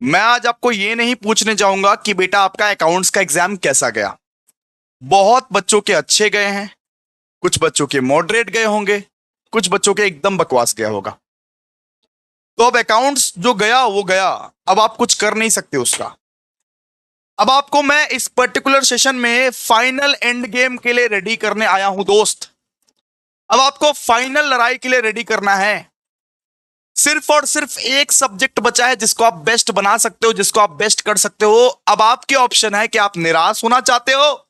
मैं आज आपको ये नहीं पूछने जाऊंगा कि बेटा आपका अकाउंट्स का एग्जाम कैसा गया। बहुत बच्चों के अच्छे गए हैं, कुछ बच्चों के मॉडरेट गए होंगे, कुछ बच्चों के एकदम बकवास गया होगा। तो अब अकाउंट्स जो गया वो गया, अब आप कुछ कर नहीं सकते उसका। अब आपको मैं इस पर्टिकुलर सेशन में फाइनल एंड गेम के लिए रेडी करने आया हूं दोस्त। अब आपको फाइनल लड़ाई के लिए रेडी करना है। सिर्फ और सिर्फ एक सब्जेक्ट बचा है जिसको आप बेस्ट बना सकते हो, जिसको आप बेस्ट कर सकते हो। अब आपके ऑप्शन है कि आप निराश होना चाहते हो,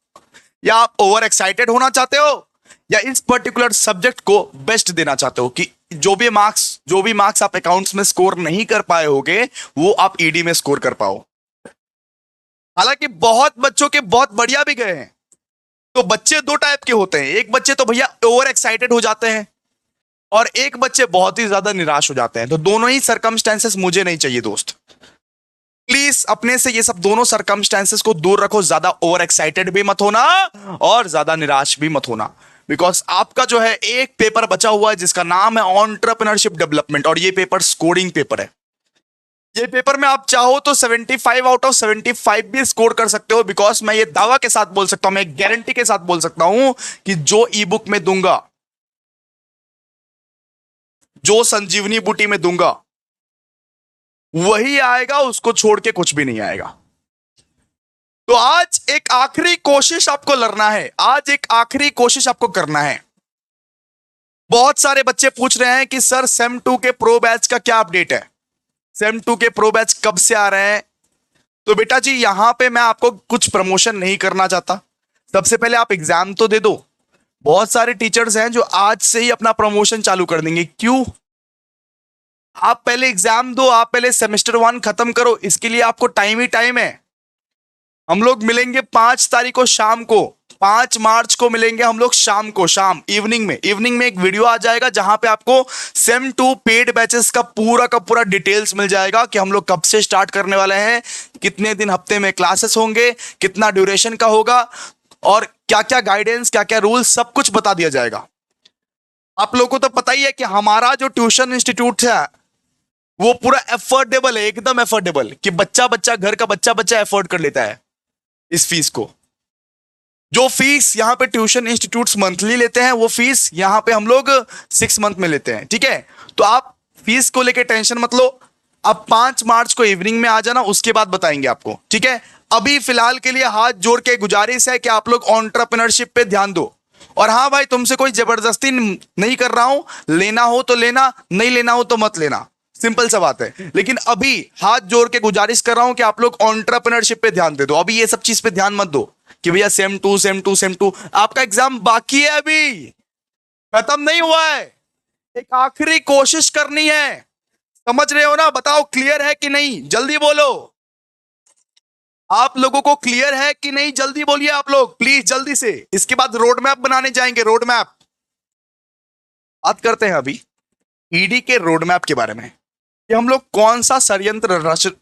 या आप ओवर एक्साइटेड होना चाहते हो, या इस पर्टिकुलर सब्जेक्ट को बेस्ट देना चाहते हो कि जो भी मार्क्स आप अकाउंट्स में स्कोर नहीं कर पाए होगे वो आप ईडी में स्कोर कर पाओ। हालांकि बहुत बच्चों के बहुत बढ़िया भी गए हैं। तो बच्चे दो टाइप के होते हैं, एक बच्चे तो भैया ओवर एक्साइटेड हो जाते हैं और एक बच्चे बहुत ही ज्यादा निराश हो जाते हैं। तो दोनों ही सरकमस्टेंसेस मुझे नहीं चाहिए दोस्त। प्लीज अपने से ये सब दोनों सरकमस्टेंसेस को दूर रखो। ज्यादा ओवर एक्साइटेड भी मत होना और ज्यादा निराश भी मत होना। बिकॉज आपका जो है एक पेपर बचा हुआ है जिसका नाम है एंटरप्रेन्योरशिप डेवलपमेंट, और ये पेपर स्कोरिंग पेपर है। ये पेपर में आप चाहो तो 75 आउट ऑफ 75 भी स्कोर कर सकते हो। बिकॉज मैं ये दावा के साथ बोल सकता हूं, मैं गारंटी के साथ बोल सकता हूं कि जो ई बुक में दूंगा, जो संजीवनी बूटी में दूंगा, वही आएगा, उसको छोड़ के कुछ भी नहीं आएगा। तो आज एक आखिरी कोशिश आपको लड़ना है, आज एक आखिरी कोशिश आपको करना है। बहुत सारे बच्चे पूछ रहे हैं कि सर सेम 2 के प्रो बैच का क्या अपडेट है, सेम 2 के प्रो बैच कब से आ रहे हैं। तो बेटा जी यहां पे मैं आपको कुछ प्रमोशन नहीं करना चाहता। सबसे पहले आप एग्जाम तो दे दो। बहुत सारे टीचर्स हैं जो आज से ही अपना प्रमोशन चालू कर देंगे। क्यों? आप पहले एग्जाम दो, आप पहले सेमेस्टर 1 खत्म करो, इसके लिए आपको टाइम ही टाइम है। हम लोग मिलेंगे 5 तारीख को शाम को, 5 मार्च को मिलेंगे हम लोग शाम को, शाम इवनिंग में एक वीडियो आ जाएगा जहां पे आपको सेम 2 पेड बैचेस का पूरा डिटेल्स मिल जाएगा कि हम लोग कब से स्टार्ट करने वाले हैं, कितने दिन हफ्ते में क्लासेस होंगे, कितना ड्यूरेशन का होगा, और क्या क्या गाइडेंस, क्या क्या रूल्स, सब कुछ बता दिया जाएगा। आप लोगों को तो पता ही है कि हमारा जो ट्यूशन इंस्टीट्यूट है वो पूरा एफोर्डेबल है, एकदम एफोर्डेबल, कि बच्चा बच्चा घर का बच्चा बच्चा एफोर्ड कर लेता है इस फीस को। जो फीस यहाँ पे ट्यूशन इंस्टीट्यूट्स मंथली लेते हैं वो फीस यहाँ पे हम लोग 6 मंथ में लेते हैं। ठीक है, तो आप फीस को लेके टेंशन मत लो। अब 5 मार्च को इवनिंग में आ जाना, उसके बाद बताएंगे आपको। ठीक है, अभी फिलहाल के लिए हाथ जोड़ के गुजारिश है कि आप लोग एंटरप्रेन्योरशिप पे ध्यान दो। और हाँ भाई, तुमसे कोई जबरदस्ती नहीं कर रहा हूं, लेना हो तो लेना, नहीं लेना हो तो मत लेना, सिंपल सा बात है। लेकिन अभी हाथ जोड़ के गुजारिश कर रहा हूं कि आप लोग एंटरप्रेन्योरशिप पे ध्यान दे दो। अभी ये सब चीज पे ध्यान मत दो कि भैया सेम टू। आपका एग्जाम बाकी है, अभी खत्म नहीं हुआ है। एक आखिरी कोशिश करनी है, समझ रहे हो ना? बताओ क्लियर है कि नहीं, जल्दी बोलो। आप लोगों को क्लियर है कि नहीं, जल्दी बोलिए आप लोग प्लीज, जल्दी से। इसके बाद रोड मैप बनाने जाएंगे, रोड मैप। बात करते हैं अभी ईडी के रोड मैप के बारे में कि हम लोग कौन सा षड्यंत्र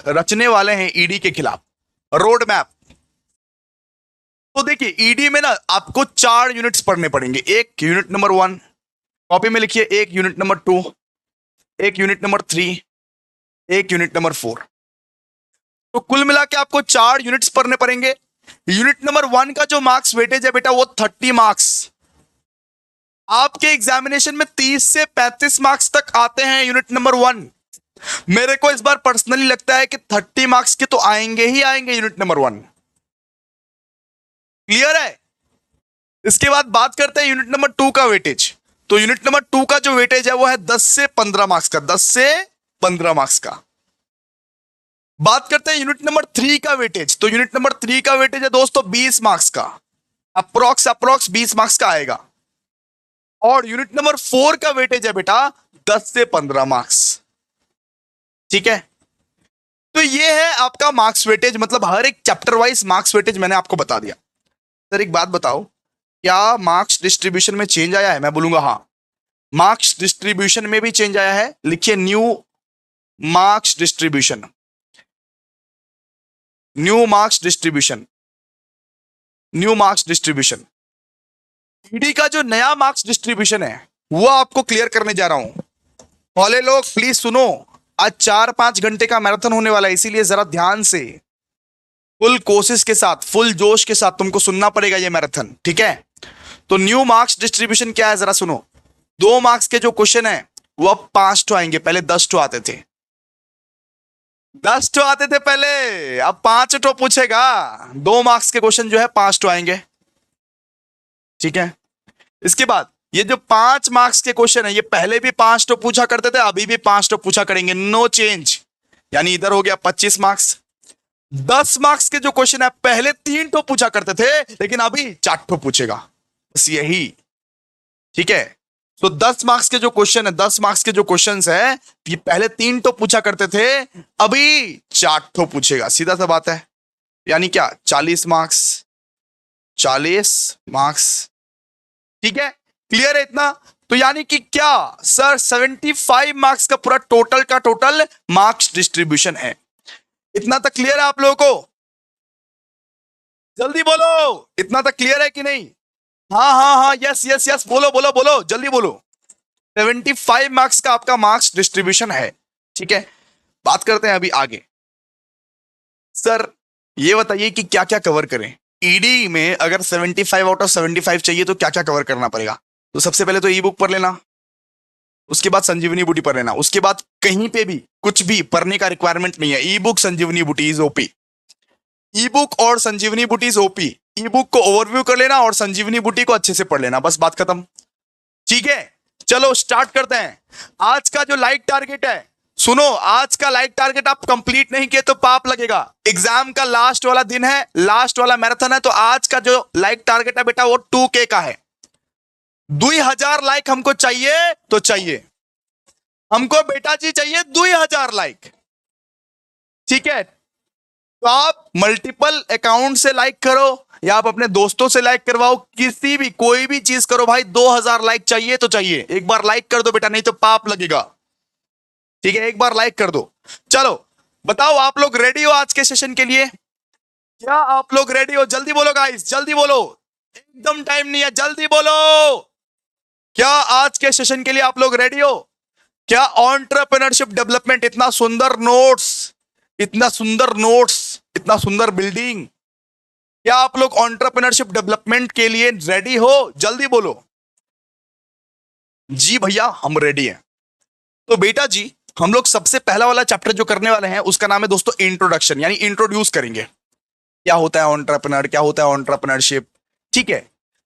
रचने वाले हैं ईडी के खिलाफ। रोड मैप तो देखिए, ईडी में ना आपको 4 यूनिट्स पढ़ने पड़ेंगे। एक यूनिट नंबर 1 कॉपी में लिखिए, एक यूनिट नंबर 2, एक यूनिट नंबर 3, एक यूनिट नंबर 4। तो कुल मिला के आपको 4 यूनिट्स पढ़ने पड़ेंगे। यूनिट नंबर 1 का जो मार्क्स वेटेज है बेटा वो 30 मार्क्स। आपके एग्जामिनेशन में 30 से 35 मार्क्स तक आते हैं यूनिट नंबर 1। मेरे को इस बार पर्सनली लगता है कि 30 मार्क्स के तो आएंगे ही आएंगे यूनिट नंबर 1। क्लियर है? इसके बाद बात करते हैं यूनिट नंबर 2 का वेटेज। तो यूनिट नंबर 2 का जो वेटेज है वो है 10 से 15 मार्क्स का, 10 से 15 मार्क्स का। बात करते हैं यूनिट नंबर 3 का वेटेज। तो यूनिट नंबर 3 का वेटेज है दोस्तों 20 मार्क्स का, अप्रोक्स 20 मार्क्स का आएगा। और यूनिट नंबर 4 का वेटेज है बेटा 10 से 15 मार्क्स। ठीक है, तो ये है आपका मार्क्स वेटेज, मतलब हर एक चैप्टर वाइज मार्क्स वेटेज मैंने आपको बता दिया। सर एक बात बताओ, क्या मार्क्स डिस्ट्रीब्यूशन में चेंज आया है? मैं बोलूंगा हाँ, मार्क्स डिस्ट्रीब्यूशन में भी चेंज आया है। लिखिए new marks distribution, new marks distribution, new marks distribution. ED का जो नया मार्क्स डिस्ट्रीब्यूशन है वो आपको क्लियर करने जा रहा हूं। वाले लोग प्लीज सुनो, आज 4-5 घंटे का मैराथन होने वाला है, इसीलिए जरा ध्यान से फुल कोशिश के साथ, फुल जोश के साथ तुमको सुनना पड़ेगा ये मैराथन, ठीक है। तो न्यू मार्क्स डिस्ट्रीब्यूशन क्या है जरा सुनो। 2 मार्क्स के जो क्वेश्चन है वो अब 5 ठो आएंगे, पहले 10 ठो आते थे। 10 ठो आते थे पहले, अब 5 ठो पूछेगा। 2 मार्क्स के क्वेश्चन जो है 5 ठो आएंगे, ठीक है। इसके बाद ये जो 5 मार्क्स के क्वेश्चन है, ये पहले भी 5 ठो पूछा करते थे, अभी भी 5 ठो पूछा करेंगे, नो चेंज। यानी इधर हो गया 25 मार्क्स। 10 मार्क्स के जो क्वेश्चन है पहले 3 ठो पूछा करते थे, लेकिन अभी 4 ठो पूछेगा, बस यही, ठीक है। तो 10 मार्क्स के जो क्वेश्चन है, 10 मार्क्स के जो क्वेश्चंस है, ये पहले 3 ठो पूछा करते थे, अभी 4 ठो पूछेगा, सीधा सा बात है। यानी क्या, 40 मार्क्स, 40 मार्क्स, ठीक है। क्लियर है इतना? तो यानी कि क्या सर, 75 मार्क्स का पूरा टोटल का टोटल मार्क्स डिस्ट्रीब्यूशन है। इतना तक क्लियर है आप लोगों को? जल्दी बोलो, इतना तक क्लियर है कि नहीं? हाँ हाँ हाँ, यस यस यस, बोलो बोलो बोलो, जल्दी बोलो। 75 मार्क्स का आपका मार्क्स डिस्ट्रीब्यूशन है, ठीक है। बात करते हैं अभी आगे। सर ये बताइए कि क्या क्या कवर करें ईडी में। अगर 75 आउट ऑफ 75 चाहिए तो क्या क्या कवर करना पड़ेगा? तो सबसे पहले तो ई बुक पढ़ लेना, उसके बाद संजीवनी बूटी पढ़ लेना, उसके बाद कहीं पे भी कुछ भी पढ़ने का रिक्वायरमेंट नहीं है। ई बुक संजीवनी बूटी इज ओपी, ई बुक और संजीवनी बूटी इज ओपी। ई बुक को ओवरव्यू कर लेना और संजीवनी बूटी को अच्छे से पढ़ लेना, बस बात खत्म, ठीक है। चलो स्टार्ट करते हैं। आज का जो लाइक टारगेट है, सुनो, आज का लाइक टारगेट आप कंप्लीट नहीं किए तो पाप लगेगा। एग्जाम का लास्ट वाला दिन है, लास्ट वाला मैराथन है, तो आज का जो लाइक टारगेट है बेटा वो 2K का है। 2000 लाइक हमको चाहिए, तो चाहिए हमको बेटा जी, चाहिए 2000 लाइक, ठीक है। तो आप मल्टीपल अकाउंट से लाइक करो या आप अपने दोस्तों से लाइक करवाओ, किसी भी कोई भी चीज करो भाई, 2000 लाइक चाहिए तो चाहिए। एक बार लाइक कर दो बेटा, नहीं तो पाप लगेगा, ठीक है। एक बार लाइक कर दो। चलो बताओ, आप लोग रेडी हो आज के सेशन के लिए? क्या आप लोग रेडी हो? जल्दी बोलो गाइस, जल्दी बोलो, एकदम टाइम नहीं है, जल्दी बोलो। क्या आज के सेशन के लिए आप लोग रेडी हो? क्या एंटरप्रेन्योरशिप डेवलपमेंट, इतना सुंदर नोट्स, इतना सुंदर नोट्स, इतना सुंदर बिल्डिंग, क्या आप लोग एंटरप्रेन्योरशिप डेवलपमेंट के लिए रेडी हो? जल्दी बोलो। जी भैया हम रेडी हैं। तो बेटा जी, हम लोग सबसे पहला वाला चैप्टर जो करने वाले हैं उसका नाम है दोस्तों इंट्रोडक्शन, यानी इंट्रोड्यूस करेंगे क्या होता है एंटरप्रेन्योर, क्या होता है एंटरप्रेन्योरशिप, ठीक है।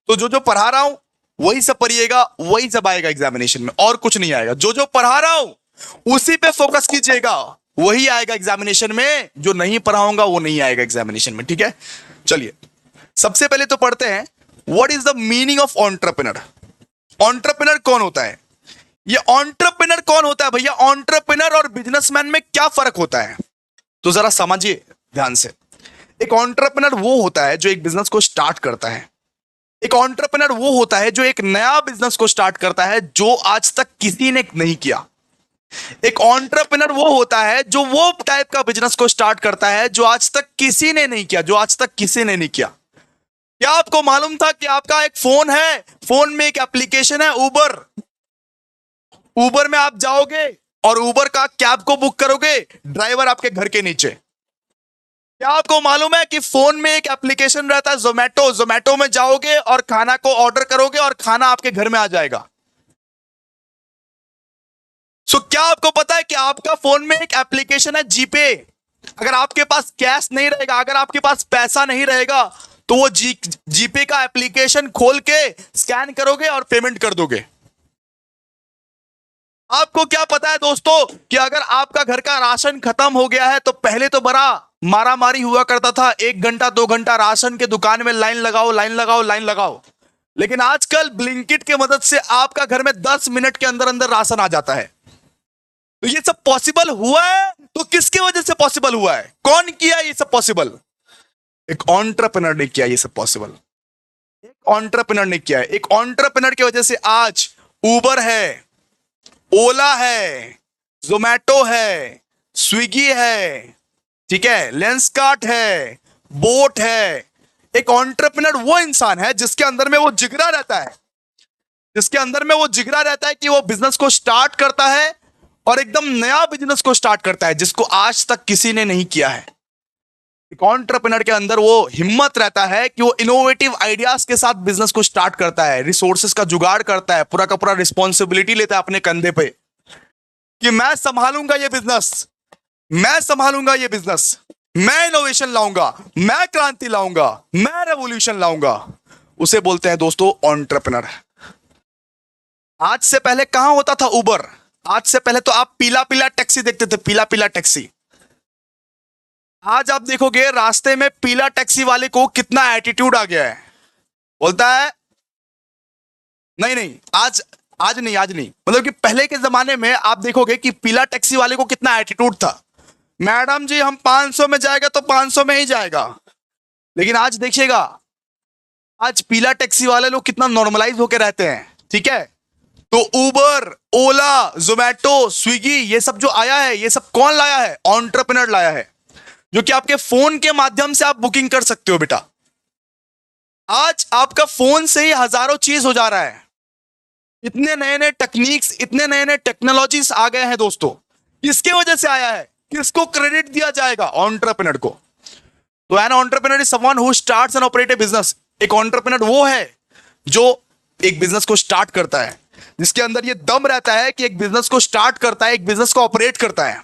तो जो जो पढ़ा रहा हूं वही सब पढ़िएगा, वही सब आएगा एग्जामिनेशन में, और कुछ नहीं आएगा। जो जो पढ़ा रहा हूं उसी पे फोकस कीजिएगा, वही आएगा एग्जामिनेशन में, जो नहीं पढ़ाऊंगा वो नहीं आएगा एग्जामिनेशन में, ठीक है। चलिए सबसे पहले तो पढ़ते हैं, what is the meaning of entrepreneur. Entrepreneur कौन होता है? ये एंटरप्रेन्योर कौन होता है भैया? एंटरप्रेन्योर और बिजनेसमैन में क्या फर्क होता है? तो जरा समझिए ध्यान से। एक एंटरप्रेन्योर वो होता है जो एक बिजनेस को स्टार्ट करता है। एक एंटरप्रेन्योर वो होता है जो एक नया बिजनेस को स्टार्ट करता है जो आज तक किसी ने नहीं किया। एक एंटरप्रेन्योर वो होता है जो वो टाइप का बिजनेस को स्टार्ट करता है जो आज तक किसी ने नहीं किया, जो आज तक किसी ने नहीं किया। क्या आपको मालूम था कि आपका एक फोन है, फोन में एक एप्लीकेशन है उबर। उबर में आप जाओगे और उबर का कैब को बुक करोगे, ड्राइवर आपके घर के नीचे। क्या आपको मालूम है कि फोन में एक एप्लीकेशन रहता है जोमेटो, जोमेटो में जाओगे और खाना को ऑर्डर करोगे और खाना आपके घर में आ जाएगा। सो क्या आपको पता है कि आपका फोन में एक एप्लीकेशन है जीपे। अगर आपके पास कैश नहीं रहेगा, अगर आपके पास पैसा नहीं रहेगा, तो वो जीपे का एप्लीकेशन खोल के स्कैन करोगे और पेमेंट कर दोगे। आपको क्या पता है दोस्तों कि अगर आपका घर का राशन खत्म हो गया है तो पहले तो बड़ा मारा मारी हुआ करता था, 1 घंटा 2 घंटा राशन के दुकान में लाइन लगाओ लाइन लगाओ लाइन लगाओ। लेकिन आजकल ब्लिंकिट की मदद से आपका घर में 10 मिनट के अंदर अंदर राशन आ जाता है। तो ये सब पॉसिबल हुआ है, तो किसकी वजह से पॉसिबल हुआ है? कौन किया ये सब पॉसिबल? एक एंटरप्रेन्योर ने किया ये सब पॉसिबल। एक एंटरप्रेन्योर ने किया है। एक एंटरप्रेन्योर की वजह से आज उबर है, ओला है, जोमेटो है, स्विगी है, ठीक है, लेंसकार्ट है, बोट है। एक एंटरप्रेन्योर वो इंसान है जिसके अंदर में वो जिगरा रहता है, जिसके अंदर में वो जिगरा रहता है कि वो बिजनेस को स्टार्ट करता है और एकदम नया बिजनेस को स्टार्ट करता है जिसको आज तक किसी ने नहीं किया है। एक एंटरप्रेन्योर के अंदर वो हिम्मत रहता है कि वो इनोवेटिव आइडियाज के साथ बिजनेस को स्टार्ट करता है, रिसोर्सेज का जुगाड़ करता है, पूरा का पूरा रिस्पॉन्सिबिलिटी लेता है अपने कंधे पे कि मैं संभालूंगा ये बिजनेस, मैं संभालूंगा ये बिजनेस, मैं इनोवेशन लाऊंगा, मैं क्रांति लाऊंगा, मैं रेवोल्यूशन लाऊंगा। उसे बोलते हैं दोस्तों एंटरप्रेन्योर। आज से पहले कहां होता था उबर? आज से पहले तो आप पीला पीला टैक्सी देखते थे, पीला पीला टैक्सी। आज आप देखोगे रास्ते में पीला टैक्सी वाले को कितना एटीट्यूड आ गया है, बोलता है नहीं नहीं आज नहीं, मतलब कि पहले के जमाने में आप देखोगे कि पीला टैक्सी वाले को कितना एटीट्यूड था, मैडम जी हम 500 में जाएगा तो 500 में ही जाएगा। लेकिन आज देखिएगा, आज पीला टैक्सी वाले लोग कितना नॉर्मलाइज होकर रहते हैं, ठीक है। तो उबर, ओला, जोमैटो, स्विगी, ये सब जो आया है, ये सब कौन लाया है? एंटरप्रेन्योर लाया है, जो कि आपके फोन के माध्यम से आप बुकिंग कर सकते हो बेटा। आज आपका फोन से ही हजारों चीज हो जा रहा है। इतने नए नए टेक्निक्स, इतने नए नए टेक्नोलॉजीज आ गए हैं दोस्तों। किसके वजह से आया है? किसको क्रेडिट दिया जाएगा? एंटरप्रेन्योर को। तो an entrepreneur is someone who starts and operate A business. एक एंटरप्रेन्योर वो है जो एक बिजनेस को स्टार्ट करता है, जिसके अंदर ये दम रहता है कि एक बिजनेस को स्टार्ट करता है, एक बिजनेस को ऑपरेट करता है,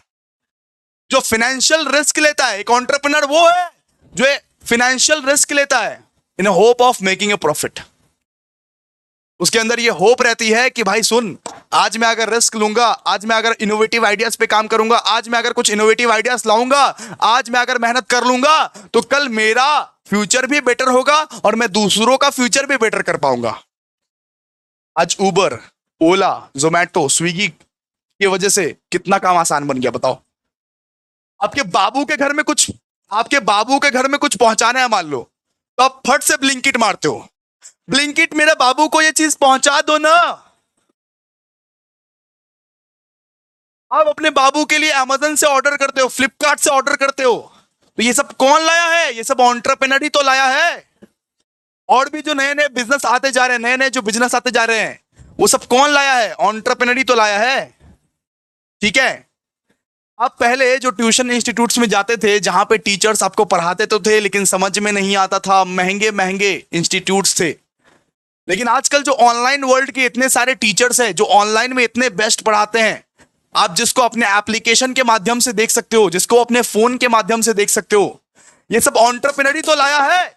जो फाइनेंशियल रिस्क लेता है। एक एंटरप्रेन्योर वो है जो फाइनेंशियल रिस्क लेता है in hope of making a profit. उसके अंदर ये होप रहती है कि भाई सुन, आज मैं अगर रिस्क लूंगा, आज मैं अगर इनोवेटिव आइडियाज पे काम करूंगा, आज मैं अगर कुछ इनोवेटिव आइडियाज लाऊंगा, आज मैं अगर मेहनत कर लूंगा तो कल मेरा फ्यूचर भी बेटर होगा और मैं दूसरों का फ्यूचर भी बेटर कर पाऊंगा। आज उबर, ओला, जोमैटो, स्विगी की वजह से कितना काम आसान बन गया बताओ। आपके बाबू के घर में कुछ पहुंचाना है मान लो, तो आप फट से ब्लिंकिट मारते हो, ब्लिंकिट मेरे बाबू को ये चीज पहुंचा दो ना। आप अपने बाबू के लिए अमेज़न से ऑर्डर करते हो, फ्लिपकार्ट से ऑर्डर करते हो, तो ये सब कौन लाया है? ये सब एंटरप्रेन्योर ही तो लाया है। और भी जो नए नए बिजनेस आते जा रहे हैं, नए नए जो बिजनेस आते जा रहे हैं, वो सब कौन लाया है? एंटरप्रेन्योर ही तो लाया है, ठीक है। आप पहले जो ट्यूशन इंस्टीट्यूट्स में जाते थे, जहां पे टीचर्स आपको पढ़ाते तो थे लेकिन समझ में नहीं आता था, महंगे महंगे इंस्टीट्यूट्स थे। लेकिन आजकल जो ऑनलाइन वर्ल्ड के इतने सारे टीचर्स हैं जो ऑनलाइन में इतने बेस्ट पढ़ाते हैं, आप जिसको अपने एप्लीकेशन के माध्यम से देख सकते हो, जिसको अपने फोन के माध्यम से देख सकते हो, ये सब एंटरप्रेन्योर ही तो लाया है।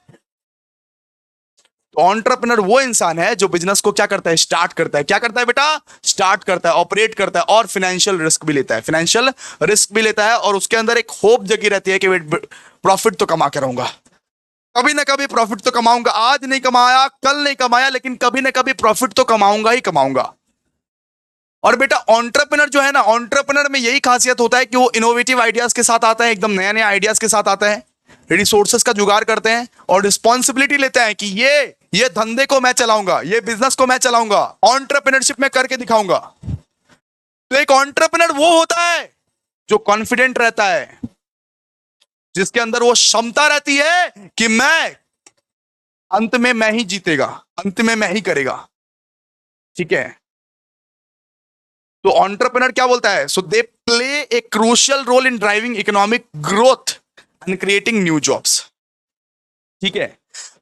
तो एंटरप्रेन्योर वो इंसान है जो बिजनेस को क्या करता है? स्टार्ट करता है। क्या करता है बेटा? स्टार्ट करता है, ऑपरेट करता है और फाइनेंशियल रिस्क भी लेता है, फाइनेंशियल रिस्क भी लेता है। और उसके अंदर एक होप जगी रहती है कि प्रॉफिट तो कमा के रहूंगा, कभी ना कभी प्रॉफिट तो कमाऊंगा, आज नहीं कमाया, कल नहीं कमाया, लेकिन कभी ना कभी प्रॉफिट तो कमाऊंगा ही कमाऊंगा। और बेटा एंटरप्रेन्योर जो है ना, एंटरप्रेन्योर में यही खासियत होता है कि वो इनोवेटिव आइडियाज के साथ आता है, एकदम नया नया आइडियाज के साथ आता है, रिसोर्सेस का जुगाड़ करते हैं और रिस्पॉन्सिबिलिटी लेते हैं कि ये धंधे को मैं चलाऊंगा, ये बिजनेस को मैं चलाऊंगा, एंटरप्रेन्योरशिप में करके दिखाऊंगा। तो एक एंटरप्रेन्योर वो होता है जो कॉन्फिडेंट रहता है, जिसके अंदर वो क्षमता रहती है कि मैं अंत में मैं ही जीतेगा, अंत में मैं ही करेगा, ठीक है। तो एंटरप्रेन्योर क्या बोलता है? So they play a crucial role in driving economic growth and creating new jobs, ठीक है।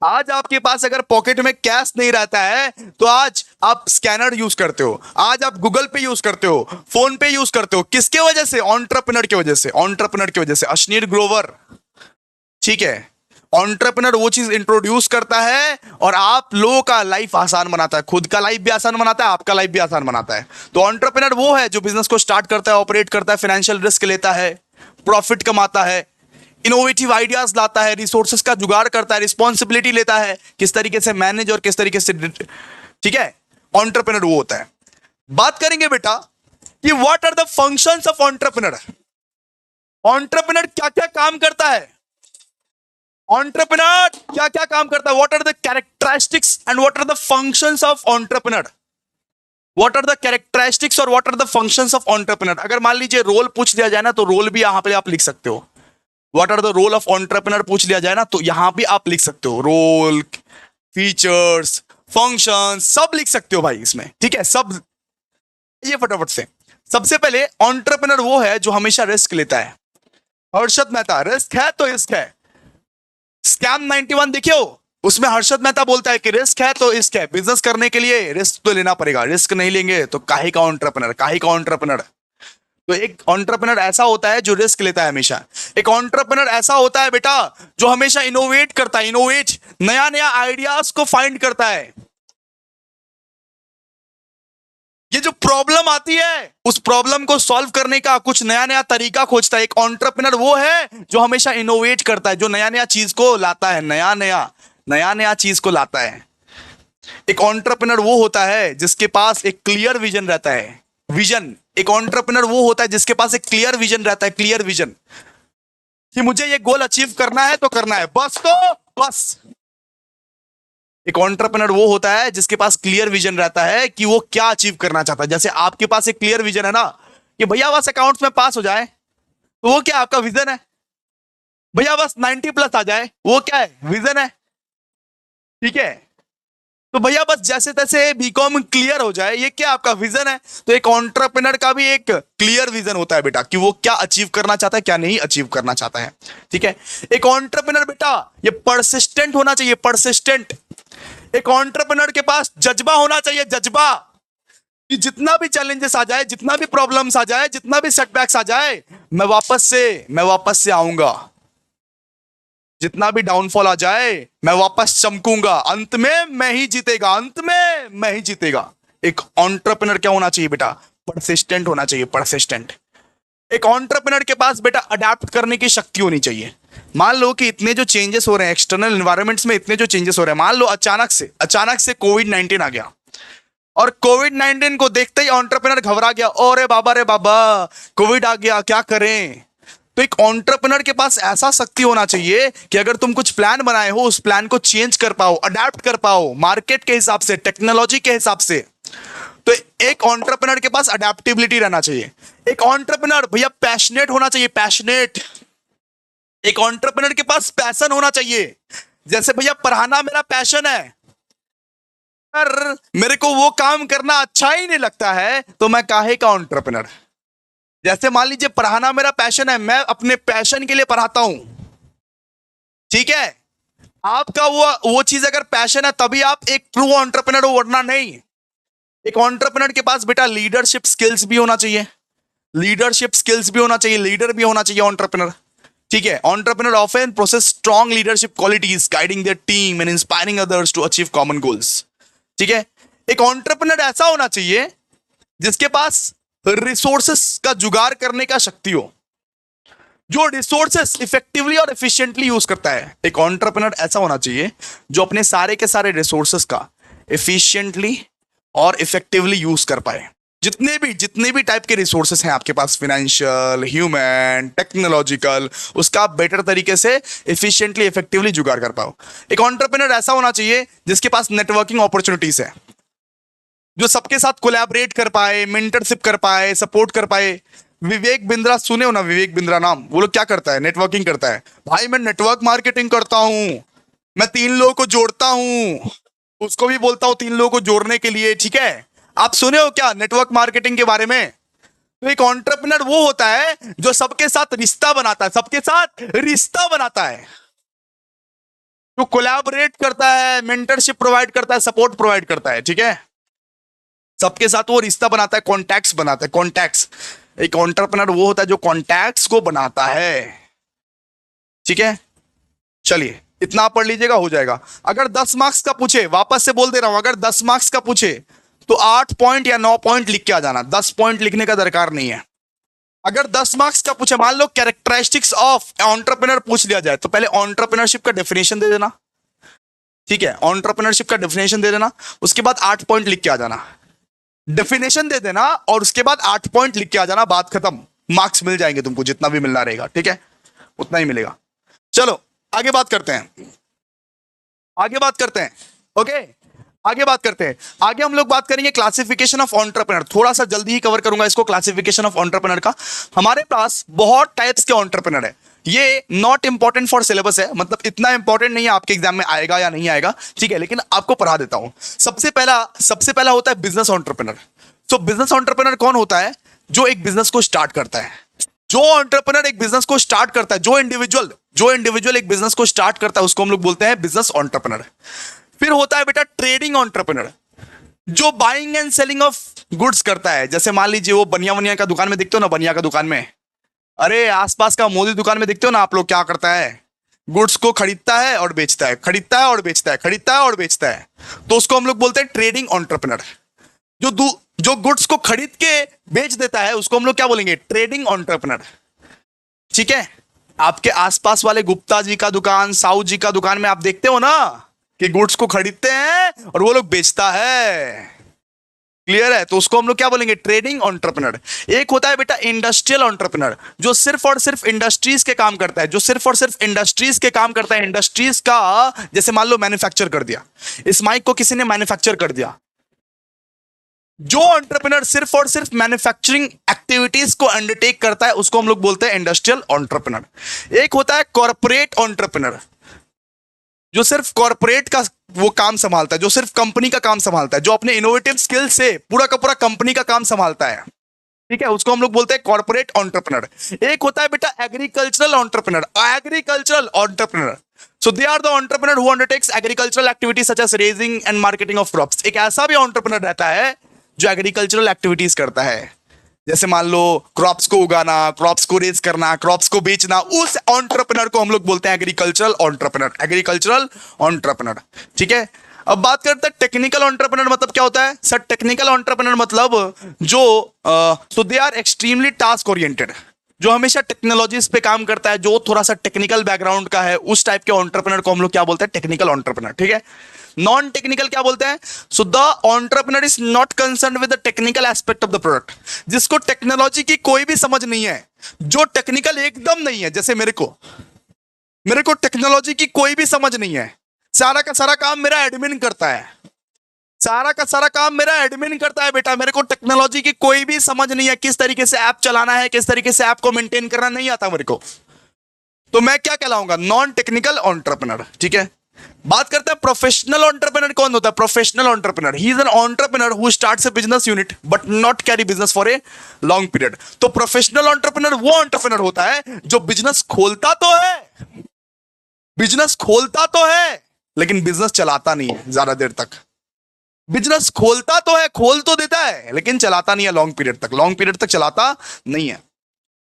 आज आपके पास अगर पॉकेट में कैश नहीं रहता है तो आज आप स्कैनर यूज करते हो, आज आप गूगल पे यूज करते हो, फोन पे यूज करते हो। किसके वजह से? एंटरप्रेन्योर की वजह से, एंटरप्रेन्योर की वजह से। अश्नीर ग्रोवर, ठीक है। एंटरप्रेन्योर वो चीज इंट्रोड्यूस करता है और आप लोगों का लाइफ आसान बनाता है, खुद का लाइफ भी आसान बनाता है, आपका लाइफ भी आसान बनाता है। तो एंटरप्रेन्योर वो है जो बिजनेस को स्टार्ट करता है, ऑपरेट करता है, फाइनेंशियल रिस्क लेता है, प्रॉफिट कमाता है, इनोवेटिव आइडियाज लाता है, रिसोर्सेज का जुगाड़ करता है, रिस्पॉन्सिबिलिटी लेता है किस तरीके से मैनेज और किस तरीके से, ठीक है। एंटरप्रेन्योर वो होता है। बात करेंगे बेटा कि what are the functions of entrepreneur. Entrepreneur क्या क्या काम करता है? एंटरप्रेन्योर क्या क्या काम करता है? What are the characteristics and what are the functions of entrepreneur. What are the characteristics और what are the functions of entrepreneur. अगर मान लीजिए रोल पूछ दिया जाए ना, तो रोल भी यहां पे आप लिख सकते हो। What are the role of entrepreneur पूछ लिया जाए ना, तो यहां भी आप लिख सकते हो। रोल, फीचर्स, फंक्शंस सब लिख सकते हो भाई इसमें, ठीक है। सब ये फटाफट से सबसे पहले एंटरप्रेन्योर वो है जो हमेशा रिस्क लेता है। हर्षद मेहता, रिस्क है तो इश्क है। स्कैम 91 देखियो, उसमें हर्षद मेहता बोलता है कि रिस्क है तो इश्क है, बिजनेस करने के लिए रिस्क तो लेना पड़ेगा, रिस्क नहीं लेंगे तो काहे का एंटरप्रेन्योर, काहे का एंटरप्रेन्योर। तो एक एंटरप्रेन्योर ऐसा होता है जो रिस्क लेता है हमेशा। एक एंटरप्रेन्योर ऐसा होता है बेटा जो हमेशा इनोवेट करता है, इनोवेट, नया नया आइडियाज को फाइंड करता है। ये जो प्रॉब्लम आती है उस प्रॉब्लम को सॉल्व करने का कुछ नया नया तरीका खोजता है। एक एंटरप्रेन्योर वो है जो हमेशा इनोवेट करता है, जो नया नया चीज को लाता है, नया नया चीज को लाता है। एक एंटरप्रेन्योर वो होता है जिसके पास एक क्लियर विजन रहता है, विजन। एक एंटरप्रेन्योर वो होता है जिसके पास एक क्लियर विजन रहता है, क्लियर विजन, कि मुझे ये गोल अचीव करना है तो करना है, बस तो बस। एक एंटरप्रेन्योर वो होता है जिसके पास क्लियर विजन रहता है कि वो क्या अचीव करना चाहता है। जैसे आपके पास एक क्लियर विजन है ना कि भैया बस अकाउंट्स में पास हो जाए, तो वो क्या आपका विजन है। भैया बस 90 प्लस आ जाए, वो क्या है, विजन है। ठीक है, तो भैया बस जैसे तैसे बीकॉम क्लियर हो जाए, ये क्या आपका विजन है। तो एक एंटरप्रेन्योर का भी एक क्लियर विजन होता है बेटा कि वो क्या अचीव करना चाहता है, क्या नहीं अचीव करना चाहता है। ठीक है, एक एंटरप्रेन्योर बेटा ये परसिस्टेंट होना चाहिए, परसिस्टेंट। एक एंटरप्रेन्योर के पास जज्बा होना चाहिए, जज्बा, कि जितना भी चैलेंजेस आ जाए, जितना भी प्रॉब्लम्स आ जाए, जितना भी सेटबैक्स आ जाए, मैं वापस से आऊंगा। जितना भी डाउनफॉल आ जाए मैं वापस चमकूंगा, अंत में मैं ही जीतेगा, अंत में मैं ही जीतेगा। एक एंटरप्रेन्योर क्या होना चाहिए बेटा, परसिस्टेंट होना चाहिए, परसिस्टेंट। एक एंटरप्रेन्योर के पास बेटा अडेप्ट करने की शक्ति होनी चाहिए। मान लो कि इतने जो चेंजेस हो रहे हैं एक्सटर्नल एनवायरमेंट्स में, इतने जो चेंजेस हो रहे हैं, मान लो अचानक से कोविड-19 आ गया और कोविड-19 को देखते ही एंटरप्रेन्योर घबरा गया, अरे बाबा रे बाबा कोविड आ गया, क्या करें। तो एक एंटरप्रेन्योर के पास ऐसा शक्ति होना चाहिए कि अगर तुम कुछ प्लान बनाए हो उस प्लान को चेंज कर पाओ, अडेप्ट कर पाओ मार्केट के हिसाब से, टेक्नोलॉजी के हिसाब से। तो एक एंटरप्रेन्योर के पास अडेप्टेबिलिटी रहना चाहिए। एक एंटरप्रेन्योर भैया पैशनेट होना चाहिए, पैशनेट। एक एंटरप्रेन्योर के पास पैशन होना चाहिए। जैसे भैया पढ़ाना मेरा पैशन है, पर मेरे को वो काम करना अच्छा ही नहीं लगता है, तो मैं काहे का एंटरप्रेन्योर। जैसे मान लीजिए पढ़ाना मेरा पैशन है, मैं अपने पैशन के लिए पढ़ाता हूं। ठीक है, आपका वो चीज अगर पैशन है तभी आप एक ट्रू एंटरप्रेन्योर हो, वरना नहीं। एक एंटरप्रेन्योर के पास बेटा लीडरशिप स्किल्स भी होना चाहिए, लीडरशिप स्किल्स भी होना चाहिए, लीडर भी होना चाहिए एंटरप्रेन्योर। ठीक है, entrepreneur often process strong leadership qualities guiding their team and inspiring others to achieve common goals. ठीक है, एक एंटरप्रेन्योर ऐसा होना चाहिए जिसके पास रिसोर्सेस का जुगाड़ करने का शक्ति हो, जो रिसोर्सेस इफेक्टिवली और एफिशिएंटली यूज करता है। एक एंटरप्रेन्योर ऐसा होना चाहिए जो अपने सारे के सारे रिसोर्सेस का एफिशिएंटली और इफेक्टिवली यूज कर पाए। जितने भी टाइप के रिसोर्सेस हैं आपके पास, फाइनेंशियल, ह्यूमन, टेक्नोलॉजिकल, उसका आप बेटर तरीके से एफिशिएंटली इफेक्टिवली जुगाड़ कर पाओ। एक एंटरप्रेन्योर ऐसा होना चाहिए जिसके पास नेटवर्किंग अपॉर्चुनिटीज है, जो सबके साथ कोलैबोरेट कर पाए, मेंटरशिप कर पाए, सपोर्ट कर पाए। विवेक बिंद्रा सुने हो ना, विवेक बिंद्रा नाम, वो लोग क्या करता है, नेटवर्किंग करता है। भाई मैं नेटवर्क मार्केटिंग करता हूं, मैं 3 लोगों को जोड़ता हूं, उसको भी बोलता हूं 3 लोगों को जोड़ने के लिए। ठीक है, आप सुने हो क्या नेटवर्क मार्केटिंग के बारे में। तो एक एंटरप्रेन्योर वो होता है जो सबके साथ रिश्ता बनाता है, सबके साथ रिश्ता बनाता है, जो कोलैबोरेट करता है, मेंटरशिप प्रोवाइड करता है, सपोर्ट प्रोवाइड करता है। ठीक है, सबके साथ वो रिश्ता बनाता है, कॉन्टैक्ट्स बनाता है, कॉन्टैक्ट्स। एक एंटरप्रेन्योर वो होता है जो कॉन्टैक्ट्स को बनाता है। ठीक है, चलिए इतना पढ़ लीजिएगा, हो जाएगा। अगर 10 मार्क्स का पूछे, वापस से बोल दे रहा हूं, अगर 10 मार्क्स का पूछे तो 8 पॉइंट या 9 पॉइंट लिख के आ जाना, 10 पॉइंट लिखने का दरकार नहीं है। अगर 10 मार्क्स का पूछे, मान लो कैरेक्टरिस्टिक्स ऑफ एंटरप्रेन्योर पूछ लिया जाए, तो पहले एंटरप्रेन्योरशिप का डेफिनेशन दे देना। ठीक है, एंटरप्रेन्योरशिप का डेफिनेशन दे देना, उसके बाद 8 पॉइंट लिख के आ जाना। डेफिनेशन दे देना और उसके बाद 8 पॉइंट लिख के आ जाना, बात खत्म। मार्क्स मिल जाएंगे तुमको, जितना भी मिलना रहेगा। ठीक है, उतना ही मिलेगा। चलो आगे बात करते हैं, आगे बात करते हैं। ओके, आगे बात करते हैं। आगे हम लोग बात करेंगे क्लासिफिकेशन ऑफ एंटरप्रेन्योर। थोड़ा सा जल्दी ही कवर करूंगा इसको, क्लासिफिकेशन ऑफ एंटरप्रेन्योर का। हमारे पास बहुत टाइप्स के एंटरप्रेन्योर है, ये नॉट इंपॉर्टेंट फॉर सिलेबस है, मतलब इतना इंपॉर्टेंट नहीं है आपके एग्जाम में आएगा या नहीं आएगा। ठीक है, लेकिन आपको पढ़ा देता हूं। सबसे पहला होता है बिजनेस एंटरप्रेन्योर। तो बिजनेस एंटरप्रेन्योर कौन होता है, जो एक बिजनेस को स्टार्ट करता है, जो एंटरप्रेन्योर एक बिजनेस को स्टार्ट करता है, जो इंडिविजुअल एक बिजनेस को स्टार्ट करता है, उसको हम लोग बोलते हैं बिजनेस एंटरप्रेन्योर। फिर होता है बेटा ट्रेडिंग एंटरप्रेन्योर, जो buying and selling of goods करता है। जैसे मान लीजिए वो बनिया वनिया का दुकान में देखते हो ना, बनिया का दुकान में, अरे आसपास का मोदी दुकान में देखते हो ना आप लोग, क्या करता है, गुड्स को खरीदता है और बेचता है, खरीदता है और बेचता है, खरीदता है और बेचता है। तो उसको हम लोग बोलते हैं ट्रेडिंग एंटरप्रेन्योर। जो गुड्स को खरीद के बेच देता है उसको हम लोग क्या बोलेंगे, ट्रेडिंग एंटरप्रेन्योर। ठीक है, आपके आसपास वाले गुप्ता जी का दुकान, साहू जी का दुकान में आप देखते हो ना कि गुड्स को खरीदते हैं और वो लोग बेचता है। क्लियर है? तो उसको हम लोग क्या बोलेंगे, ट्रेडिंग एंटरप्रेन्योर। एक होता है बेटा इंडस्ट्रियल एंटरप्रेन्योर, जो सिर्फ और सिर्फ इंडस्ट्रीज के काम करता है, जो सिर्फ और सिर्फ इंडस्ट्रीज के काम करता है। इंडस्ट्रीज का जैसे मान लो मैन्युफैक्चर कर दिया, इस माइक को किसी ने मैन्युफैक्चर कर दिया। जो एंटरप्रेन्योर सिर्फ और सिर्फ मैन्युफैक्चरिंग एक्टिविटीज को अंडरटेक करता है उसको हम लोग बोलते हैं इंडस्ट्रियल एंटरप्रेन्योर। एक होता है कॉर्पोरेट एंटरप्रेन्योर, जो सिर्फ कॉर्पोरेट का वो काम संभालता है, जो सिर्फ कंपनी का काम संभालता है, जो अपने इनोवेटिव स्किल से पूरा का पूरा कंपनी का काम संभालता है। ठीक है, उसको हम लोग बोलते हैं कॉर्पोरेट एंटरप्रेन्योर। एक होता है बेटा agricultural entrepreneur, so they are the entrepreneur who undertakes agricultural activities such as raising and marketing of crops. एक ऐसा भी एंटरप्रेन्योर रहता है जो एग्रीकल्चरल एक्टिविटीज करता है, जैसे मान लो क्रॉप्स को उगाना, क्रॉप्स को रेज करना, क्रॉप्स को बेचना, उस एंटरप्रेन्योर को हम लोग बोलते हैं एग्रीकल्चरल एंटरप्रेन्योर। ठीक है, अब बात करते हैं टेक्निकल एंटरप्रेन्योर मतलब क्या होता है। सर टेक्निकल एंटरप्रेन्योर मतलब जो so they are extremely task oriented, जो हमेशा टेक्नोलॉजीज पे काम करता है, जो थोड़ा सा टेक्निकल बैकग्राउंड का है, उस टाइप के एंटरप्रेन्योर को हम लोग क्या बोलते हैं, टेक्निकल एंटरप्रेन्योर। ठीक है, नॉन टेक्निकल क्या बोलते हैं, so the entrepreneur is not concerned with the technical aspect of the product, जिसको टेक्नोलॉजी की कोई भी समझ नहीं है, जो टेक्निकल एकदम नहीं है। जैसे मेरे को टेक्नोलॉजी की कोई भी समझ नहीं है, सारा का सारा काम मेरा एडमिन करता है, सारा का सारा काम मेरा एडमिन करता है बेटा। मेरे को टेक्नोलॉजी की कोई भी समझ नहीं है, किस तरीके से ऐप चलाना है, किस तरीके से ऐप को मेंटेन करना नहीं आता मेरे को, तो मैं क्या कहलाऊंगा, नॉन टेक्निकल एंटरप्रेन्योर। ठीक है, बात करते हैं प्रोफेशनल एंटरप्रेन्योर कौन होता है। Professional entrepreneur, he is an entrepreneur who starts a business unit but not carry business for a long period. तो प्रोफेशनल एंटरप्रेन्योर वो एंटरप्रेन्योर होता है जो बिजनेस खोलता तो है लेकिन बिजनेस चलाता नहीं है ज्यादा देर तक। बिजनेस खोलता तो है, खोल तो देता है, लेकिन चलाता नहीं है लॉन्ग पीरियड तक चलाता नहीं है।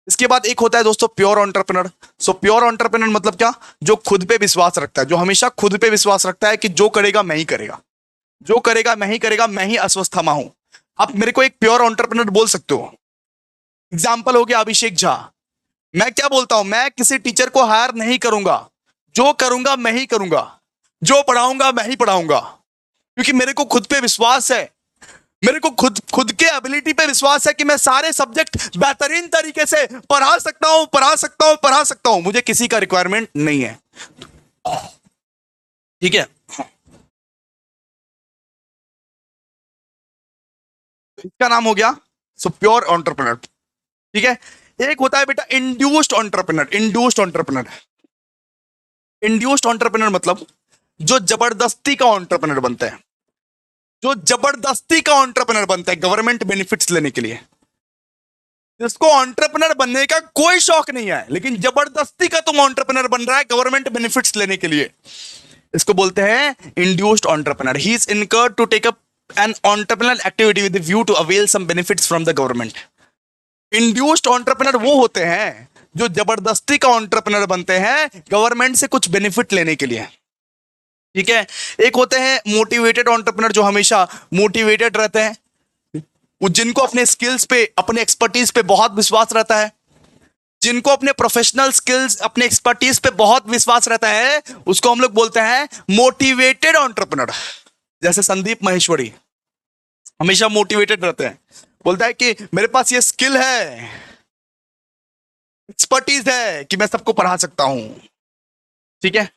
इसके बाद एक होता है दोस्तों pure entrepreneur. So pure entrepreneur मतलब क्या, जो खुद पे विश्वास रखता है, जो हमेशा खुद पे विश्वास रखता है कि जो करेगा मैं ही करेगा, जो करेगा मैं ही करेगा, मैं ही अश्वत्थामा हूं। आप मेरे को एक प्योर एंटरप्रेन्योर बोल सकते हो। एग्जाम्पल हो गया अभिषेक झा। मैं क्या बोलता हूं, मैं किसी टीचर को हायर नहीं करूंगा, जो करूंगा मैं ही करूंगा, जो पढ़ाऊंगा मैं ही पढ़ाऊंगा, क्योंकि मेरे को खुद पे विश्वास है, मेरे को खुद के एबिलिटी पे विश्वास है कि मैं सारे सब्जेक्ट बेहतरीन तरीके से पढ़ा सकता हूं, मुझे किसी का रिक्वायरमेंट नहीं है। ठीक है, इसका नाम हो गया सो प्योर एंटरप्रेन्योर। ठीक है, एक होता है बेटा इंड्यूस्ड एंटरप्रेन्योर मतलब जो जबरदस्ती का एंटरप्रेन्योर बनता है, गवर्नमेंट बेनिफिट्स लेने के लिए, जिसको एंटरप्रेन्योर बनने का कोई शौक नहीं है, लेकिन जबरदस्ती का तुम एंटरप्रेन्योर बन रहा है गवर्नमेंट बेनिफिट्स लेने के लिए, इसको बोलते हैं induced entrepreneur. He is incurred to take up an entrepreneurial activity with the view to avail some benefits from the government. Induced entrepreneur वो होते हैं जो जबरदस्ती का एंटरप्रेन्योर बनते हैं गवर्नमेंट से कुछ बेनिफिट लेने के लिए। ठीक है, एक होते हैं मोटिवेटेड एंटरप्रेन्योर, जो हमेशा मोटिवेटेड रहते हैं, जिनको अपने स्किल्स पे, अपने एक्सपर्टीज पे बहुत विश्वास रहता है, जिनको अपने प्रोफेशनल स्किल्स, अपने एक्सपर्टीज पे बहुत विश्वास रहता है, उसको हम लोग बोलते हैं मोटिवेटेड एंटरप्रेन्योर। जैसे संदीप माहेश्वरी हमेशा मोटिवेटेड रहते हैं, बोलता है कि मेरे पास ये स्किल है, एक्सपर्टीज है कि मैं सबको पढ़ा सकता हूं। ठीक है,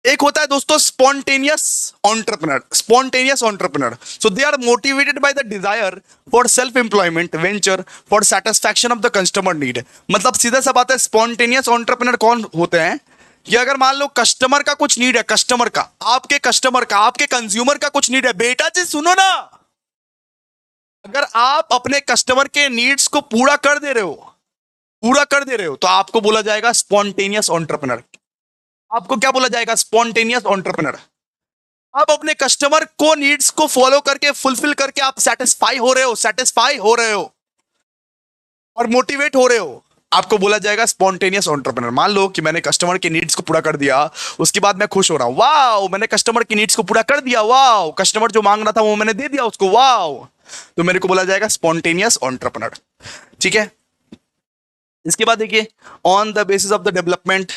एक होता है दोस्तों spontaneous entrepreneur. So they are motivated by the desire for self employment, venture, for satisfaction of the customer need. मतलब सीधा सा बात है, स्पॉन्टेनियस एंटरप्रेन्योर कौन होते हैं कि अगर मान लो कस्टमर का कुछ नीड है, आपके कंज्यूमर का कुछ नीड है, बेटा जी सुनो ना, अगर आप अपने कस्टमर के नीड्स को पूरा कर दे रहे हो, पूरा कर दे रहे हो, तो आपको बोला जाएगा स्पॉन्टेनियस एंटरप्रेन्योर। आपको क्या बोला जाएगा? Spontaneous entrepreneur. आप अपने कस्टमर को नीड्स को फॉलो करके, फुलफिल करके आप सेटिस्फाई हो रहे हो, सेटिस्फाई हो रहे हो और मोटिवेट हो रहे हो, आपको बोला जाएगा स्पॉन्टेनियस एंटरप्रेन्योर। मान लो कि मैंने कस्टमर की नीड्स को पूरा कर दिया, उसके बाद मैं खुश हो रहा हूं, वाओ मैंने कस्टमर की नीड्स को पूरा कर दिया, वाओ कस्टमर जो मांग रहा था वो मैंने दे दिया उसको, वाओ, तो मेरे को बोला जाएगा स्पॉन्टेनियस एंटरप्रेन्योर। ठीक है। इसके बाद देखिए, on the basis of the development,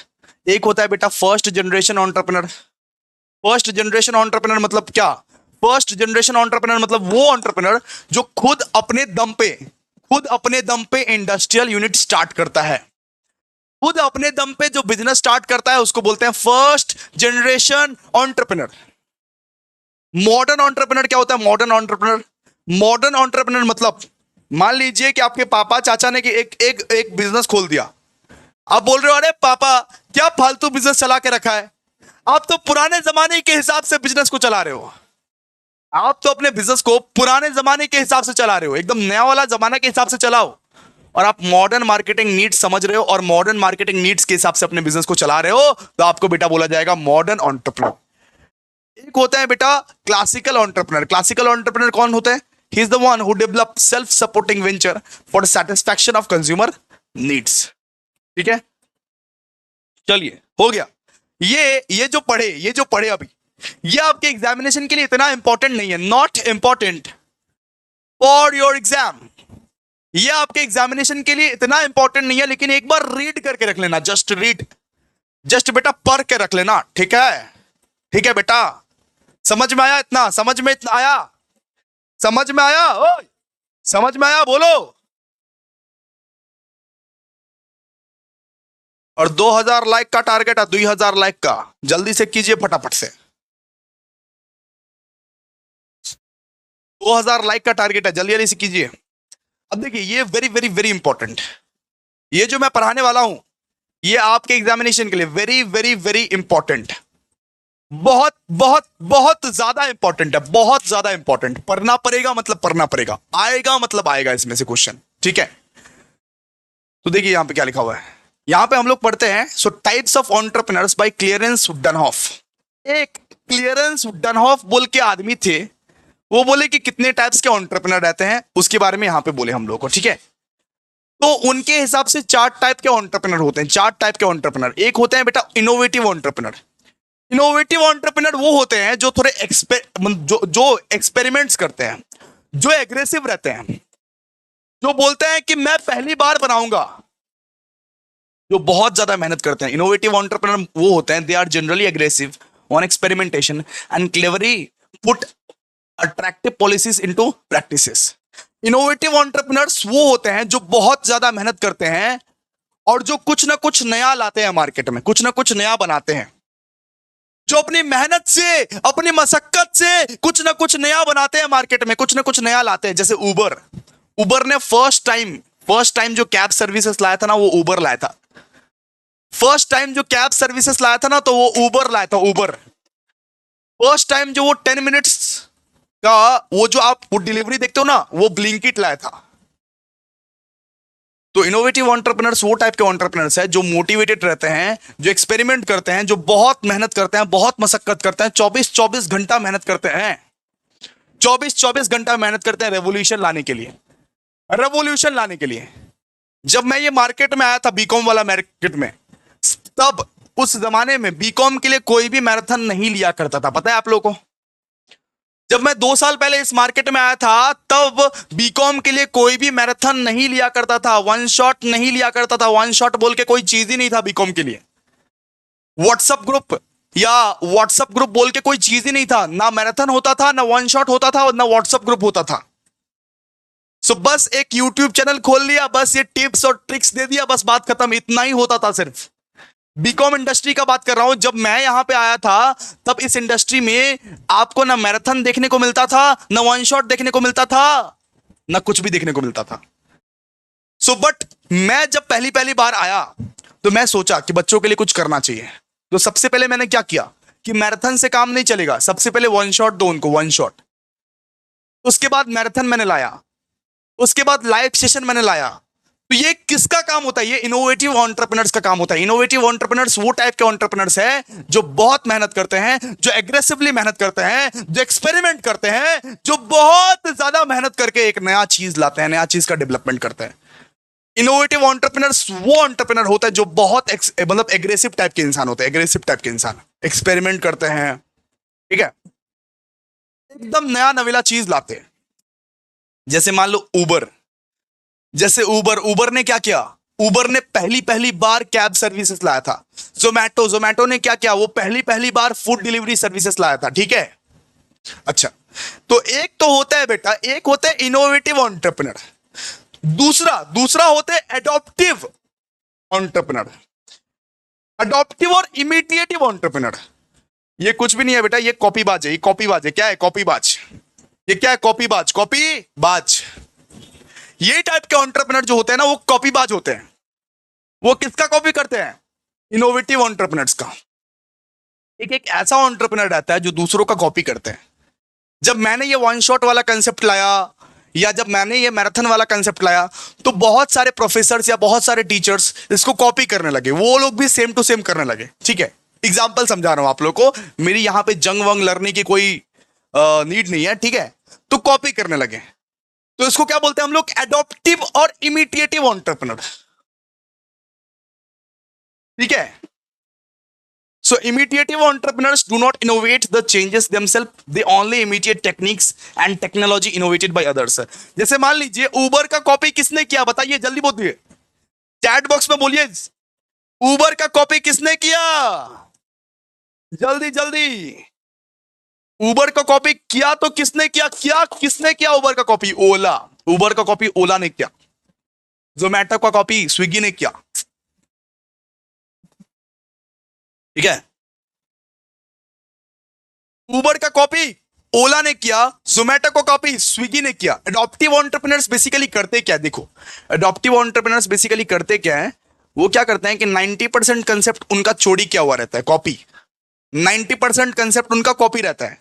एक होता है बेटा first generation entrepreneur. First generation entrepreneur मतलब क्या? फर्स्ट जनरेशन एंटरप्रेन्योर मतलब वो एंटरप्रेन्योर जो खुद अपने दम पे इंडस्ट्रियल यूनिट स्टार्ट करता है, खुद अपने दम पे जो बिजनेस स्टार्ट करता है उसको बोलते हैं first generation entrepreneur. Modern entrepreneur क्या होता है? मॉडर्न एंटरप्रेन्योर मतलब, मान लीजिए कि आपके पापा चाचा ने कि एक बिजनेस खोल दिया। आप बोल रहे हो अरे पापा क्या फालतू बिजनेस चला के रखा है, आप तो पुराने जमाने के हिसाब से बिजनेस को चला रहे हो, आप तो अपने बिजनेस को पुराने जमाने के हिसाब से चला रहे हो, एकदम नया वाला जमाना के हिसाब से चलाओ। और आप मॉडर्न मार्केटिंग नीड्स समझ रहे हो और मॉडर्न मार्केटिंग नीड्स के हिसाब से अपने बिजनेस को चला रहे हो, तो आपको बेटा बोला जाएगा मॉडर्न एंटरप्रेन्योर। एक होता है बेटा क्लासिकल एंटरप्रेन्योर। क्लासिकल एंटरप्रेन्योर कौन होते हैं? He is the one who develop self supporting venture for satisfaction of consumer needs. ठीक है, चलिए हो गया। ये जो पढ़े अभी, ये आपके एग्जामिनेशन के लिए इतना इंपॉर्टेंट नहीं है, not important for your exam. ये आपके एग्जामिनेशन के लिए इतना इंपॉर्टेंट नहीं है, लेकिन एक बार रीड करके रख लेना, जस्ट रीड, जस्ट बेटा पढ़ के रख लेना। ठीक है, ठीक है बेटा, समझ में आया? इतना समझ में इतना आया? समझ में आया? ओए समझ में आया बोलो। और 2000 लाइक का टारगेट है, 2000 लाइक का, जल्दी से कीजिए फटाफट से। 2000 लाइक का टारगेट है, जल्दी जल्दी से कीजिए। अब देखिए ये वेरी वेरी वेरी इंपॉर्टेंट, ये जो मैं पढ़ाने वाला हूं ये आपके एग्जामिनेशन के लिए वेरी वेरी वेरी इंपॉर्टेंट, बहुत बहुत बहुत ज्यादा इंपॉर्टेंट है, बहुत ज्यादा इंपॉर्टेंट। पढ़ना पड़ेगा मतलब पढ़ना पड़ेगा, आएगा मतलब आएगा इसमें से क्वेश्चन। ठीक है, तो देखिए यहां पे क्या लिखा हुआ है, यहां पे हम लोग पढ़ते हैं so types of entrepreneurs by Clarence Danhof. एक क्लियरेंस डनहॉफ बोल के आदमी थे, वो बोले कि कितने टाइप्स के एंटरप्रेन्योर रहते हैं उसके बारे में यहां पे बोले हम लोग को। ठीक है, तो उनके हिसाब से 4 टाइप के एंटरप्रेन्योर होते हैं, 4 टाइप के एंटरप्रेन्योर। एक होते हैं बेटा इनोवेटिव एंटरप्रेन्योर। इनोवेटिव एंटरप्रेन्योर वो होते हैं जो थोड़े जो एक्सपेरिमेंट्स करते हैं, जो एग्रेसिव रहते हैं, जो बोलते हैं कि मैं पहली बार बनाऊंगा, जो बहुत ज्यादा मेहनत करते हैं। इनोवेटिव एंटरप्रेन्योर वो होते हैं, they are generally aggressive on experimentation and cleverly put attractive policies into practices. Innovative entrepreneurs वो होते हैं जो बहुत ज्यादा मेहनत करते हैं और जो कुछ ना कुछ नया लाते हैं मार्केट में, कुछ ना कुछ नया बनाते हैं, जो अपनी मेहनत से, अपनी मशक्कत से कुछ ना कुछ नया बनाते हैं मार्केट में, कुछ ना कुछ नया लाते हैं। जैसे उबर ने फर्स्ट टाइम जो कैब सर्विसेज लाया था ना, वो उबर लाया था। फर्स्ट टाइम जो कैब सर्विसेज लाया था ना, तो वो उबर लाया था, उबर। फर्स्ट टाइम जो वो 10 मिनट्स का वो जो आप फूड डिलीवरी देखते हो ना, वो ब्लिंकिट लाया था। तो इनोवेटिव एंटरप्रेन्योर्स वो टाइप के एंटरप्रेन्योर्स है जो मोटिवेटेड रहते हैं, जो एक्सपेरिमेंट करते हैं, जो बहुत मेहनत करते हैं, बहुत मशक्कत करते हैं, 24-24 घंटा मेहनत करते हैं, 24-24 घंटा मेहनत करते हैं रेवोल्यूशन लाने के लिए, रेवोल्यूशन लाने के लिए। जब मैं ये मार्केट में आया था, बीकॉम वाला मार्केट में, तब उस जमाने में बीकॉम के लिए कोई भी मैराथन नहीं लिया करता था, पता है आप लोगों को? जब मैं 2 साल पहले इस मार्केट में आया था, तब बीकॉम के लिए कोई भी मैराथन नहीं लिया करता था, वन शॉट नहीं लिया करता था। वन शॉट बोल के कोई चीज ही नहीं था बीकॉम के लिए। व्हाट्सएप ग्रुप बोल के कोई चीज ही नहीं था, ना मैराथन होता था, ना वन शॉट होता था, और ना व्हाट्सएप ग्रुप होता था। सो बस एक यूट्यूब चैनल खोल लिया, बस ये टिप्स और ट्रिक्स दे दिया, बस बात खत्म, इतना ही होता था सिर्फ। बीकॉम इंडस्ट्री का बात कर रहा हूं, जब मैं यहां पे आया था तब इस इंडस्ट्री में आपको ना मैराथन देखने को मिलता था, ना वन शॉट देखने को मिलता था, ना कुछ भी देखने को मिलता था। सो बट मैं जब पहली पहली बार आया तो मैं सोचा कि बच्चों के लिए कुछ करना चाहिए। तो सबसे पहले मैंने क्या किया कि मैराथन से काम नहीं चलेगा, सबसे पहले वन शॉट दो उनको, वन शॉट। उसके बाद मैराथन मैंने लाया, उसके बाद लाइव सेशन मैंने लाया। तो ये किसका काम होता है? ये इनोवेटिव एंटरप्रेन्योर्स का काम होता है। इनोवेटिव एंटरप्रेन्योर्स वो टाइप के एंटरप्रेन्योर्स हैं जो बहुत मेहनत करते हैं, जो एग्रेसिवली मेहनत करते हैं, जो एक्सपेरिमेंट करते हैं, जो बहुत ज्यादा मेहनत करके एक नया चीज लाते हैं, नया चीज का डेवलपमेंट करते हैं। इनोवेटिव एंटरप्रेन्योर्स वो एंटरप्रेन्योर होता है जो बहुत मतलब एग्रेसिव टाइप के इंसान होते हैं। एग्रेसिव टाइप के इंसान एक्सपेरिमेंट करते हैं, ठीक है, एकदम नया नवेला चीज लाते हैं। जैसे मान लो उबर, जैसे उबर ने क्या किया? उबर ने पहली पहली बार कैब सर्विसेज लाया था। जोमैटो ने क्या किया? वो पहली पहली बार फूड डिलीवरी सर्विसेज लाया था, ठीक है। अच्छा, तो एक तो होता है बेटा, एक होता है इनोवेटिव एंटरप्रेन्योर, दूसरा होते हैं एडॉप्टिव एंटरप्रेन्योर। एडॉप्टिव और इमिटेटिव एंटरप्रेन्योर, ये कुछ भी नहीं है बेटा, ये कॉपीबाज है। ये कॉपीबाज है। क्या है? कॉपीबाज। ये क्या है? कॉपीबाज। ये टाइप के एंटरप्रेन्योर जो होते हैं ना, वो कॉपीबाज होते हैं। वो किसका कॉपी करते हैं? इनोवेटिव एंटरप्रेन्योर्स का। एक ऐसा एंटरप्रेन्योर रहता है जो दूसरों का कॉपी करते हैं। जब मैंने ये वन शॉट वाला कंसेप्ट लाया, या जब मैंने ये मैराथन वाला कंसेप्ट लाया, तो बहुत सारे प्रोफेसर्स या बहुत सारे टीचर्स इसको कॉपी करने लगे। वो लोग भी सेम टू सेम करने लगे, ठीक है। एग्जाम्पल समझा रहा हूं आप लोग को, मेरी यहां पे जंग वंग लड़ने की कोई नीड नहीं है, ठीक है। तो कॉपी करने लगे, तो इसको क्या बोलते हैं हम लोग? एडॉप्टिव और इमिटेटिव एंटरप्रेन्योर, ठीक है। So imitative entrepreneurs do not innovate the changes themselves, they only imitate techniques and technology innovated by others. जैसे मान लीजिए उबर का कॉपी किसने किया? बताइए, जल्दी बोलिए, चैट बॉक्स में बोलिए, उबर का कॉपी किसने किया? जल्दी जल्दी। उबर का कॉपी किया तो किसने किया? किसने किया उबर का कॉपी? ओला। उबर का कॉपी ओला ने किया। जोमैटो का कॉपी स्विगी ने किया, ठीक है। उबर का कॉपी ओला ने किया, जोमैटो को कॉपी स्विगी ने किया। एडॉप्टिव एंटरप्रेन्योर्स बेसिकली करते क्या? देखो, एडॉप्टिव एंटरप्रेन्योर्स बेसिकली करते क्या है? वो क्या करते हैं कि 90% कंसेप्ट उनका चोरी किया हुआ रहता है, कॉपी। 90% कंसेप्ट उनका कॉपी रहता है,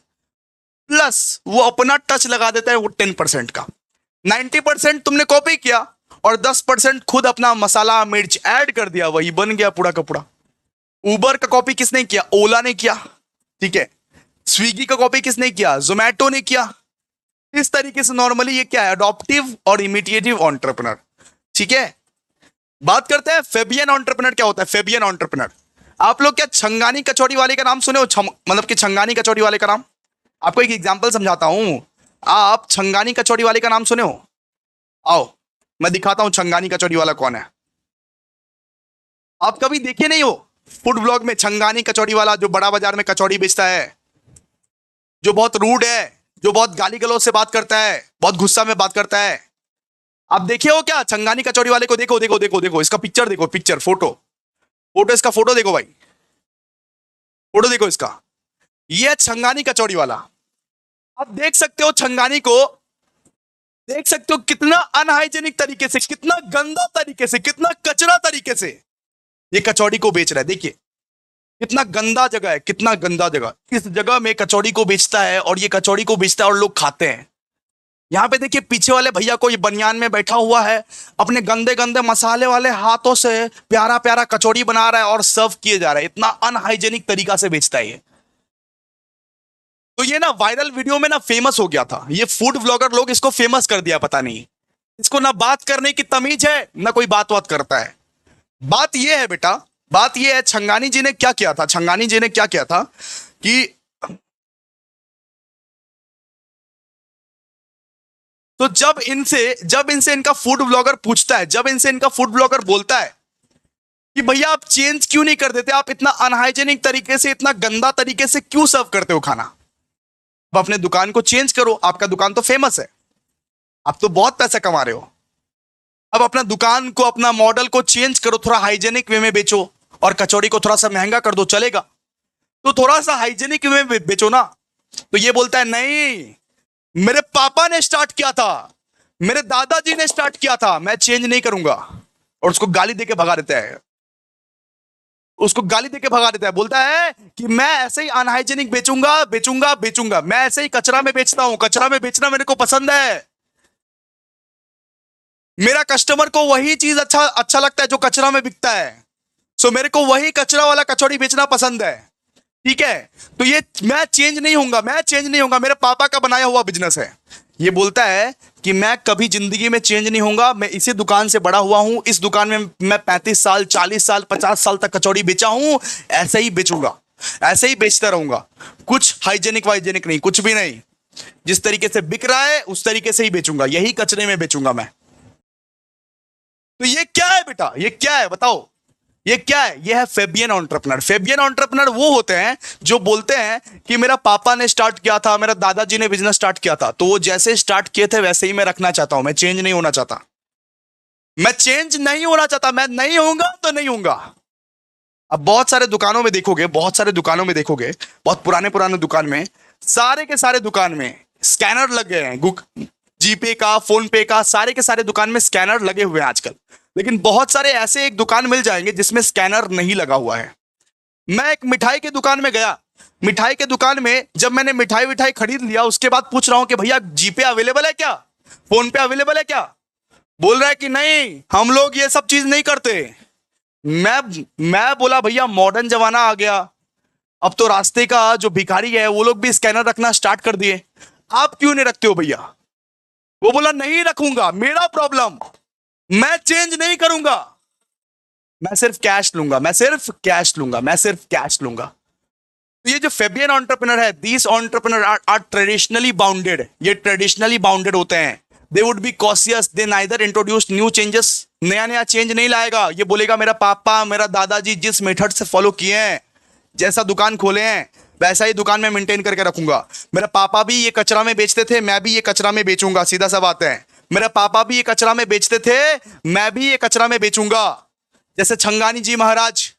प्लस वो अपना टच लगा देता है वो 10% का। 90% तुमने कॉपी किया और 10% खुद अपना मसाला मिर्च ऐड कर दिया, वही बन गया पूरा का पूरा। उबर का कॉपी किसने किया? ओला ने किया, ठीक है। स्विगी का कॉपी किसने किया? जोमैटो ने किया। इस तरीके से नॉर्मली ये क्या है? अडॉप्टिव और इमिटेटिव एंटरप्रेन्योर, ठीक है। बात करते हैं फेबियन एंटरप्रेन्योर। क्या होता है फेबियन एंटरप्रेन्योर? आप लोग क्या छंगानी कचौड़ी वाले का नाम सुने हो? मतलब कि छंगानी कचौड़ी वाले का नाम, आपको एक एग्जांपल समझाता हूं। आप छंगानी कचौड़ी वाले का नाम सुने हो? आओ मैं दिखाता हूं छंगानी कचौड़ी वाला कौन है। आप कभी देखे नहीं हो फूड ब्लॉग में छंगानी कचौड़ी वाला, जो बड़ा बाजार में कचौड़ी बेचता है, जो बहुत रूड है, जो बहुत गाली गलौज से बात करता है, बहुत गुस्सा में बात करता है? आप देखे हो क्या छंगानी कचौड़ी वाले को? देखो देखो देखो देखो, इसका पिक्चर देखो, पिक्चर फोटो इसका फोटो देखो भाई, फोटो देखो इसका। ये है छंगानी कचौड़ी वाला। आप देख सकते हो छंगानी को, देख सकते हो कितना अनहाइजेनिक तरीके से, कितना गंदा तरीके से, कितना कचरा तरीके से ये कचौड़ी को बेच रहा है। देखिए कितना गंदा जगह है, कितना गंदा जगह। इस जगह में कचौड़ी को बेचता है और ये कचौड़ी को बेचता है और लोग खाते हैं। यहां पे देखिए पीछे वाले भैया को, ये बनियान में बैठा हुआ है, अपने गंदे गंदे मसाले वाले हाथों से प्यारा प्यारा कचौड़ी बना रहा है और सर्व किए जा रहा है। इतना अनहाइजेनिक तरीका से बेचता है ये। तो ये ना वायरल वीडियो में ना फेमस हो गया था। ये फूड व्लॉगर लोग इसको फेमस कर दिया, पता नहीं इसको ना बात करने की तमीज है ना कोई बात बात करता है। बात ये है बेटा, बात ये है छंगानी जी ने क्या किया था। छंगानी जी ने क्या किया था कि तो जब इनसे इनका फूड ब्लॉगर पूछता है, जब इनसे इनका फूड ब्लॉगर बोलता है कि भैया आप चेंज क्यों नहीं कर देते, आप इतना अनहाइजेनिक तरीके से, इतना गंदा तरीके से क्यों सर्व करते हो खाना, आप अपने दुकान को चेंज करो, आपका दुकान तो फेमस है, आप तो बहुत पैसा कमा रहे हो, अब अपना दुकान को, अपना मॉडल को चेंज करो, थोड़ा हाइजेनिक वे में बेचो और कचौड़ी को थोड़ा सा महंगा कर दो, चलेगा? तो थोड़ा सा हाइजेनिक वे में बेचो ना। तो ये बोलता है नहीं, मेरे पापा ने स्टार्ट किया था, मेरे दादाजी ने स्टार्ट किया था, मैं चेंज नहीं करूंगा। और उसको गाली देके भगा देता है, उसको गाली देके भगा देता है, बोलता है कि मैं ऐसे ही अनहाइजेनिक बेचूंगा बेचूंगा बेचूंगा, मैं ऐसे ही कचरा में बेचता हूं, कचरा में बेचना मेरे को पसंद है। मेरा कस्टमर को वही चीज अच्छा अच्छा लगता है जो कचरा में बिकता है। सो मेरे को वही कचरा वाला कचौड़ी बेचना पसंद है। ठीक है, तो ये मैं चेंज नहीं होऊंगा, मैं चेंज नहीं होऊंगा, मेरे पापा का बनाया हुआ बिजनेस है। ये बोलता है कि मैं कभी जिंदगी में चेंज नहीं होऊंगा, मैं इसी दुकान से बड़ा हुआ हूं, इस दुकान में मैं 35 साल 40 साल 50 साल तक कचौड़ी बेचा हूं, ऐसे ही बेचूंगा, ऐसे ही बेचता रहूंगा। कुछ हाइजेनिक वाइजेनिक नहीं, कुछ भी नहीं, जिस तरीके से बिक रहा है उस तरीके से ही बेचूंगा, यही कचरे में बेचूंगा मैं। तो ये क्या है बेटा, ये क्या है बताओ, ये क्या है? ये है फेबियन एंटरप्रेन्योर। फेबियन एंटरप्रेन्योर वो होते हैं जो बोलते हैं कि मेरा पापा ने स्टार्ट किया था, मेरा दादाजी ने बिजनेस स्टार्ट किया था, तो वो जैसे स्टार्ट किए थे वैसे ही मैं रखना चाहता हूं, मैं चेंज नहीं होना चाहता, मैं चेंज नहीं होना चाहता, मैं नहीं होऊंगा तो नहीं होऊंगा। अब बहुत सारे दुकानों में देखोगे, बहुत सारे दुकानों में देखोगे, बहुत पुराने पुराने दुकान में, सारे के सारे दुकान में स्कैनर लग गए हैं, जीपे का, फोन पे का, सारे के सारे दुकान में स्कैनर लगे हुए हैं आजकल। लेकिन बहुत सारे ऐसे एक दुकान मिल जाएंगे जिसमें स्कैनर नहीं लगा हुआ है। मैं एक मिठाई की दुकान में गया, मिठाई के दुकान में जब मैंने मिठाई विठाई खरीद लिया, उसके बाद पूछ रहा हूं कि भैया जीपे अवेलेबल है क्या, फोन पे अवेलेबल है क्या? बोल रहा है कि नहीं, हम लोग ये सब चीज नहीं करते। मैं बोला भैया मॉडर्न जमाना आ गया, अब तो रास्ते का जो भिखारी है वो लोग भी स्कैनर रखना स्टार्ट कर दिए, आप क्यों नहीं रखते हो भैया? वो बोला नहीं रखूंगा, मेरा प्रॉब्लम, मैं चेंज नहीं करूंगा, मैं सिर्फ कैश लूंगा, मैं सिर्फ कैश लूंगा, मैं सिर्फ कैश लूंगा। तो ये जो फेबियन एंटरप्रेन्योर है, दीस एंटरप्रेन्योर आर ट्रेडिशनली बाउंडेड, ये ट्रेडिशनली बाउंडेड होते हैं। They would be cautious, they neither introduce new changes, नया नया चेंज नहीं लाएगा। ये बोलेगा मेरा पापा मेरा दादाजी जिस मेथड से फॉलो किए हैं, जैसा दुकान खोले हैं वैसा ही दुकान में मेंटेन करके रखूंगा। मेरा पापा भी ये कचरा में बेचते थे, मैं भी ये कचरा में बेचूंगा, सीधा सा बात है। मेरा पापा भी ये कचरा में बेचते थे, मैं भी ये कचरा में बेचूंगा। जैसे छंगानी जी महाराज,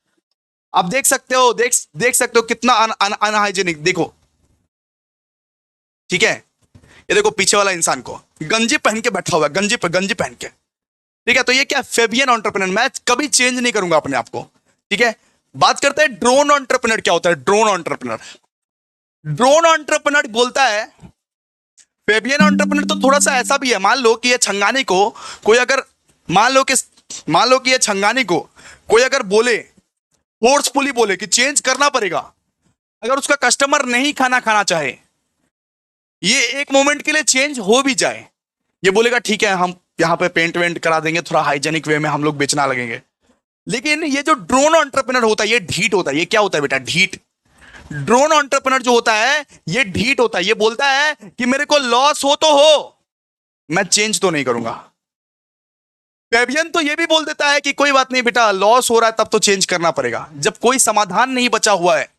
आप देख सकते हो, देख सकते हो कितना अनहाइजेनिक, देखो ठीक है। ये देखो पीछे वाला इंसान को गंजी पहन के बैठा हुआ है, गंजी पहन के, ठीक है। तो ये क्या फेबियन एंटरप्रेन्योर, मैं कभी चेंज नहीं करूंगा अपने आप को, ठीक है। बात करते हैं ड्रोन एंटरप्रेन्योर क्या होता है। ड्रोन एंटरप्रेन्योर बोलता है, फेबियन एंटरप्रेन्योर तो थोड़ा सा ऐसा भी है। मान लो कि ये छंगानी को कोई अगर, मान लो कि ये छंगानी को कोई अगर बोले, फोर्सफुली बोले कि चेंज करना पड़ेगा, अगर उसका कस्टमर नहीं खाना चाहे, ये एक मोमेंट के लिए चेंज हो भी जाए, ये बोलेगा ठीक है हम यहाँ पे पेंट वेंट करा देंगे, थोड़ा हाइजेनिक वे में हम लोग बेचना लगेंगे। लेकिन ये जो ड्रोन एंटरप्रेन्योर होता है ये ढीठ होता है। ये क्या होता है बेटा? ढीठ। ड्रोन एंटरप्रेन्योर जो होता है ये ढीठ होता है। ये बोलता है कि मेरे को लॉस हो तो हो, मैं चेंज तो नहीं करूंगा। फेबियन तो ये भी बोल देता है कि कोई बात नहीं बेटा, लॉस हो रहा है तब तो चेंज करना पड़ेगा, जब कोई समाधान नहीं बचा हुआ है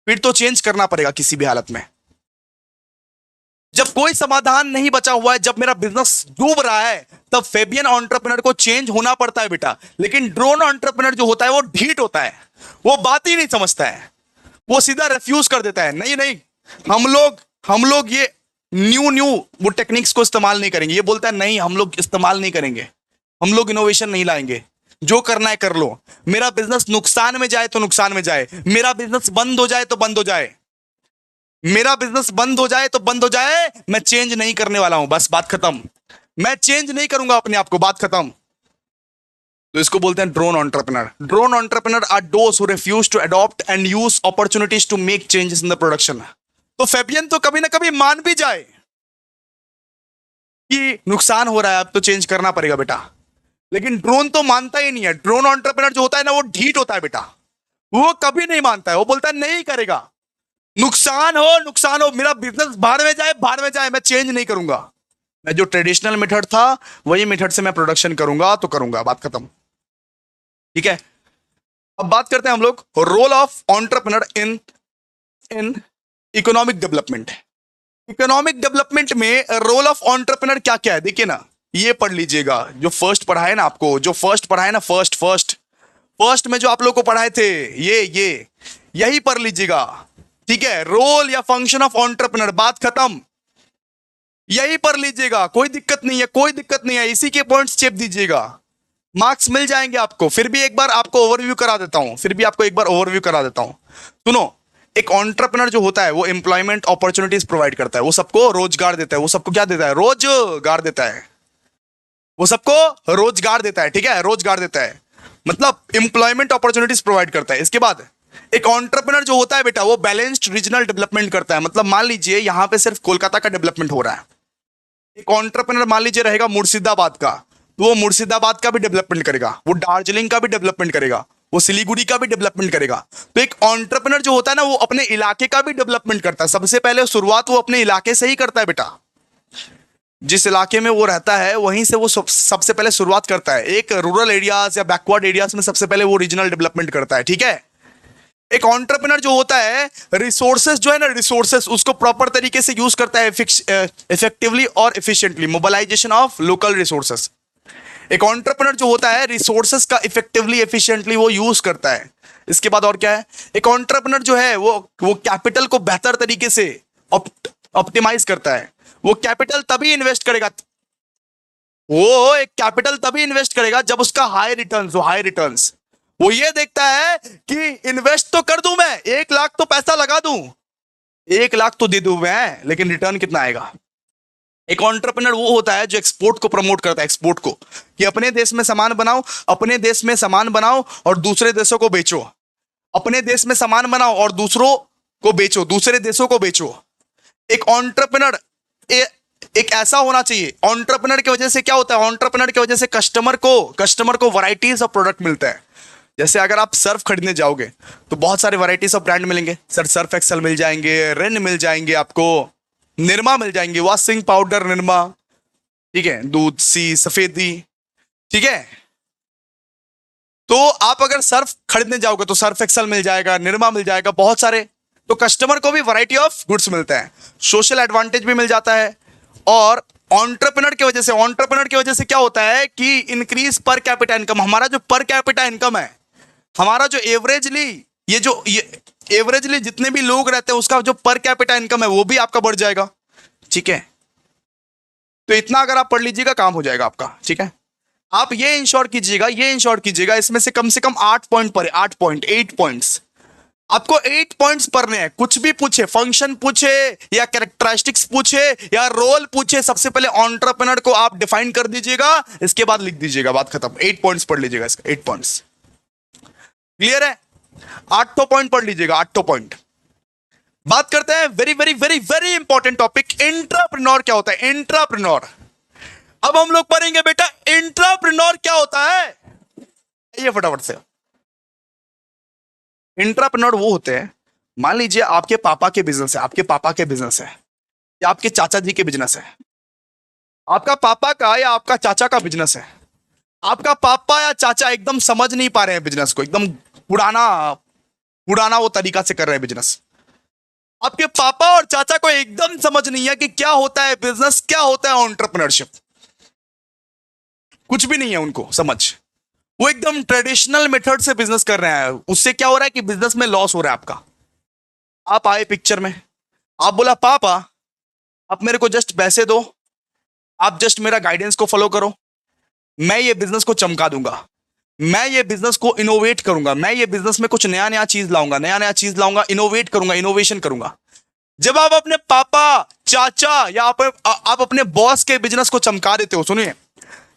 फिर तो चेंज करना पड़ेगा किसी भी हालत में। जब कोई समाधान नहीं बचा हुआ है, जब मेरा बिजनेस डूब रहा है, तब फेबियन एंटरप्रेन्योर को चेंज होना पड़ता है बेटा। लेकिन ड्रोन एंटरप्रेन्योर जो होता है वो ढीठ होता है, वो बात ही नहीं समझता है, वो सीधा रिफ्यूज कर देता है, नहीं नहीं हम लोग ये न्यू वो टेक्निक्स को इस्तेमाल नहीं करेंगे। ये बोलता है नहीं हम लोग इस्तेमाल नहीं करेंगे, हम लोग इनोवेशन नहीं लाएंगे, जो करना है कर लो, मेरा बिजनेस नुकसान में जाए तो नुकसान में जाए, मेरा बिजनेस बंद हो जाए तो बंद हो जाए, मेरा बिजनेस बंद हो जाए तो बंद हो जाए, मैं चेंज नहीं करने वाला हूं, बस बात खत्म, मैं चेंज नहीं करूंगा अपने आप को, बात खत्म। तो इसको बोलते हैं drone entrepreneur. Drone entrepreneur are those who refuse to adopt and use opportunities to make changes in the production. तो फेबियन तो कभी ना कभी मान भी जाए कि नुकसान हो रहा है, अब तो चेंज करना पड़ेगा बेटा, लेकिन ड्रोन तो मानता ही नहीं है। ड्रोन एंटरप्रेन्योर जो होता है ना वो ढीठ होता है बेटा, वो कभी नहीं मानता है, वो बोलता है नहीं करेगा, नुकसान हो, मेरा बिजनेस भाड़ में जाए, मैं चेंज नहीं करूंगा, मैं जो ट्रेडिशनल मेथड था वही मेथड से मैं प्रोडक्शन करूंगा तो करूंगा, बात खत्म, ठीक है। अब बात करते हैं हम लोग role of entrepreneur in economic development. Economic development में रोल ऑफ एंटरप्रेन्योर क्या क्या है, देखिए ना, ये पढ़ लीजिएगा, जो फर्स्ट पढ़ा है ना आपको, जो फर्स्ट पढ़ा है ना, फर्स्ट में जो आप लोग को पढ़ाए थे, ये यही पढ़ लीजिएगा, ठीक है। रोल या फंक्शन ऑफ एंटरप्रेन्योर, बात खत्म, यही पढ़ लीजिएगा, कोई दिक्कत नहीं है, इसी के पॉइंट्स चेप दीजिएगा, मार्क्स मिल जाएंगे आपको। फिर भी एक बार आपको ओवरव्यू करा देता हूं, सुनो, एक एंटरप्रेन्योर जो होता है वो एम्प्लॉयमेंट अपॉर्चुनिटीज प्रोवाइड करता है, वो सबको रोजगार देता है, वो सबको क्या देता है? रोजगार देता है। वो सबको रोजगार देता है, ठीक है, रोजगार देता है, मतलब एम्प्लॉयमेंट अपॉर्चुनिटीज प्रोवाइड करता है। इसके बाद एक एंटरप्रेन्योर जो होता है बेटा, वो बैलेंस्ड रीजनल डेवलपमेंट करता है। मतलब मान लीजिए यहां पे सिर्फ कोलकाता का डेवलपमेंट हो रहा है, एक एंटरप्रेन्योर मान लीजिए रहेगा मुर्शिदाबाद का, तो वो मुर्शिदाबाद का भी डेवलपमेंट करेगा, वो दार्जिलिंग का भी डेवलपमेंट करेगा, वो सिलीगुड़ी का भी डेवलपमेंट करेगा। तो एक एंटरप्रेन्योर जो होता है ना, वो अपने इलाके का भी डेवलपमेंट करता है। सबसे पहले शुरुआत वो अपने इलाके से ही करता है बेटा, जिस इलाके में वो रहता है वहीं से वो सबसे पहले शुरुआत करता है। एक रूरल एरियाज या बैकवर्ड एरियाज में सबसे पहले वो रीजनल डेवलपमेंट करता है, ठीक है। एक एंटरप्रेन्योर जो होता है रिसोर्सेज जो है ना, रिसोर्सेज उसको प्रॉपर तरीके से यूज करता है, इफेक्टिवली और efficiently, mobilisation of local resources. एक एंटरप्रेन्योर जो होता है रिसोर्सेज का इफेक्टिवली एफिशिएंटली वो यूज करता है। इसके बाद और क्या है, एक एंटरप्रेन्योर जो है वो कैपिटल को बेहतर तरीके से ऑप्टिमाइज करता है। वो कैपिटल तभी इन्वेस्ट करेगा, वो एक कैपिटल तभी इन्वेस्ट करेगा जब उसका हाई रिटर्न्स हो, हाई रिटर्न्स। वो ये देखता है कि इन्वेस्ट तो कर दूं मैं, 1 लाख तो पैसा लगा दूं, 1 लाख तो दे दूं मैं, लेकिन रिटर्न कितना आएगा। एक एंटरप्रेन्योर वो होता है जो एक्सपोर्ट को प्रमोट करता है, एक्सपोर्ट को, कि अपने देश में सामान बनाओ, अपने देश में सामान बनाओ और दूसरे देशों को बेचो, अपने देश में सामान बनाओ और दूसरों को बेचो, दूसरे देशों को बेचो। एक एंटरप्रेन्योर एक ऐसा होना चाहिए। एंटरप्रेन्योर की वजह से क्या होता है, एंटरप्रेन्योर की वजह से कस्टमर को वैरायटीज ऑफ प्रोडक्ट मिलता है। जैसे अगर आप सर्फ खरीदने जाओगे तो बहुत सारे वैरायटीज ऑफ ब्रांड मिलेंगे सर, सर्फ एक्सेल मिल जाएंगे, रिन मिल जाएंगे, आपको निरमा मिल जाएंगे, वॉशिंग पाउडर निरमा, ठीक है, दूध सी सफेदी, ठीक है। तो आप अगर सर्फ खरीदने जाओगे तो सर्फ एक्सेल मिल जाएगा, निरमा मिल जाएगा, बहुत सारे। तो कस्टमर को भी वैरायटी ऑफ गुड्स मिलता है, सोशल एडवांटेज भी मिल जाता है। और एंटरप्रेन्योर की वजह से क्या होता है कि इंक्रीज पर कैपिटा इनकम, हमारा जो पर कैपिटा इनकम है, हमारा जो ये एवरेजली जितने भी लोग रहते हैं उसका जो पर कैपिटा इनकम है वो भी आपका बढ़ जाएगा, ठीक है। तो इतना अगर आप पढ़ लीजिएगा काम हो जाएगा आपका, ठीक है। आप ये इंश्योर कीजिएगा इसमें से कम 8 पॉइंट पर, 8 पॉइंट, 8 पॉइंट्स, आपको 8 पॉइंट्स पढ़ने हैं। कुछ भी पूछे, फंक्शन पूछे या कैरेक्टरिस्टिक्स पूछे या रोल पूछे, सबसे पहले एंटरप्रेन्योर को आप डिफाइन कर दीजिएगा, इसके बाद लिख दीजिएगा, बात खत्म। 8 पॉइंट्स पढ़ लीजिएगा इसका, 8 पॉइंट्स, क्लियर है। 8 पॉइंट पढ़ लीजिएगा, 8 पॉइंट। बात करते हैं very very very very important topic, entrepreneur क्या होता है, एंटरप्रेन्योर। अब हम लोग पढ़ेंगे बेटा एंटरप्रेन्योर क्या होता है, ये फटाफट से। एंटरप्रेन्योर वो होते हैं, मान लीजिए आपके पापा के बिजनेस है, या आपके चाचा जी के बिजनेस है, आपका पापा का या आपका चाचा का बिजनेस है। आपका पापा या चाचा एकदम समझ नहीं पा रहे हैं बिजनेस को, एकदम पुराना वो तरीका से कर रहे हैं बिजनेस। आपके पापा और चाचा को एकदम समझ नहीं है कि क्या होता है बिजनेस, क्या होता है एंटरप्रेन्योरशिप, कुछ भी नहीं है उनको समझ। वो एकदम ट्रेडिशनल मेथड से बिजनेस कर रहे हैं। उससे क्या हो रहा है कि बिजनेस में लॉस हो रहा है आपका। आप आए पिक्चर में, आप बोला पापा आप मेरे को जस्ट पैसे दो, आप जस्ट मेरा गाइडेंस को फॉलो करो, मैं ये बिजनेस को चमका दूंगा, मैं ये बिजनेस को इनोवेट करूंगा, मैं ये बिजनेस में कुछ नया चीज लाऊंगा, इनोवेट करूंगा, इनोवेशन करूंगा। जब आप अपने पापा, चाचा या आप अपने बॉस के बिजनेस को चमका देते हो, सुनिए,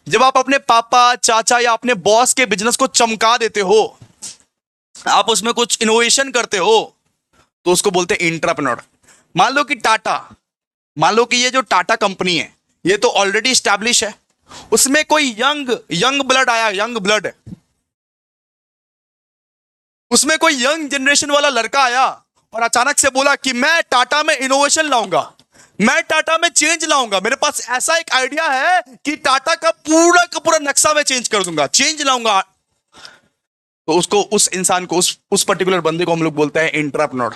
जब आप अपने पापा, चाचा या अपने बॉस के बिजनेस को चमका देते हो, आप उसमें कुछ इनोवेशन करते हो, तो उसको बोलते हैं एंटरप्रेन्योर। मान लो कि ये जो टाटा कंपनी है ये तो ऑलरेडी स्टैब्लिश है, उसमें कोई यंग ब्लड आया, उसमें कोई यंग जनरेशन वाला लड़का आया और अचानक से बोला कि मैं टाटा में इनोवेशन लाऊंगा, मैं टाटा में चेंज लाऊंगा, मेरे पास ऐसा एक आइडिया है कि टाटा का पूरा नक्शा में चेंज कर दूंगा, चेंज लाऊंगा। तो उसको, उस इंसान को, उस पर्टिकुलर बंदे को हम लोग बोलते हैं एंटरप्रेन्योर।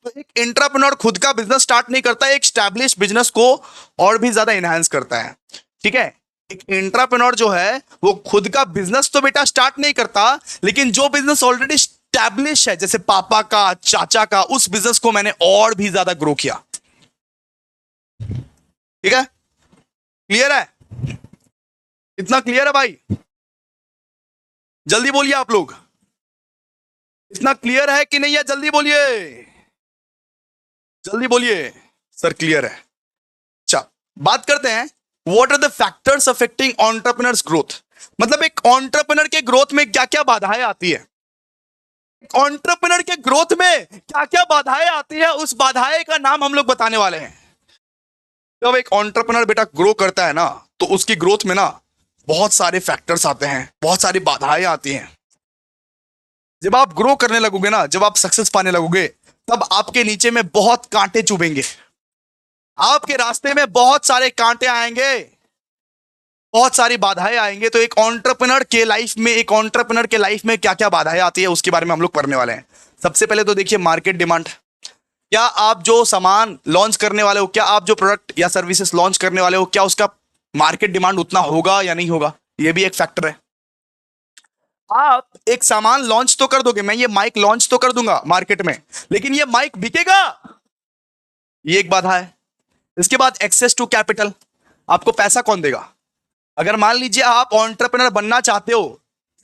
तो एक एंटरप्रेन्योर खुद का बिजनेस स्टार्ट नहीं करता है, एक स्टैब्लिश बिजनेस को और भी ज्यादा एनहांस करता है, ठीक है। एक एंटरप्रेन्योर जो है वो खुद का बिजनेस तो बेटा स्टार्ट नहीं करता, लेकिन जो बिजनेस ऑलरेडी स्टैब्लिश है, जैसे पापा का, चाचा का, उस बिजनेस को मैंने और भी ज्यादा ग्रो किया, ठीक है। क्लियर है, इतना क्लियर है भाई? जल्दी बोलिए आप लोग, इतना क्लियर है कि नहीं है? जल्दी बोलिए सर, क्लियर है। अच्छा, बात करते हैं what are the factors affecting entrepreneurs growth, मतलब एक एंटरप्रेन्योर के ग्रोथ में क्या क्या बाधाएं आती है, एंटरप्रेन्योर के ग्रोथ में क्या क्या बाधाएं आती है, उस बाधाएं का नाम हम लोग बताने वाले हैं। जब एक एंटरप्रेन्योर बेटा ग्रो करता है ना, तो उसकी ग्रोथ में ना बहुत सारे फैक्टर्स आते हैं, बहुत सारी बाधाएं आती हैं। जब आप ग्रो करने लगोगे ना, जब आप सक्सेस पाने लगोगे, तब आपके नीचे में बहुत कांटे चुभेंगे, आपके रास्ते में बहुत सारे कांटे आएंगे, बहुत सारी बाधाएं आएंगे। तो एक एंटरप्रेन्योर के लाइफ में, एक एंटरप्रेन्योर के लाइफ में क्या क्या बाधाएं आती है उसके बारे में हम लोग पढ़ने वाले हैं। सबसे पहले तो देखिए मार्केट डिमांड। क्या आप जो सामान लॉन्च करने वाले हो, क्या आप जो प्रोडक्ट या सर्विसेज लॉन्च करने वाले हो, क्या उसका मार्केट डिमांड उतना होगा या नहीं होगा, ये भी एक फैक्टर है। आप एक सामान लॉन्च तो कर दोगे, मैं ये माइक लॉन्च तो कर दूंगा मार्केट में, लेकिन ये माइक बिकेगा, ये एक बाधा है। इसके बाद एक्सेस टू कैपिटल, आपको पैसा कौन देगा। अगर मान लीजिए आप एंटरप्रेन्योर बनना चाहते हो,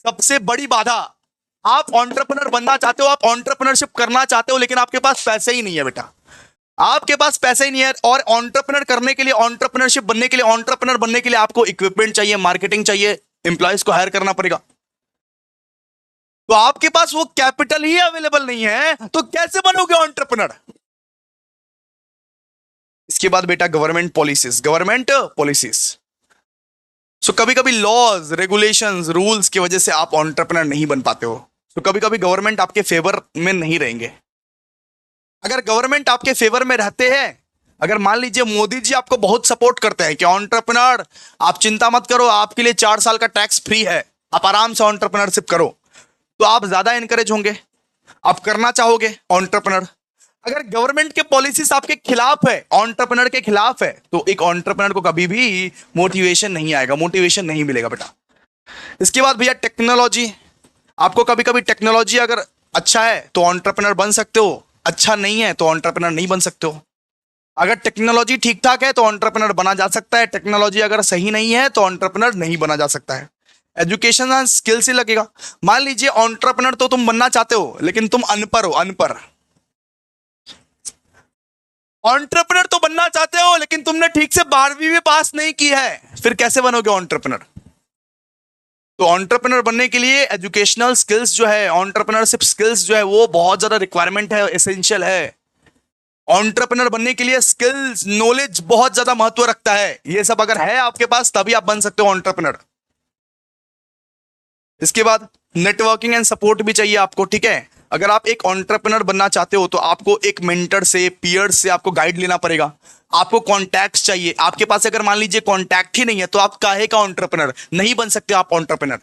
सबसे बड़ी बाधा, आप एंटरप्रेन्योर बनना चाहते हो, आप एंटरप्रेन्योरशिप करना चाहते हो, लेकिन आपके पास पैसे ही नहीं है बेटा, आपके पास पैसे ही नहीं है। और एंटरप्रेन्योर करने के लिए, एंटरप्रेन्योरशिप बनने के लिए, एंटरप्रेन्योर बनने के लिए आपको इक्विपमेंट चाहिए, मार्केटिंग चाहिए, एम्प्लॉयज को हायर करना पड़ेगा। तो आपके पास वो कैपिटल ही अवेलेबल नहीं है, तो कैसे बनोगे एंटरप्रेन्योर। इसके बाद बेटा गवर्नमेंट पॉलिसीज, गवर्नमेंट पॉलिसीज। सो कभी कभी लॉज, रेगुलेशंस, रूल्स की वजह से आप एंटरप्रेन्योर नहीं बन पाते हो। तो कभी कभी गवर्नमेंट आपके फेवर में नहीं रहेंगे। अगर गवर्नमेंट आपके फेवर में रहते हैं, अगर मान लीजिए मोदी जी आपको बहुत सपोर्ट करते हैं कि एंटरप्रेन्योर आप चिंता मत करो, आपके लिए 4 साल का टैक्स फ्री है, आप आराम से एंटरप्रेन्योरशिप करो, तो आप ज्यादा एनकरेज होंगे, आप करना चाहोगे एंटरप्रेन्योर। अगर गवर्नमेंट के पॉलिसीज आपके खिलाफ है, एंटरप्रेन्योर के खिलाफ है, तो एक एंटरप्रेन्योर को कभी भी मोटिवेशन नहीं आएगा, मोटिवेशन नहीं मिलेगा बेटा। इसके बाद भैया टेक्नोलॉजी, आपको कभी कभी टेक्नोलॉजी अगर अच्छा है तो एंटरप्रेन्योर बन सकते हो, अच्छा नहीं है तो एंटरप्रेन्योर नहीं बन सकते हो। अगर टेक्नोलॉजी ठीक ठाक है तो एंटरप्रेन्योर बना जा सकता है, टेक्नोलॉजी अगर सही नहीं है तो एंटरप्रेन्योर नहीं बना जा सकता है। एजुकेशन एंड स्किल से लगेगा। मान लीजिए एंटरप्रेन्योर तो तुम बनना चाहते हो, लेकिन तुम अनपढ़ हो, अनपढ़। एंटरप्रेन्योर तो बनना चाहते हो, लेकिन तुमने ठीक से 12वीं भी पास नहीं की है, फिर कैसे बनोगे एंटरप्रेन्योर। तो एंटरप्रेन्योर बनने के लिए एजुकेशनल स्किल्स जो है, एंटरप्रेन्योरशिप स्किल्स जो है, वो बहुत ज्यादा रिक्वायरमेंट है, एसेंशियल है। एंटरप्रेन्योर बनने के लिए स्किल्स, नॉलेज बहुत ज्यादा महत्व रखता है। ये सब अगर है आपके पास, तभी आप बन सकते हो एंटरप्रेन्योर। इसके बाद नेटवर्किंग एंड सपोर्ट भी चाहिए आपको, ठीक है। अगर आप एक एंटरप्रेन्योर बनना चाहते हो, तो आपको एक मेंटर से, पीयर्स से आपको गाइड लेना पड़ेगा, आपको कॉन्टैक्ट्स चाहिए। आपके पास अगर मान लीजिए कॉन्टैक्ट ही नहीं है, तो आप काहे का एंटरप्रेन्योर, नहीं बन सकते आप एंटरप्रेन्योर,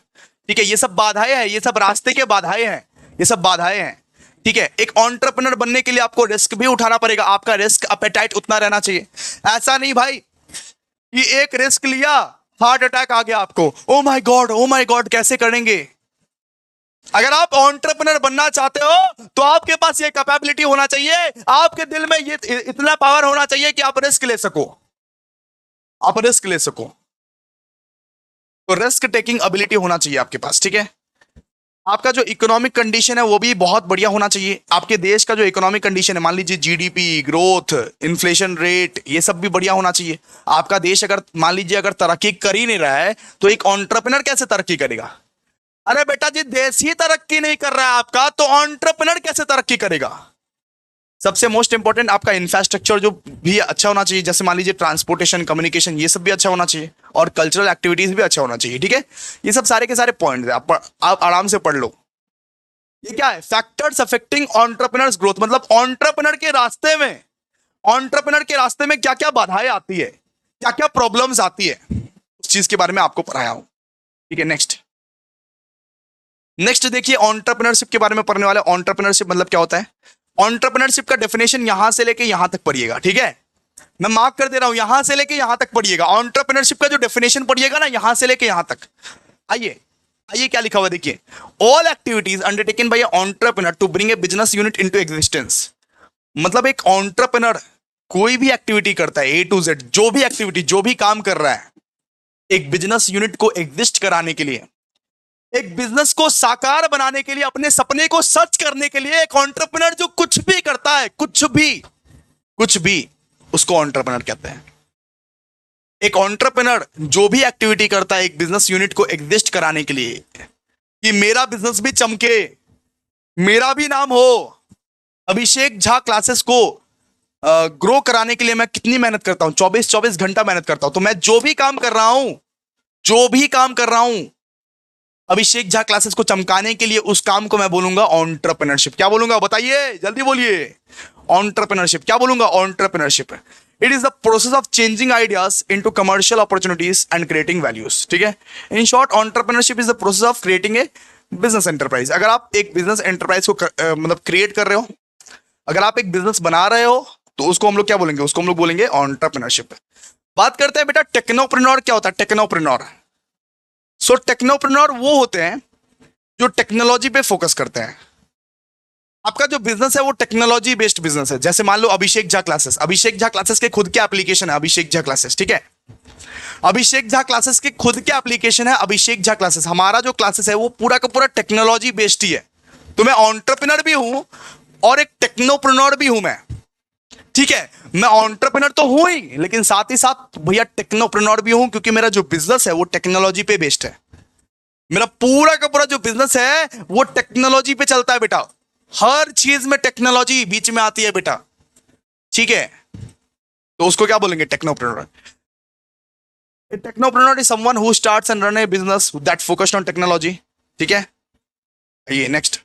ठीक है। ये सब बाधाएं हैं, ये सब रास्ते के बाधाएं हैं, ये सब बाधाएं हैं, ठीक है। एक एंटरप्रेन्योर बनने के लिए आपको रिस्क भी उठाना पड़ेगा, आपका रिस्क अपेटाइट उतना रहना चाहिए। ऐसा नहीं भाई कि एक रिस्क लिया, हार्ट अटैक आ गया आपको, oh my God, oh my God, कैसे करेंगे। अगर आप एंटरप्रेन्योर बनना चाहते हो, तो आपके पास ये कैपेबिलिटी होना चाहिए, आपके दिल में ये इतना पावर होना चाहिए कि आप रिस्क ले सको, आप रिस्क ले सको। तो रिस्क टेकिंग एबिलिटी होना चाहिए आपके पास, ठीक है। आपका जो इकोनॉमिक कंडीशन है वो भी बहुत बढ़िया होना चाहिए। आपके देश का जो इकोनॉमिक कंडीशन है, मान लीजिए जीडीपी ग्रोथ, इन्फ्लेशन रेट, ये सब भी बढ़िया होना चाहिए। आपका देश अगर मान लीजिए अगर तरक्की कर ही नहीं रहा है, तो एक एंटरप्रेन्योर कैसे तरक्की करेगा। अरे बेटा जी, देश ही तरक्की नहीं कर रहा है आपका, तो एंटरप्रेन्योर कैसे तरक्की करेगा। सबसे मोस्ट इंपॉर्टेंट आपका इंफ्रास्ट्रक्चर जो भी अच्छा होना चाहिए, जैसे मान लीजिए ट्रांसपोर्टेशन, कम्युनिकेशन, ये सब भी अच्छा होना चाहिए, और कल्चरल एक्टिविटीज भी अच्छा होना चाहिए, ठीक है। ये सब सारे के सारे पॉइंट्स है, आप आराम से पढ़ लो। ये क्या है, फैक्टर्स अफेक्टिंग एंटरप्रेन्योर्स ग्रोथ, मतलब एंटरप्रेन्योर के रास्ते में, एंटरप्रेन्योर के रास्ते में क्या क्या बाधाएं आती है, क्या क्या प्रॉब्लम्स आती है, उस चीज के बारे में आपको पढ़ाया हूं, ठीक है। नेक्स्ट देखिए, एंटरप्रेन्योरशिप के बारे में पढ़ने वाले। एंटरप्रेन्योरशिप मतलब क्या होता है। एंटरप्रेन्योरशिप का डेफिनेशन यहां से लेके यहां तक पढ़िएगा, ठीक है। मैं मार्क कर दे रहा हूं, यहां से लेके यहां तक पढ़िएगा। एंटरप्रेन्योरशिप का जो डेफिनेशन पढ़िएगा ना, यहां से लेके यहां तक। आइए आइए क्या लिखा हुआ देखिए, all activities undertaken by entrepreneur to bring a business unit into existence. मतलब एक एंटरप्रेन्योर कोई भी एक्टिविटी करता है, ए टू जेड, जो भी एक्टिविटी, जो भी काम कर रहा है, एक बिजनेस यूनिट को एग्जिस्ट कराने के लिए, एक बिजनेस को साकार बनाने के लिए, अपने सपने को सच करने के लिए, एक एंटरप्रेन्योर जो कुछ भी करता है, कुछ भी, उसको एंटरप्रेन्योर कहते हैं। एक एंटरप्रेन्योर जो भी एक्टिविटी करता है एक बिजनेस यूनिट को एग्जिस्ट कराने के लिए, कि मेरा बिजनेस भी चमके, मेरा भी नाम हो, अभिषेक झा क्लासेस को ग्रो कराने के लिए मैं कितनी मेहनत करता हूं, 24 घंटा मेहनत करता हूं। तो मैं जो भी काम कर रहा हूं अभिषेक झा क्लासेस को चमकाने के लिए, उस काम को मैं बोलूंगा एंटरप्रेन्योरशिप। क्या बोलूंगा बताइए, जल्दी बोलिए। एंटरप्रेन्योरशिप। क्या बोलूंगा? Entrepreneurship. It is the process of changing ideas into commercial opportunities and creating values. ठीक है, in short entrepreneurship is the process of creating a business enterprise. अगर आप एक बिजनेस एंटरप्राइज को मतलब क्रिएट कर रहे हो, अगर आप एक बिजनेस बना रहे हो, तो उसको हम लोग क्या बोलेंगे? उसको हम लोग बोलेंगे एंटरप्रेन्योरशिप। बात करते हैं बेटा टेक्नोप्रेन्योर क्या होता है। टेक्नोप्रेन्योर, सो टेक्नोप्रेन्योर वो होते हैं जो टेक्नोलॉजी पे फोकस करते हैं। आपका जो बिजनेस है वो टेक्नोलॉजी बेस्ड बिजनेस है। जैसे मान लो अभिषेक झा क्लासेस, अभिषेक झा क्लासेस के खुद के एप्लीकेशन है अभिषेक झा क्लासेस। ठीक है, अभिषेक झा क्लासेस के खुद के एप्लीकेशन है अभिषेक झा क्लासेस। हमारा जो क्लासेस है वो पूरा का पूरा टेक्नोलॉजी बेस्ड ही है। तो मैं एंटरप्रेन्योर भी हूं और एक टेक्नोप्रेन्योर भी हूं मैं। ठीक है, मैं एंटरप्रेन्योर तो हूं ही, लेकिन साथ ही साथ भैया टेक्नोप्रेन्योर भी हूं, क्योंकि मेरा जो बिजनेस है वो टेक्नोलॉजी पे बेस्ड है। मेरा पूरा का पूरा जो बिजनेस है वो टेक्नोलॉजी पे चलता है बेटा। हर चीज में टेक्नोलॉजी बीच में आती है बेटा। ठीक है, तो उसको क्या बोलेंगे? Technopreneur. Technopreneur is someone who starts and run a business that focused on technology. ठीक है, ये नेक्स्ट।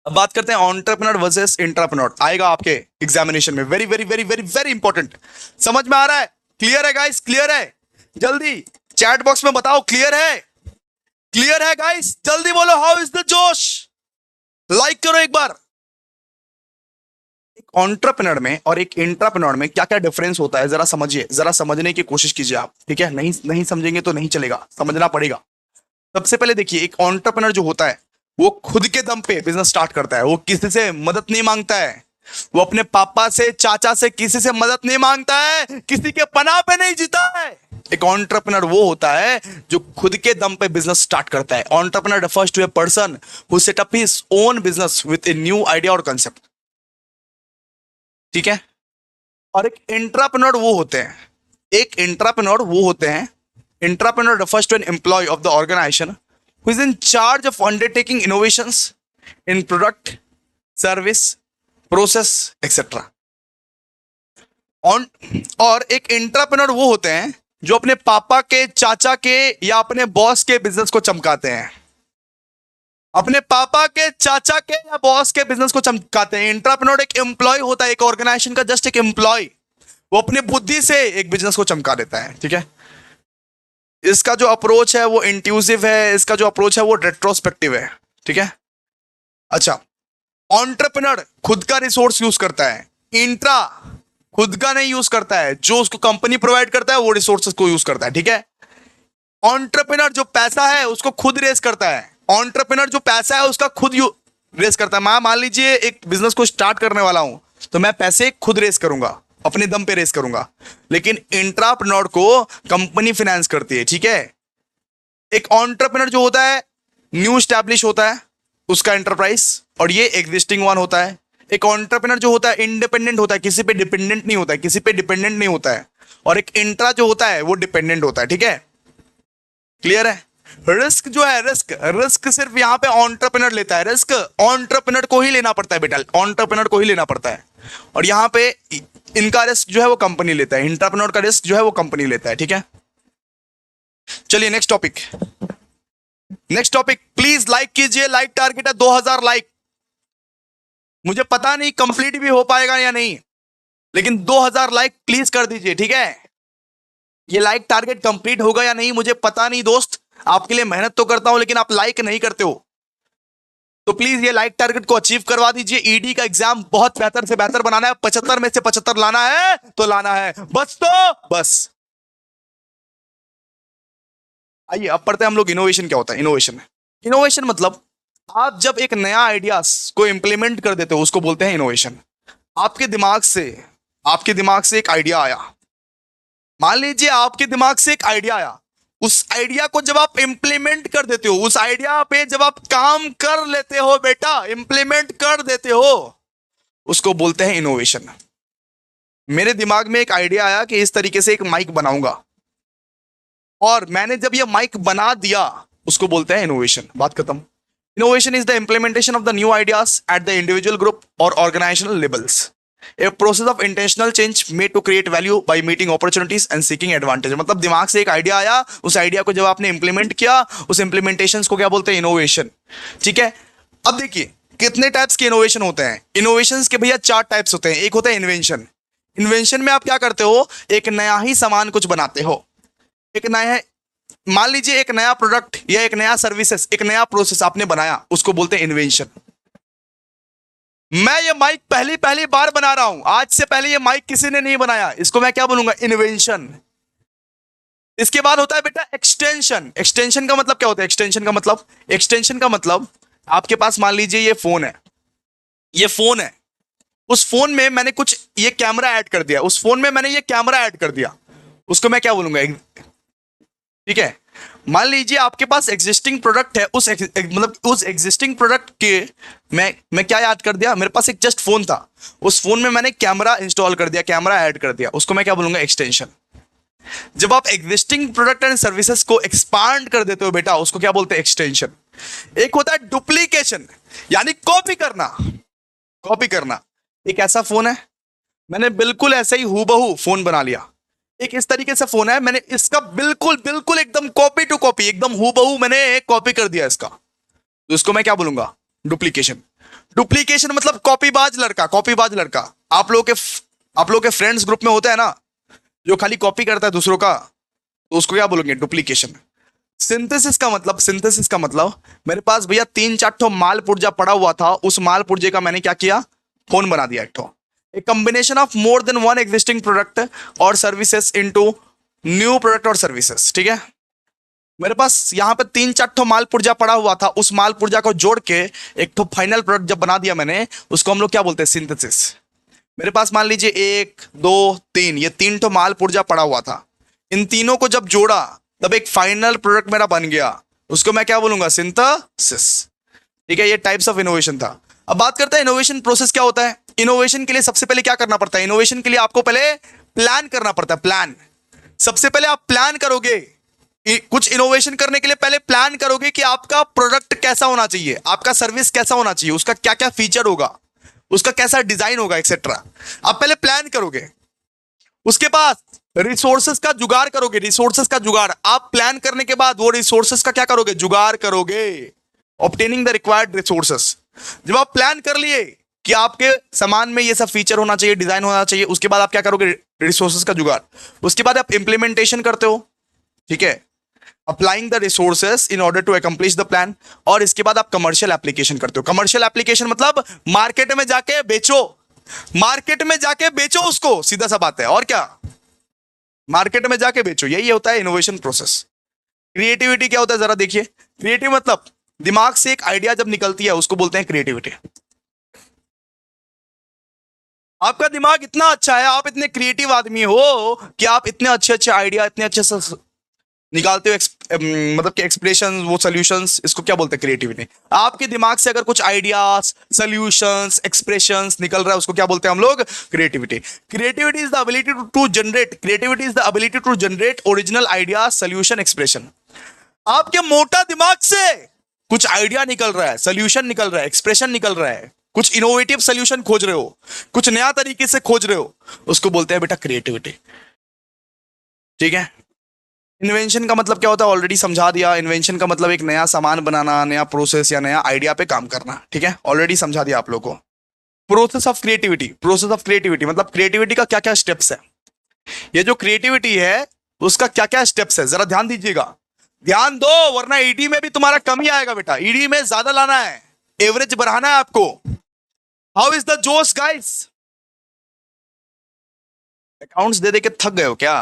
अब बात करते हैं एंटरप्रेन्योर वर्सेस इंट्राप्रेन्योर। आएगा आपके एग्जामिनेशन में, very very very very very important. समझ में आ रहा है? क्लियर है गाइस? क्लियर है? जल्दी चैट बॉक्स में बताओ क्लियर है? क्लियर है गाइस? जल्दी बोलो, हाउ इज द जोश? लाइक करो एक बार। एक एंटरप्रेन्योर में और एक इंट्राप्रेन्योर में क्या क्या डिफरेंस होता है जरा समझिए, जरा समझने की कोशिश कीजिए आप। ठीक है, नहीं समझेंगे तो नहीं चलेगा, समझना पड़ेगा। सबसे पहले देखिए, एक एंटरप्रेन्योर जो होता है वो खुद के दम पे बिजनेस स्टार्ट करता है। वो किसी से मदद नहीं मांगता है, वो अपने पापा से चाचा से किसी से मदद नहीं मांगता है, किसी के पनाह पे नहीं जीता है। एक एंटरप्रेन्योर वो होता है जो खुद के दम पे बिजनेस स्टार्ट करता है। Entrepreneur refers to a person who set up his own business with a new idea और कंसेप्ट। ठीक है, और एक इंट्राप्रेन्योर वो होते हैं, intrapreneur refers to an employee of the organization who is in charge of undertaking innovations in product, service, process, etc. और एक इंट्राप्रेन्योर वो होते हैं जो अपने पापा के, चाचा के या अपने बॉस के बिजनेस को चमकाते हैं। अपने पापा के, चाचा के या बॉस के बिजनेस को चमकाते हैं। इंट्राप्रेन्योर एक एम्प्लॉय होता है, एक ऑर्गेनाइजेशन का जस्ट एक एम्प्लॉय। वो अपनी बुद्धि से एक बिजनेस को चमका देता है। ठीक है, इसका जो अप्रोच है वो इंट्यूसिव है, इसका जो अप्रोच है वो रेट्रोस्पेक्टिव है। ठीक है, अच्छा, एंटरप्रेन्योर खुद का रिसोर्स यूज करता है, इंट्रा खुद का नहीं यूज करता है, जो उसको कंपनी प्रोवाइड करता है वो रिसोर्सेज को यूज करता है। ठीक है, एंटरप्रेन्योर जो पैसा है उसको खुद रेस करता है, एंटरप्रेन्योर जो पैसा है उसका खुद रेस करता है। मैं मान लीजिए एक बिजनेस को स्टार्ट करने वाला हूं, तो मैं पैसे खुद रेस करूंगा, अपने दम पे रेस करूंगा, लेकिन इंट्राप्रेन्योर को कंपनी फाइनेंस करती है। ठीक है, एक एंटरप्रेन्योर जो होता है न्यू स्टैब्लिश होता है उसका एंटरप्राइज, और ये एग्जिस्टिंग वन होता है। एक एंटरप्रेन्योर जो होता है इंडिपेंडेंट होता है, किसी पे डिपेंडेंट नहीं होता है, और एक इंट्रा जो होता है वो डिपेंडेंट होता है। ठीक है, क्लियर है? रिस्क जो है, रिस्क सिर्फ यहां पे एंटरप्रेन्योर लेता है। रिस्क एंटरप्रेन्योर को ही लेना पड़ता है बेटा, एंटरप्रेन्योर को ही लेना पड़ता है। और यहां पे इनका रिस्क जो है वो कंपनी लेता है, इंट्राप्रेन्योर का रिस्क जो है वो कंपनी लेता है। ठीक है, चलिए नेक्स्ट टॉपिक प्लीज लाइक कीजिए। लाइक टारगेट है 2000 लाइक। मुझे पता नहीं कंप्लीट भी हो पाएगा या नहीं, लेकिन 2000 लाइक प्लीज कर दीजिए। ठीक है, ये लाइक टारगेट कंप्लीट होगा या नहीं मुझे पता नहीं दोस्त, आपके लिए मेहनत तो करता हूं लेकिन आप लाइक नहीं करते हो। तो प्लीज ये लाइक टारगेट को अचीव करवा दीजिए। ईडी का एग्जाम बहुत बेहतर से बेहतर बनाना है, 75 में से 75 लाना है तो लाना है, बस तो बस। आइए अब पढ़ते हैं हम लोग इनोवेशन क्या होता है। इनोवेशन मतलब आप जब एक नया आइडियाज को इंप्लीमेंट कर देते हो उसको बोलते हैं इनोवेशन। आपके दिमाग से एक आइडिया आया, मान लीजिए आपके दिमाग से एक आइडिया आया, उस आइडिया को जब आप इंप्लीमेंट कर देते हो, उस आइडिया पे जब आप काम कर लेते हो बेटा, इंप्लीमेंट कर देते हो, उसको बोलते हैं इनोवेशन। मेरे दिमाग में एक आइडिया आया कि इस तरीके से एक माइक बनाऊंगा, और मैंने जब ये माइक बना दिया, उसको बोलते हैं इनोवेशन। बात खत्म। Innovation is the implementation of the new ideas at the individual group और organizational levels, a process of intentional change made to create value by meeting opportunities and seeking advantage. मतलब दिमाग से एक आइडिया आया, उस idea को जब आपने इंप्लीमेंट किया, उस इंप्लीमेंटेशन को क्या बोलते हैं? इनोवेशन। ठीक है। अब देखिए कितने टाइप्स के इनोवेशन होते हैं। इनोवेशन के भैया 4 टाइप्स होते हैं। एक होता है इन्वेंशन। इन्वेंशन में आप क्या करते हो? एक नया ही सामान कुछ बनाते हो। एक नया, मान लीजिए एक नया प्रोडक्ट या एक नया सर्विसेज, एक नया प्रोसेस आपने बनाया, उसको बोलते हैं इन्वेंशन। मैं ये माइक पहली पहली बार बना रहा हूं, आज से पहले ये माइक किसी ने नहीं बनाया, इसको मैं क्या बोलूंगा? इन्वेंशन। इसके बाद होता है बेटा एक्सटेंशन। एक्सटेंशन का मतलब क्या होता है? एक्सटेंशन का मतलब आपके पास मान लीजिए ये फोन है, ये फोन है, उस फोन में मैंने कुछ ये कैमरा ऐड कर दिया, उस फोन में मैंने ये कैमरा ऐड कर दिया, उसको मैं क्या बोलूंगा? ठीक है। मान लीजिए आपके पास एग्जिस्टिंग प्रोडक्ट है, मतलब उस एग्जिस्टिंग प्रोडक्ट के मैं क्या याद कर दिया? मेरे पास एक जस्ट फोन था, उस फोन में मैंने कैमरा इंस्टॉल कर दिया, कैमरा ऐड कर दिया, उसको मैं क्या बोलूंगा? एक्सटेंशन। जब आप एग्जिस्टिंग प्रोडक्ट एंड सर्विसेज को एक्सपांड कर देते हो बेटा, उसको क्या बोलते हैं? एक्सटेंशन। एक होता है डुप्लीकेशन, यानी कॉपी करना। कॉपी करना, एक ऐसा फोन है, मैंने बिल्कुल ऐसे ही हूबहू फोन बना लिया। एक इस तरीके से फोन है, मैंने इसका बिल्कुल बिल्कुल एकदम कॉपी टू कॉपी, एकदम हूबहू मैंने कॉपी कर दिया इसका, तो इसको मैं क्या बोलूंगा? डुप्लीकेशन। डुप्लीकेशन मतलब कॉपीबाज लड़का, कॉपीबाज लड़का। आप लोग के फ्रेंड्स ग्रुप में होता है ना, जो खाली कॉपी करता है दूसरों का, तो उसको क्या बोलोगे? डुप्लीकेशन। सिंथेसिस का मतलब मेरे पास भैया 3-4 ठो माल पुर्जा पड़ा हुआ था, उस माल पुर्जे का मैंने क्या किया? फोन बना दिया एक ठो। A combination of more than one existing product और सर्विसेज इनटू न्यू प्रोडक्ट और सर्विसेज। ठीक है। मेरे पास यहां पे 3-4 ठो माल पुर्जा पड़ा हुआ था, उस माल पुर्जा को जोड़ के एक ठो फाइनल प्रोडक्ट जब बना दिया मैंने, उसको हम लोग क्या बोलते हैं? सिंथेसिस। मेरे पास मान लीजिए 1 2 3, ये 3 ठो माल पुर्जा पड़ा हुआ था, इन तीनों को जब जोड़ा तब एक फाइनल प्रोडक्ट मेरा बन गया, उसको मैं क्या बोलूंगा? सिंथेसिस। ठीक है। ये टाइप्स ऑफ इनोवेशन था। अब बात करते हैं इनोवेशन प्रोसेस क्या होता है। इनोवेशन के लिए सबसे पहले क्या करना पड़ता है? इनोवेशन के लिए आपको पहले प्लान करना पड़ता है। प्लान, सबसे पहले आप प्लान करोगे। कुछ इनोवेशन करने के लिए पहले प्लान करोगे कि आपका प्रोडक्ट कैसा होना चाहिए, आपका सर्विस कैसा होना चाहिए, उसका क्या क्या फीचर होगा, उसका कैसा डिजाइन होगा, एक्सेट्रा। आप पहले प्लान करोगे, उसके बाद रिसोर्सेस का जुगाड़ करोगे। रिसोर्सेस का जुगाड़, आप प्लान करने के बाद वो रिसोर्सेस का क्या करोगे? जुगाड़ करोगे। Obtaining the required resources. जब आप प्लान कर लिए कि आपके सामान में ये सब फीचर होना चाहिए, डिजाइन होना चाहिए, उसके बाद आप क्या करोगे? रिसोर्सेस का जुगाड़। उसके बाद आप इंप्लीमेंटेशन करते हो। ठीक है। Applying the resources in order to accomplish the plan. और इसके बाद आप कमर्शियल एप्लीकेशन करते हो। कमर्शियल एप्लीकेशन मतलब मार्केट में जाके बेचो, मार्केट में जाके बेचो उसको, सीधा सा बात है। और क्या? मार्केट में जाके बेचो, यही होता है इनोवेशन प्रोसेस। क्रिएटिविटी क्या होता है जरा देखिए। क्रिएटिव मतलब दिमाग से एक आइडिया जब निकलती है, उसको बोलते हैं क्रिएटिविटी। आपका दिमाग इतना अच्छा है, आप इतने क्रिएटिव आदमी हो कि आप इतने अच्छे अच्छे आइडिया इतने अच्छे से निकालते हो, मतलब कि एक्सप्रेशन, वो सॉल्यूशंस, इसको क्या बोलते हैं? क्रिएटिविटी। आपके दिमाग से अगर कुछ आइडियाज, सॉल्यूशंस, एक्सप्रेशंस निकल रहा है, उसको क्या बोलते हैं हम लोग? Creativity. Creativity is the ability to generate, creativity is the ability to generate original idea, solution, expression. आपके मोटा दिमाग से कुछ आइडिया निकल रहा है, सॉल्यूशन निकल रहा है, एक्सप्रेशन निकल रहा है, कुछ इनोवेटिव सॉल्यूशन खोज रहे हो, कुछ नया तरीके से खोज रहे हो, उसको बोलते हैं बेटा क्रिएटिविटी। ठीक है। इन्वेंशन का मतलब क्या होता है? ऑलरेडी समझा दिया। इन्वेंशन का मतलब एक नया सामान बनाना, नया प्रोसेस या नया आइडिया पे काम करना। ठीक है। ऑलरेडी समझा दिया आप लोगों को। Process of creativity, process of creativity मतलब क्रिएटिविटी का क्या क्या स्टेप्स है। ये जो क्रिएटिविटी है उसका क्या क्या स्टेप्स है, जरा ध्यान दीजिएगा। ध्यान दो, वरना ईडी में भी तुम्हारा कम ही आएगा बेटा। ईडी में ज्यादा लाना है, एवरेज बढ़ाना है आपको। हाउ इज द जोश गाइस? अकाउंट्स दे दे के थक गए हो क्या?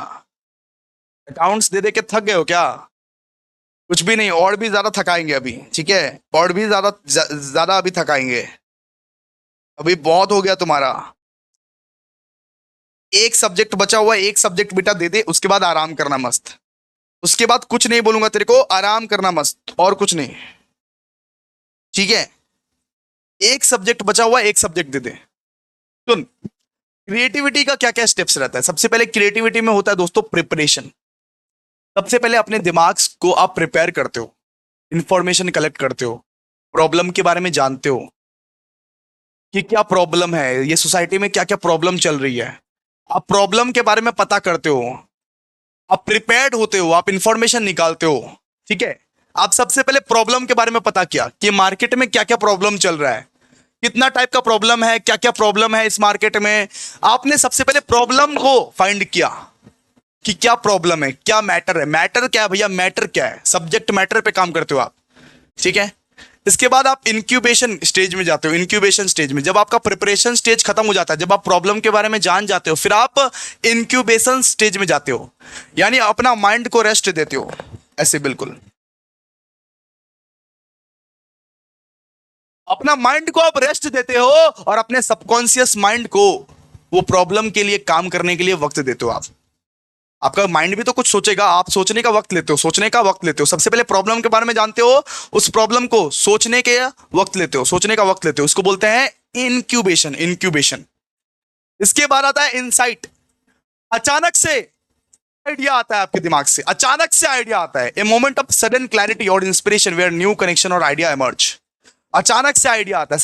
अकाउंट्स दे दे के थक गए हो क्या? कुछ भी नहीं, और भी ज्यादा थकाएंगे अभी। ठीक है। और भी ज्यादा ज्यादा अभी थकाएंगे। अभी बहुत हो गया तुम्हारा। एक सब्जेक्ट बचा हुआ है, एक सब्जेक्ट बेटा दे दे, उसके बाद आराम करना मस्त। उसके बाद कुछ नहीं बोलूंगा तेरे को, आराम करना मस्त, और कुछ नहीं। ठीक है। एक सब्जेक्ट बचा हुआ है, एक subject they they. Soon, creativity का क्या क्या स्टेप्स रहता है? सबसे पहले क्रिएटिविटी में होता है दोस्तों प्रिपरेशन। सबसे पहले अपने दिमाग को आप प्रिपेयर करते हो, इंफॉर्मेशन कलेक्ट करते हो, प्रॉब्लम के बारे में जानते हो कि क्या प्रॉब्लम है, ये सोसाइटी में क्या क्या प्रॉब्लम चल रही है, आप प्रॉब्लम के बारे में पता करते हो, आप प्रिपेयर्ड होते हो, आप इंफॉर्मेशन निकालते हो। ठीक है, आप सबसे पहले प्रॉब्लम के बारे में पता किया कि मार्केट में क्या क्या प्रॉब्लम चल रहा है, कितना टाइप का प्रॉब्लम है, क्या क्या प्रॉब्लम है इस मार्केट में। आपने सबसे पहले प्रॉब्लम को फाइंड किया कि क्या प्रॉब्लम है, क्या मैटर है। मैटर क्या है भैया? मैटर क्या है? सब्जेक्ट मैटर पे काम करते हो आप। ठीक है, इसके बाद आप इंक्यूबेशन स्टेज में जाते हो। इंक्यूबेशन स्टेज में जब आपका प्रिपरेशन स्टेज खत्म हो जाता है, जब आप प्रॉब्लम के बारे में जान जाते हो, फिर आप इंक्यूबेशन स्टेज में जाते हो, यानी अपना माइंड को रेस्ट देते हो। ऐसे बिल्कुल अपना माइंड को आप रेस्ट देते हो और अपने सबकॉन्शियस माइंड को वो प्रॉब्लम के लिए काम करने के लिए वक्त देते हो आप। आपका माइंड भी तो कुछ सोचेगा, आप सोचने का वक्त लेते हो, सोचने का वक्त लेते हो। सबसे पहले प्रॉब्लम के बारे में जानते हो, उस प्रॉब्लम को सोचने के वक्त लेते हो, सोचने का वक्त लेते हो, उसको बोलते हैं इंक्यूबेशन। इंक्यूबेशन। इसके बाद आता है इनसाइट। अचानक से आइडिया आता है आपके दिमाग से, अचानक से आइडिया आता है। A moment of sudden clarity और इंस्पिरेशन वेयर न्यू कनेक्शन और आइडिया इमर्ज। अचानक से आइडिया आता है।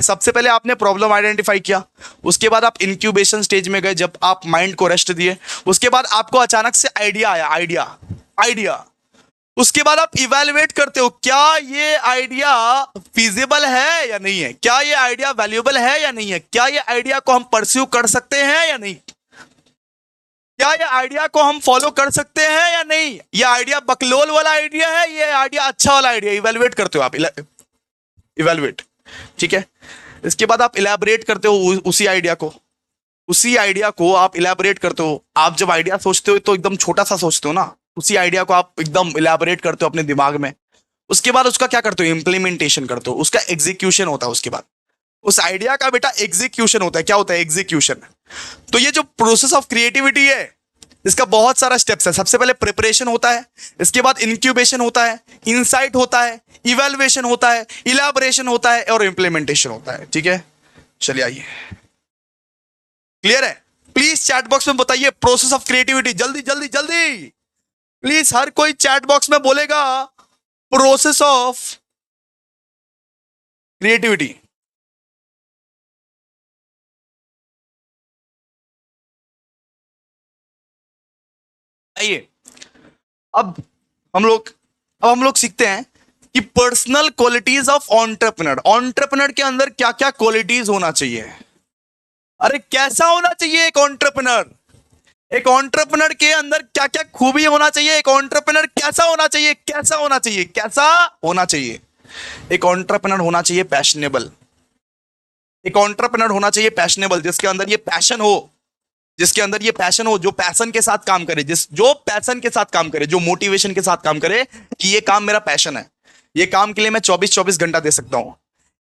सबसे पहले आपने प्रॉब्लम आइडेंटिफाई किया, उसके बाद आप इंक्यूबेशन स्टेज में गए, जब आप माइंड को रेस्ट दिए, उसके बाद आपको अचानक से आइडिया आया। आइडिया आइडिया उसके बाद आप इवेलुएट करते हो, क्या ये आइडिया फीजिबल है या नहीं है, क्या ये आइडिया वैल्यूएबल है या नहीं है, क्या ये आइडिया को हम परस्यू कर सकते हैं या नहीं, क्या ये आइडिया को हम फॉलो कर सकते हैं या नहीं, ये आइडिया बकलोल वाला आइडिया है, ये आइडिया अच्छा वाला आइडिया। इवेलुएट करते हो आप, इवेलुएट। ठीक है, इसके बाद आप इलेबोरेट करते हो उसी आइडिया को आप इलेबोरेट करते हो। आप जब आइडिया सोचते हो तो एकदम छोटा सा सोचते हो ना, उसी आइडिया को आप एकदम इलेबोरेट करते हो अपने दिमाग में। उसके बाद उसका क्या करते हो? इम्प्लीमेंटेशन करते हो, उसका एग्जीक्यूशन होता है। उसके बाद उस आइडिया का बेटा एग्जीक्यूशन होता है। क्या होता है? एग्जीक्यूशन। तो ये जो प्रोसेस ऑफ क्रिएटिविटी है, इसका बहुत सारा स्टेप्स है। सबसे पहले प्रिपरेशन होता है, इसके बाद इंक्यूबेशन होता है, इंसाइट होता है, इवैल्यूएशन होता है, इलैबोरेशन होता है और इंप्लीमेंटेशन होता है। ठीक है, चलिए आइए, क्लियर है? प्लीज चैट बॉक्स में बताइए प्रोसेस ऑफ क्रिएटिविटी, जल्दी जल्दी जल्दी। प्लीज हर कोई चैट बॉक्स में बोलेगा प्रोसेस ऑफ क्रिएटिविटी। आइए, अब हम लोग सीखते हैं कि personal qualities of entrepreneur. Entrepreneur के अंदर क्या क्या क्वालिटीज होना चाहिए। अरे कैसा होना चाहिए एक एंटरप्रेन्योर? एक एंटरप्रेन्योर के अंदर क्या क्या खूबी होना चाहिए? एक एंटरप्रेन्योर कैसा होना चाहिए? कैसा होना चाहिए? कैसा होना चाहिए? एक एंटरप्रेन्योर होना चाहिए पैशनेबल। एक एंटरप्रेन्योर होना चाहिए पैशनेबल, जिसके अंदर ये पैशन हो, जिसके अंदर ये पैशन हो, जो पैशन के साथ काम करे, जो पैशन के साथ काम करे, जो मोटिवेशन के साथ काम करे कि ये काम मेरा पैशन है, ये काम के लिए मैं 24-24 घंटा दे सकता हूं।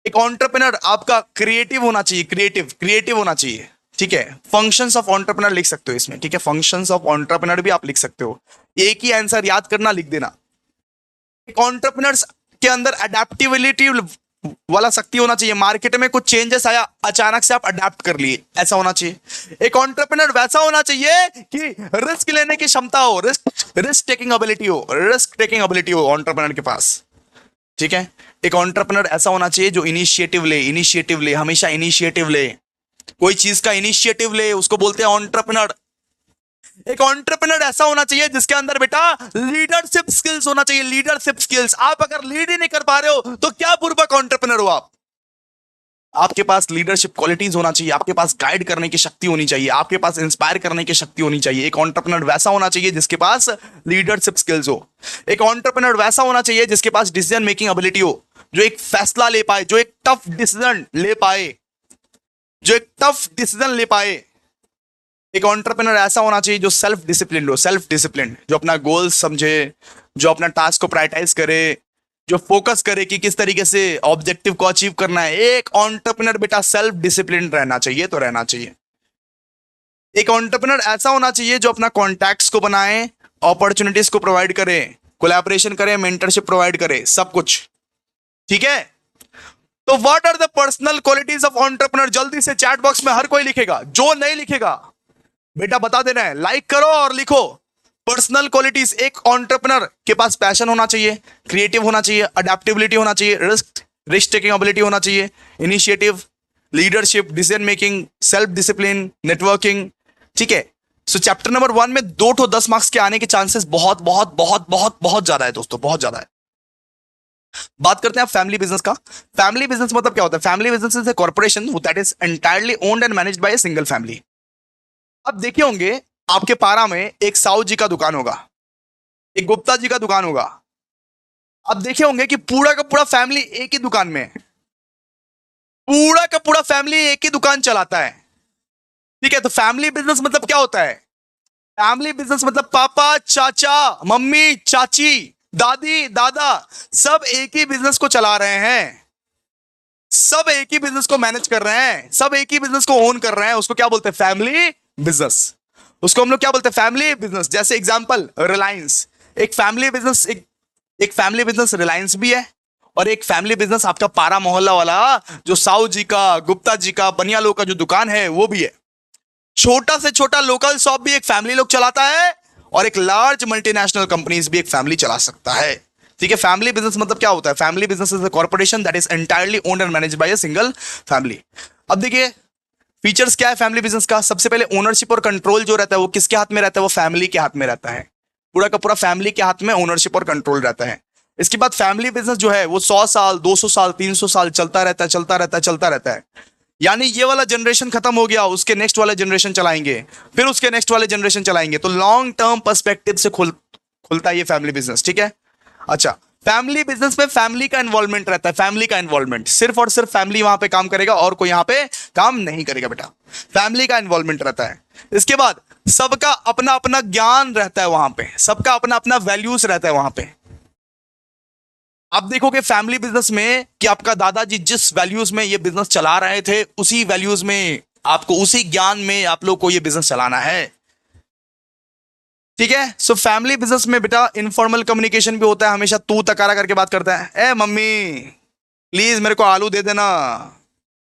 एक एंटरप्रेन्योर आपका क्रिएटिव होना चाहिए, क्रिएटिव होना चाहिए। ठीक है, फंक्शंस ऑफ एंटरप्रेन्योर लिख सकते हो इसमें। ठीक है, फंक्शंस ऑफ एंटरप्रेन्योर भी आप लिख सकते हो, एक ही आंसर याद करना, लिख देना। एक एंटरप्रेन्योर्स के अंदर अडेप्टिबिलिटी वाला शक्ति होना चाहिए। मार्केट में कुछ चेंजेस आया, अचानक से आप अडेप्ट कर लिए, ऐसा होना चाहिए। एक एंटरप्रेन्योर वैसा होना चाहिए कि रिस्क लेने की क्षमता हो, रिस्क टेकिंग एबिलिटी हो, एंटरप्रेन्योर के पास। ठीक है, एक एंटरप्रेन्योर ऐसा होना चाहिए जो इनिशिएटिव ले, हमेशा इनिशिएटिव ले, कोई चीज का इनिशिएटिव ले, उसको बोलते हैं एंटरप्रेन्योर। एक एंटरप्रेन्योर ऐसा होना चाहिए जिसके अंदर बेटा लीडरशिप स्किल्स होना चाहिए, लीडरशिप स्किल्स। आप अगर लीड ही नहीं कर पा रहे हो तो क्या बुर्बक एंटरप्रेन्योर हो आप? आपके पास लीडरशिप क्वालिटीज होना चाहिए, आपके पास गाइड करने की शक्ति होनी चाहिए, आपके पास इंस्पायर करने की शक्ति होनी चाहिए। एक एंटरप्रेन्योर वैसा होना चाहिए जिसके पास लीडरशिप स्किल्स हो। एक एंटरप्रेन्योर वैसा होना चाहिए जिसके पास डिसीजन मेकिंग एबिलिटी हो, जो एक फैसला ले पाए, जो एक टफ डिसीजन ले पाए। एक एंटरप्रेन्योर ऐसा होना चाहिए जो सेल्फ डिसिप्लिन, जो अपना गोल समझे, जो अपना टास्क को प्रायोरिटाइज करे, जो फोकस करे कि किस तरीके से ऑब्जेक्टिव को अचीव करना है। एक एंटरप्रेन्योर बेटा सेल्फ डिसिप्लिन रहना चाहिए, तो रहना चाहिए। एक एंटरप्रेन्योर ऐसा होना चाहिए जो अपना कॉन्टैक्ट्स को बनाए, अपॉर्चुनिटीज को प्रोवाइड करे, कोलैबोरेशन करे, मेंटरशिप प्रोवाइड करे, सब कुछ। ठीक है, तो what are the personal qualities of entrepreneur? जल्दी से चैट बॉक्स में हर कोई लिखेगा, जो नहीं लिखेगा बेटा बता देना है, लाइक करो और लिखो पर्सनल क्वालिटीज। एक एंटरप्रेन्योर के पास पैशन होना चाहिए, क्रिएटिव होना चाहिए, अडेप्टेबिलिटी होना चाहिए, रिस्क टेकिंग एबिलिटी होना चाहिए, initiative, leadership, decision making, self discipline, networking. ठीक है, सो चैप्टर नंबर 1 में 2 तो 10 मार्क्स के आने के चांसेस बहुत बहुत बहुत बहुत बहुत ज्यादा है दोस्तों, बहुत ज्यादा है। बात करते हैं फैमिली बिजनेस का। फैमिली बिजनेस मतलब क्या होता है? Family business is a corporation that is entirely owned and managed by a single family. अब देखे होंगे आपके पारा में एक साहू जी का दुकान होगा, एक गुप्ता जी का दुकान होगा। अब देखे होंगे कि पूरा का पूरा फैमिली एक ही दुकान में, पूरा का पूरा फैमिली एक ही दुकान चलाता है। ठीक है, तो फैमिली बिजनेस मतलब क्या होता है? फैमिली बिजनेस मतलब पापा, चाचा, मम्मी, चाची, दादी, दादा सब एक ही बिजनेस को चला रहे हैं, सब एक ही बिजनेस को मैनेज कर रहे हैं, सब एक ही बिजनेस को ओन कर रहे हैं। उसको क्या बोलते हैं? Family business. उसको हम लोग क्या बोलते हैं? Family business. जैसे एग्जांपल रिलायंस, एक फैमिली बिजनेस, एक फैमिली बिजनेस रिलायंस भी है, और एक फैमिली बिजनेस आपका पारा मोहल्ला वाला जो साहू जी का, गुप्ता जी का, बनिया लोग का जो दुकान है वो भी है। छोटा से छोटा लोकल शॉप भी एक फैमिली लोग चलाता है, और एक लार्ज मल्टीनेशनल कंपनीज भी एक फैमिली चला सकता है। ठीक है, फैमिली बिजनेस मतलब क्या होता है? Family business is a corporation that is entirely owned and managed by a single family. अब देखिए फीचर्स क्या है फैमिली बिजनेस का। सबसे पहले ओनरशिप और कंट्रोल जो रहता है वो किसके हाथ में रहता है? वो फैमिली के हाथ में रहता है। पूरा का पूरा फैमिली के हाथ में ओनरशिप और कंट्रोल रहता है। इसके बाद फैमिली बिजनेस जो है वो 100 साल, 200 साल, 300 साल चलता रहता है, चलता रहता है, चलता रहता है। यानी ये वाला जनरेशन खत्म हो गया, उसके नेक्स्ट वाले जनरेशन चलाएंगे, फिर उसके नेक्स्ट वाले जनरेशन चलाएंगे। तो लॉन्ग टर्म पर्सपेक्टिव से खुलता है ये फैमिली बिजनेस। ठीक है, अच्छा, फैमिली बिजनेस में फैमिली का इन्वॉल्वमेंट रहता है, फैमिली का इन्वॉल्वमेंट। सिर्फ और सिर्फ फैमिली वहां पे काम करेगा और कोई यहां पे काम नहीं करेगा बेटा, फैमिली का इन्वॉल्वमेंट रहता है। इसके बाद सबका अपना अपना ज्ञान रहता है वहां पे, सबका अपना अपना वैल्यूज रहता है वहां पे। आप देखोगे फैमिली बिजनेस में कि आपका दादाजी जिस वैल्यूज में ये बिजनेस चला रहे थे, उसी वैल्यूज में आपको, उसी ज्ञान में आप लोग को ये बिजनेस चलाना है। ठीक है, सो फैमिली बिजनेस में बेटा इनफॉर्मल कम्युनिकेशन भी होता है, हमेशा तू तकारा करके बात करता है, ए मम्मी प्लीज मेरे को आलू दे देना।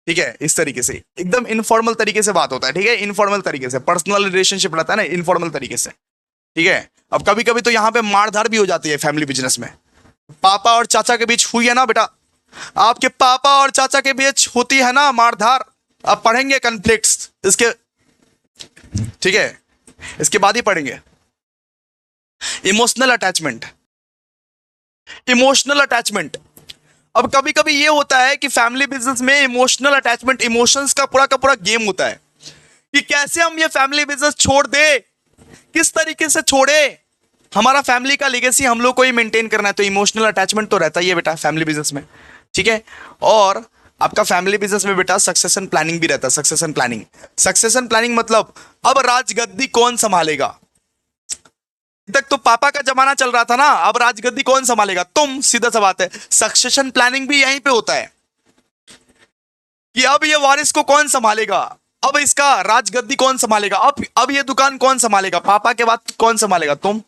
ठीक है, इस तरीके से एकदम इनफॉर्मल तरीके से बात होता है। ठीक है, इनफॉर्मल तरीके से पर्सनल रिलेशनशिप रहता है ना, इनफॉर्मल तरीके से। ठीक है, अब कभी कभी तो यहां पे मारधार भी हो जाती है फैमिली बिजनेस में। पापा और चाचा के बीच हुई है ना बेटा, आपके पापा और चाचा के बीच होती है ना मारधार। आप पढ़ेंगे कन्फ्लिक्ट्स इसके, ठीक है, इसके बाद ही पढ़ेंगे। Emotional attachment, emotional attachment. अब कभी कभी ये होता है कि फैमिली बिजनेस में इमोशनल अटैचमेंट, इमोशंस का पूरा गेम होता है कि कैसे हम ये फैमिली बिजनेस छोड़ दे, किस तरीके से छोड़े। हमारा फैमिली का लेगेसी हम लोग को ही मेंटेन करना है, तो इमोशनल अटैचमेंट तो रहता ही है बेटा फैमिली बिजनेस में। ठीक है, और आपका फैमिली बिजनेस में बेटा सक्सेशन प्लानिंग भी रहता है। सक्सेशन प्लानिंग, सक्सेशन प्लानिंग मतलब अब राजगद्दी कौन संभालेगा। तक तो पापा का जमाना चल रहा था ना, अब राजगद्दी कौन संभालेगा? तुम। सीधा सा बात है, सक्सेशन प्लानिंग भी यहीं पे होता है कि अब ये वारिस को कौन संभालेगा, अब इसका राजगद्दी कौन संभालेगा, अब ये दुकान कौन संभालेगा। पापा के बाद कौन संभालेगा? तुम।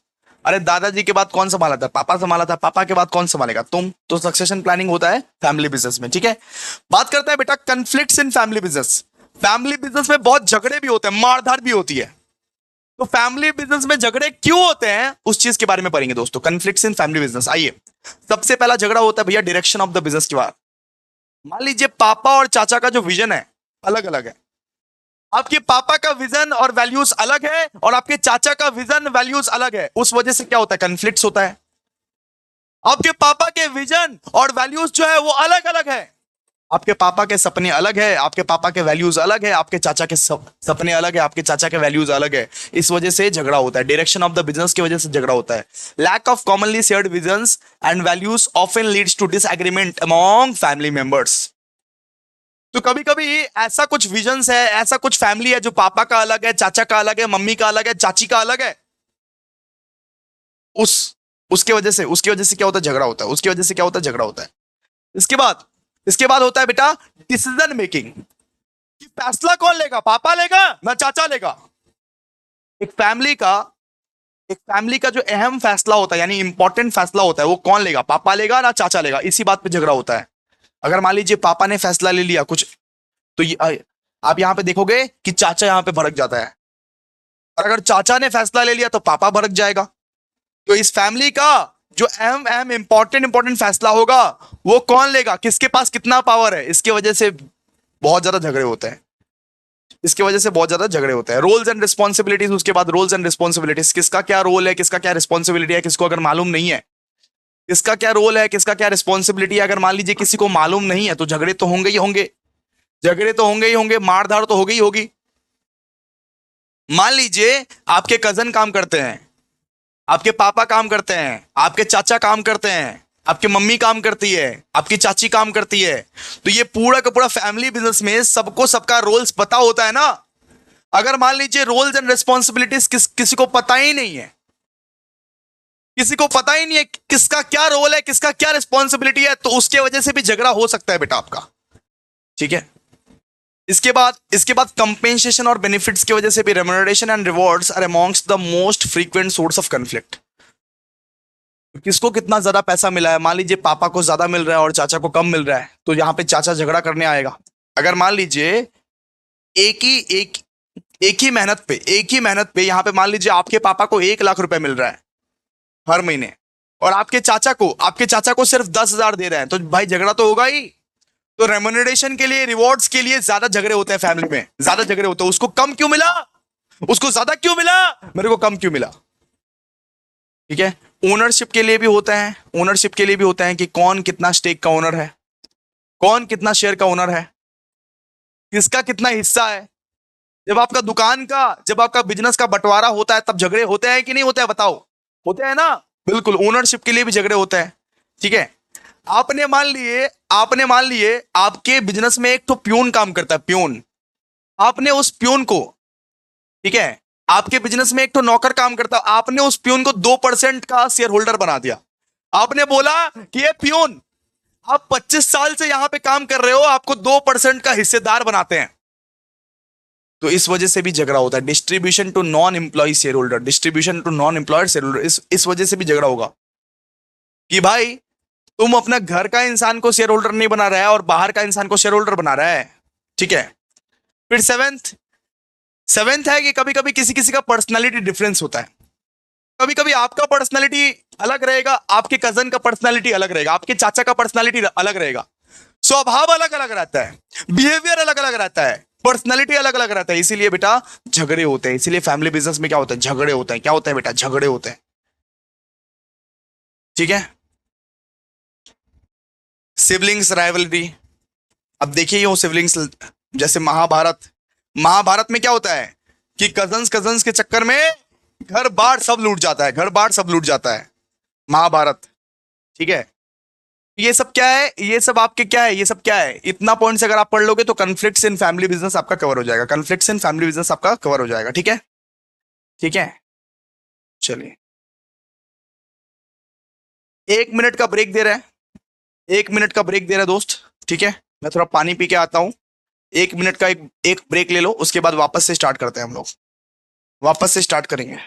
अरे दादाजी के बाद कौन संभाला था? पापा संभाला था। पापा के बाद कौन संभालेगा? तुम। तो सक्सेशन प्लानिंग होता है फैमिली बिजनेस में। ठीक है, बात करते हैं बेटा conflicts in family business. Family business में बहुत झगड़े भी होते हैं, मारधार भी होती है। तो फैमिली बिजनेस में झगड़े क्यों होते हैं उस चीज के बारे में पढ़ेंगे दोस्तों, कन्फ्लिक्ट्स इन फैमिली बिजनेस। आइए, सबसे पहला झगड़ा होता है भैया डायरेक्शन ऑफ द बिजनेस के बाद। मान लीजिए पापा और चाचा का जो विजन है अलग अलग है। आपके पापा का विजन और वैल्यूज अलग है और आपके चाचा का विजन वैल्यूज अलग है। उस वजह से क्या होता है? कन्फ्लिक्ट्स होता है। आपके पापा के विजन और वैल्यूज जो है वो अलग अलग है। आपके पापा के सपने अलग है, आपके पापा के वैल्यूज अलग है, आपके चाचा के सपने अलग है, आपके चाचा के वैल्यूज अलग है। इस वजह से झगड़ा होता है, डायरेक्शन ऑफ द बिजनेस की वजह से झगड़ा होता है। Lack of commonly shared visions and values often leads to disagreement among family members. तो कभी कभी ऐसा कुछ विजन्स है, ऐसा कुछ फैमिली है जो पापा का अलग है, चाचा का अलग है, मम्मी का अलग है, चाची का अलग है। उसकी वजह से क्या होता है? झगड़ा होता है। उसकी वजह से क्या होता है? झगड़ा होता है। इसके बाद होता है बेटा डिसीजन मेकिंग, कि फैसला कौन लेगा, पापा लेगा ना चाचा लेगा। एक फैमिली का जो अहम फैसला होता है, यानी इंपॉर्टेंट फैसला होता है, वो कौन लेगा, पापा लेगा ना चाचा लेगा। इसी बात पे झगड़ा होता है। अगर मान लीजिए पापा ने फैसला ले लिया कुछ, तो आप यहां पे देखोगे कि चाचा यहां पे भड़क जाता है, और अगर चाचा ने फैसला ले लिया तो पापा भड़क जाएगा। तो इस फैमिली का जो अहम अहम इंपॉर्टेंट इंपॉर्टेंट फैसला होगा वो कौन लेगा, किसके पास कितना पावर है, इसकी वजह से बहुत ज्यादा झगड़े होते हैं। इसकी वजह से बहुत ज्यादा झगड़े होते हैं। रोल्स एंड रिस्पॉन्सिबिलिटीज, उसके बाद रोल्स एंड रिस्पॉन्सिबिलिटीज, किसका क्या रोल है, किसका क्या रिस्पॉन्सिबिलिटी है, किसको अगर मालूम नहीं है किसका क्या रोल है, किसका क्या रिस्पॉन्सिबिलिटी है, अगर मान लीजिए किसी को मालूम नहीं है तो झगड़े तो होंगे ही होंगे। झगड़े तो होंगे ही होंगे, मारधाड़ तो होगी ही होगी। मान लीजिए आपके कजन काम करते हैं, आपके पापा काम करते हैं, आपके चाचा काम करते हैं, आपकी मम्मी काम करती है, आपकी चाची काम करती है, तो ये पूरा का पूरा फैमिली बिजनेस में सबको सबका रोल्स पता होता है ना। अगर मान लीजिए रोल्स एंड रिस्पॉन्सिबिलिटीज किसी को पता ही नहीं है, किसी को पता ही नहीं है किसका क्या रोल है, किसका क्या रिस्पॉन्सिबिलिटी है, तो उसके वजह से भी झगड़ा हो सकता है बेटा आपका। ठीक है। इसके बाद कंपेंसेशन और बेनिफिट्स की वजह से भी remuneration and rewards are amongst the most frequent source of conflict. किसको कितना ज्यादा पैसा मिला है, मान लीजिए पापा को ज्यादा मिल रहा है और चाचा को कम मिल रहा है, तो यहां पे चाचा झगड़ा करने आएगा। अगर मान लीजिए एक ही एक एक ही मेहनत पे यहां पे मान लीजिए आपके पापा को 1 लाख रुपए मिल रहा है हर महीने, और आपके चाचा को सिर्फ 10,000 दे रहे हैं, तो भाई झगड़ा तो होगा ही। तो रेम्युनरेशन के लिए, रिवॉर्ड्स के लिए ज्यादा झगड़े होते हैं फैमिली में, ज्यादा झगड़े होते हैं। उसको कम क्यों मिला, उसको ज्यादा क्यों मिला, मेरे को कम क्यों मिला। ठीक है। ओनरशिप के लिए भी होता है, ओनरशिप के लिए भी होता है कि कौन कितना स्टेक का ओनर है, कौन कितना शेयर का ओनर है, किसका कितना हिस्सा है। जब आपका बिजनेस का बंटवारा होता है तब झगड़े होते हैं कि नहीं होते हैं, बताओ। होते हैं ना। बिल्कुल, ओनरशिप के लिए भी झगड़े होते हैं। ठीक है। आपने मान लिए आपके बिजनेस में एक तो प्यून काम करता है, प्यून। आपने उस प्यून को, ठीक है, आपके बिजनेस में एक तो नौकर काम करता है, आपने उस प्यून को 2% का शेयर होल्डर बना दिया। आपने बोला कि ये प्यून, आप 25 साल से यहां पे काम कर रहे हो, आपको 2% का हिस्सेदार बनाते हैं। तो इस वजह से भी झगड़ा होता है। Distribution to non employ share holder, distribution to non employed share holder, इस वजह से भी झगड़ा होगा कि भाई तुम अपना घर का इंसान को शेयर होल्डर नहीं बना रहा है और बाहर का इंसान को शेयर होल्डर बना रहा है। ठीक है। फिर सेवेंथ सेवेंथ है कि कभी कभी किसी किसी का पर्सनालिटी डिफरेंस होता है। कभी कभी आपका पर्सनालिटी अलग रहेगा, आपके कजन का पर्सनालिटी अलग रहेगा, आपके चाचा का पर्सनालिटी अलग रहेगा, स्वभाव अलग अलग रहता है, बिहेवियर अलग अलग रहता है, पर्सनालिटी अलग अलग रहता है। इसीलिए बेटा झगड़े होते हैं। इसीलिए फैमिली बिजनेस में क्या होता है, झगड़े होते हैं। क्या होता है बेटा, झगड़े होते हैं। ठीक है। सिबलिंग्स राइवलरी, अब देखिए ये सिबलिंग्स, जैसे महाभारत, महाभारत में क्या होता है कि कजन्स कजन्स के चक्कर में घर बार सब लूट जाता है, घर बार सब लूट जाता है, महाभारत। ठीक है। ये सब क्या है, ये सब आपके क्या है, ये सब क्या है, इतना पॉइंट्स अगर आप पढ़ लोगे तो कन्फ्लिक्ट्स इन फैमिली बिजनेस आपका कवर हो जाएगा, कन्फ्लिक्ट्स इन फैमिली बिजनेस आपका कवर हो जाएगा। ठीक है। ठीक है। चलिए, 1 मिनट का ब्रेक दे रहा है, 1 मिनट का ब्रेक दे रहा है दोस्त। ठीक है। मैं थोड़ा पानी पी के आता हूं। 1 मिनट का एक एक ब्रेक ले लो, उसके बाद वापस से स्टार्ट करते हैं हम लोग, वापस से स्टार्ट करेंगे।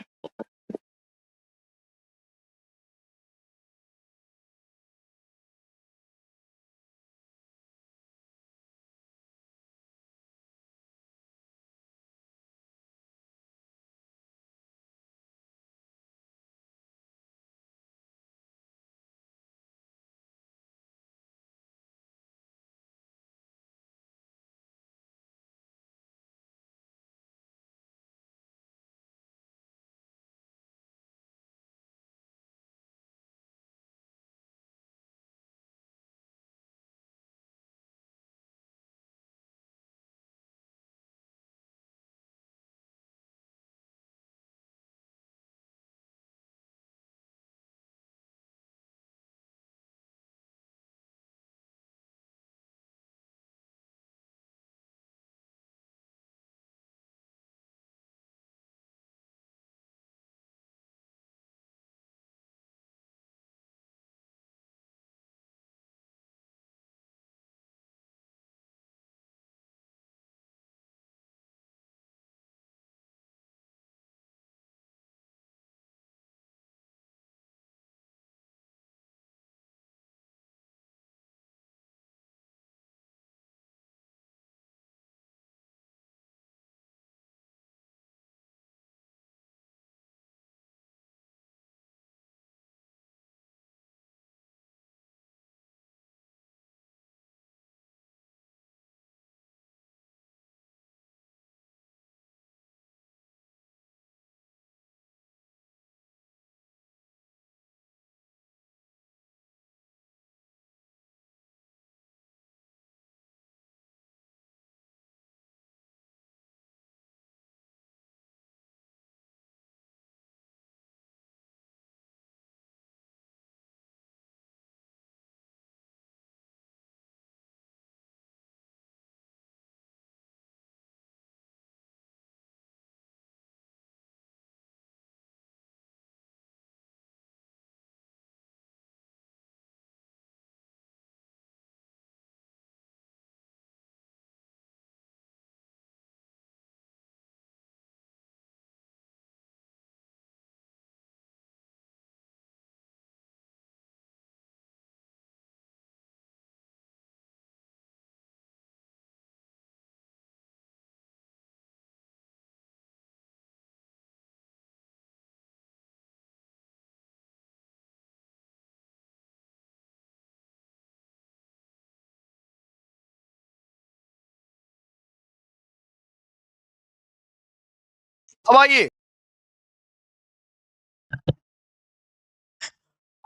अब आइए,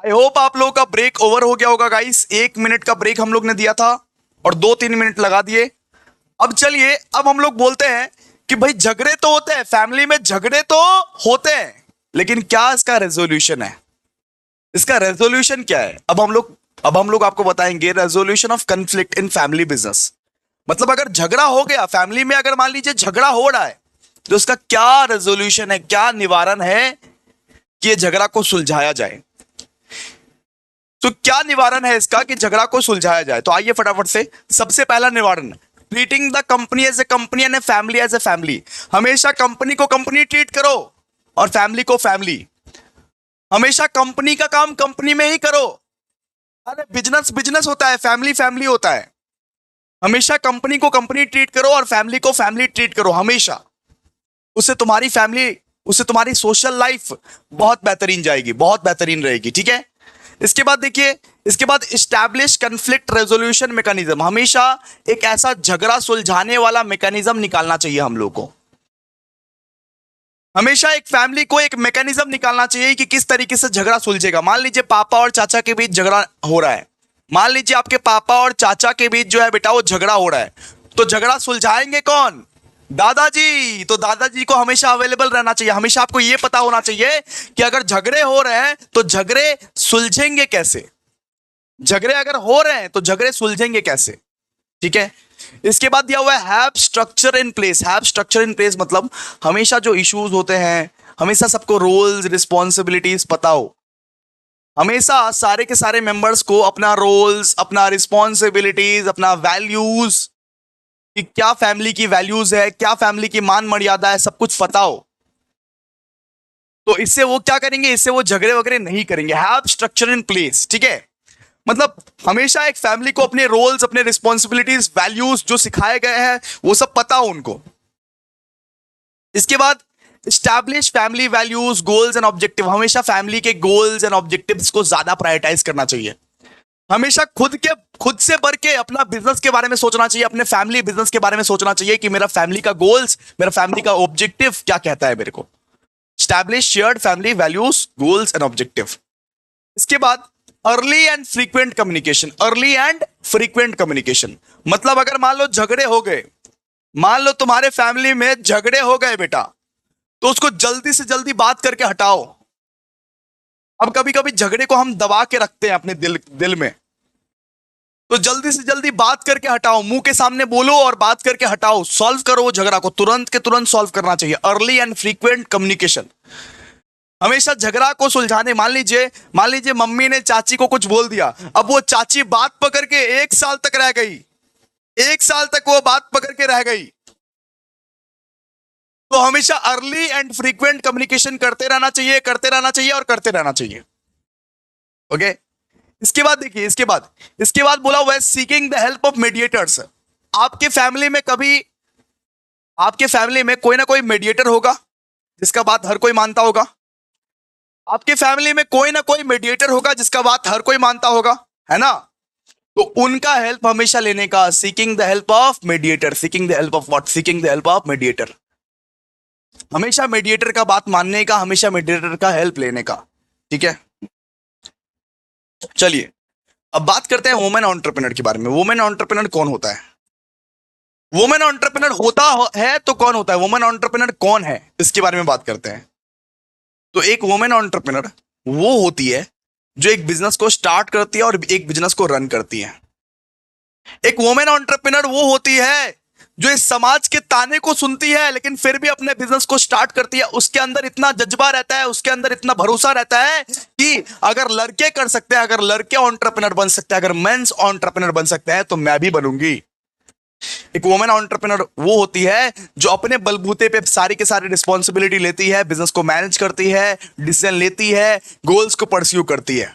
आई होप आप लोगों का ब्रेक ओवर हो गया होगा गाइस। 1 मिनट का ब्रेक हम लोग ने दिया था और 2-3 मिनट लगा दिए। अब चलिए, अब हम लोग बोलते हैं कि भाई झगड़े तो होते हैं, फैमिली में झगड़े तो होते हैं, लेकिन क्या इसका रेजोल्यूशन है? इसका रेजोल्यूशन क्या है? अब हम लोग आपको बताएंगे resolution of conflict in family business. मतलब अगर झगड़ा हो गया फैमिली में, अगर मान लीजिए झगड़ा हो रहा है, तो इसका क्या रेजोल्यूशन है, क्या निवारण है कि ये झगड़ा को सुलझाया जाए? तो क्या निवारण है इसका कि झगड़ा को सुलझाया जाए? तो आइए फटाफट से, सबसे पहला निवारण, treating the company as a company and family as a family. हमेशा कंपनी को कंपनी ट्रीट करो और फैमिली को फैमिली। हमेशा कंपनी का काम कंपनी में ही करो। अरे बिजनेस बिजनेस होता है, फैमिली फैमिली होता है। हमेशा कंपनी को कंपनी ट्रीट करो और फैमिली को फैमिली ट्रीट करो हमेशा। उससे तुम्हारी फैमिली, उससे तुम्हारी सोशल लाइफ बहुत बेहतरीन जाएगी, बहुत बेहतरीन रहेगी। ठीक है, इसके बाद देखिए, इसके बाद इस्टेब्लिश कंफ्लिक्ट रेजोल्यूशन मैकेनिज्म। हमेशा एक ऐसा झगड़ा सुलझाने वाला मैकेनिज्म निकालना चाहिए हम लोग को। हमेशा एक फैमिली को एक मैकेनिज्म निकालना चाहिए कि किस तरीके से झगड़ा सुलझेगा। मान लीजिए पापा और चाचा के बीच झगड़ा हो रहा है, मान लीजिए आपके पापा और चाचा के बीच जो है बेटा वो झगड़ा हो रहा है, तो झगड़ा सुलझाएंगे कौन? दादाजी। तो दादाजी को हमेशा अवेलेबल रहना चाहिए। हमेशा आपको यह पता होना चाहिए कि अगर झगड़े हो रहे हैं तो झगड़े सुलझेंगे कैसे, झगड़े अगर हो रहे हैं तो झगड़े सुलझेंगे कैसे। ठीक है, इसके बाद दिया हुआ है have structure in place. Have structure in place मतलब हमेशा जो इश्यूज होते हैं, हमेशा सबको रोल्स रिस्पॉन्सिबिलिटीज पता हो। हमेशा सारे के सारे मेंबर्स को अपना रोल्स, अपना रिस्पॉन्सिबिलिटीज, अपना वैल्यूज, कि क्या फैमिली की वैल्यूज है, क्या फैमिली की मान मर्यादा है, सब कुछ पता हो। तो इससे वो क्या करेंगे, इससे वो झगड़े वगैरह नहीं करेंगे। Have structure in place. ठीक है, मतलब हमेशा एक फैमिली को अपने रोल्स, अपने रिस्पॉन्सिबिलिटीज, वैल्यूज जो सिखाए गए हैं वो सब पता हो उनको। इसके बाद establish family values, goals and objective. हमेशा फैमिली के गोल्स एंड ऑब्जेक्टिव्स को ज्यादा प्रायोरिटाइज करना चाहिए। हमेशा खुद से बढ़ के अपना बिजनेस के बारे में सोचना चाहिए, अपने फैमिली बिजनेस के बारे में सोचना चाहिए कि मेरा फैमिली का गोल्स, मेरा फैमिली का ऑब्जेक्टिव क्या कहता है मेरे को। Establish shared family values, goals and objective. इसके बाद early and frequent communication. Early and frequent communication मतलब अगर मान लो झगड़े हो गए, मान लो तुम्हारे फैमिली में झगड़े हो गए बेटा, तो उसको जल्दी से जल्दी बात करके हटाओ। अब कभी कभी झगड़े को हम दबा के रखते हैं अपने दिल में, तो जल्दी से जल्दी बात करके हटाओ, मुंह के सामने बोलो और बात करके हटाओ, सॉल्व करो वो झगड़ा को, तुरंत के तुरंत सॉल्व करना चाहिए। Early and frequent communication. हमेशा झगड़ा को सुलझाने, मान लीजिए मम्मी ने चाची को कुछ बोल दिया, अब वो चाची बात पकड़ के 1 साल तक रह गई, 1 साल तक वो बात पकड़ के रह गई, तो हमेशा अर्ली एंड फ्रीक्वेंट कम्युनिकेशन करते रहना चाहिए, करते रहना चाहिए और करते रहना चाहिए। ओके, इसके बाद देखिए, इसके बाद बोला हुआ है seeking the help of mediators. आपके फैमिली में कोई ना कोई मीडिएटर होगा जिसका बात हर कोई मानता होगा। आपके फैमिली में कोई ना कोई मीडिएटर होगा जिसका बात हर कोई मानता होगा, है ना? तो उनका हेल्प हमेशा लेने का, seeking the help of mediator. Seeking the help of what? Seeking the help of mediator. हमेशा मीडिएटर का बात मानने का, हमेशा मीडिएटर का हेल्प लेने का। ठीक है, चलिए अब बात करते हैं वुमेन एंटरप्रेन्योर के बारे में। वुमेन एंटरप्रेन्योर कौन होता है? वुमेन एंटरप्रेन्योर होता है तो कौन होता है? वुमेन एंटरप्रेन्योर कौन है, इसके बारे में बात करते हैं। तो एक वुमेन एंटरप्रेन्योर वो होती है जो एक बिजनेस को स्टार्ट करती है और एक बिजनेस को रन करती है। एक वुमेन एंटरप्रेन्योर वो होती है जो इस समाज के ताने को सुनती है लेकिन फिर भी अपने बिजनेस को स्टार्ट करती है। उसके अंदर इतना जज्बा रहता है, उसके अंदर इतना भरोसा रहता है कि अगर लड़के कर सकते हैं, अगर लड़के एंटरप्रेन्योर बन सकते हैं, अगर मेंस एंटरप्रेन्योर बन सकते हैं तो मैं भी बनूंगी। एक वुमेन एंटरप्रेन्योर वो होती है जो अपने बलबूते पे सारी के सारी रिस्पॉन्सिबिलिटी लेती है, बिजनेस को मैनेज करती है, डिसीजन लेती है, गोल्स को परस्यू करती है।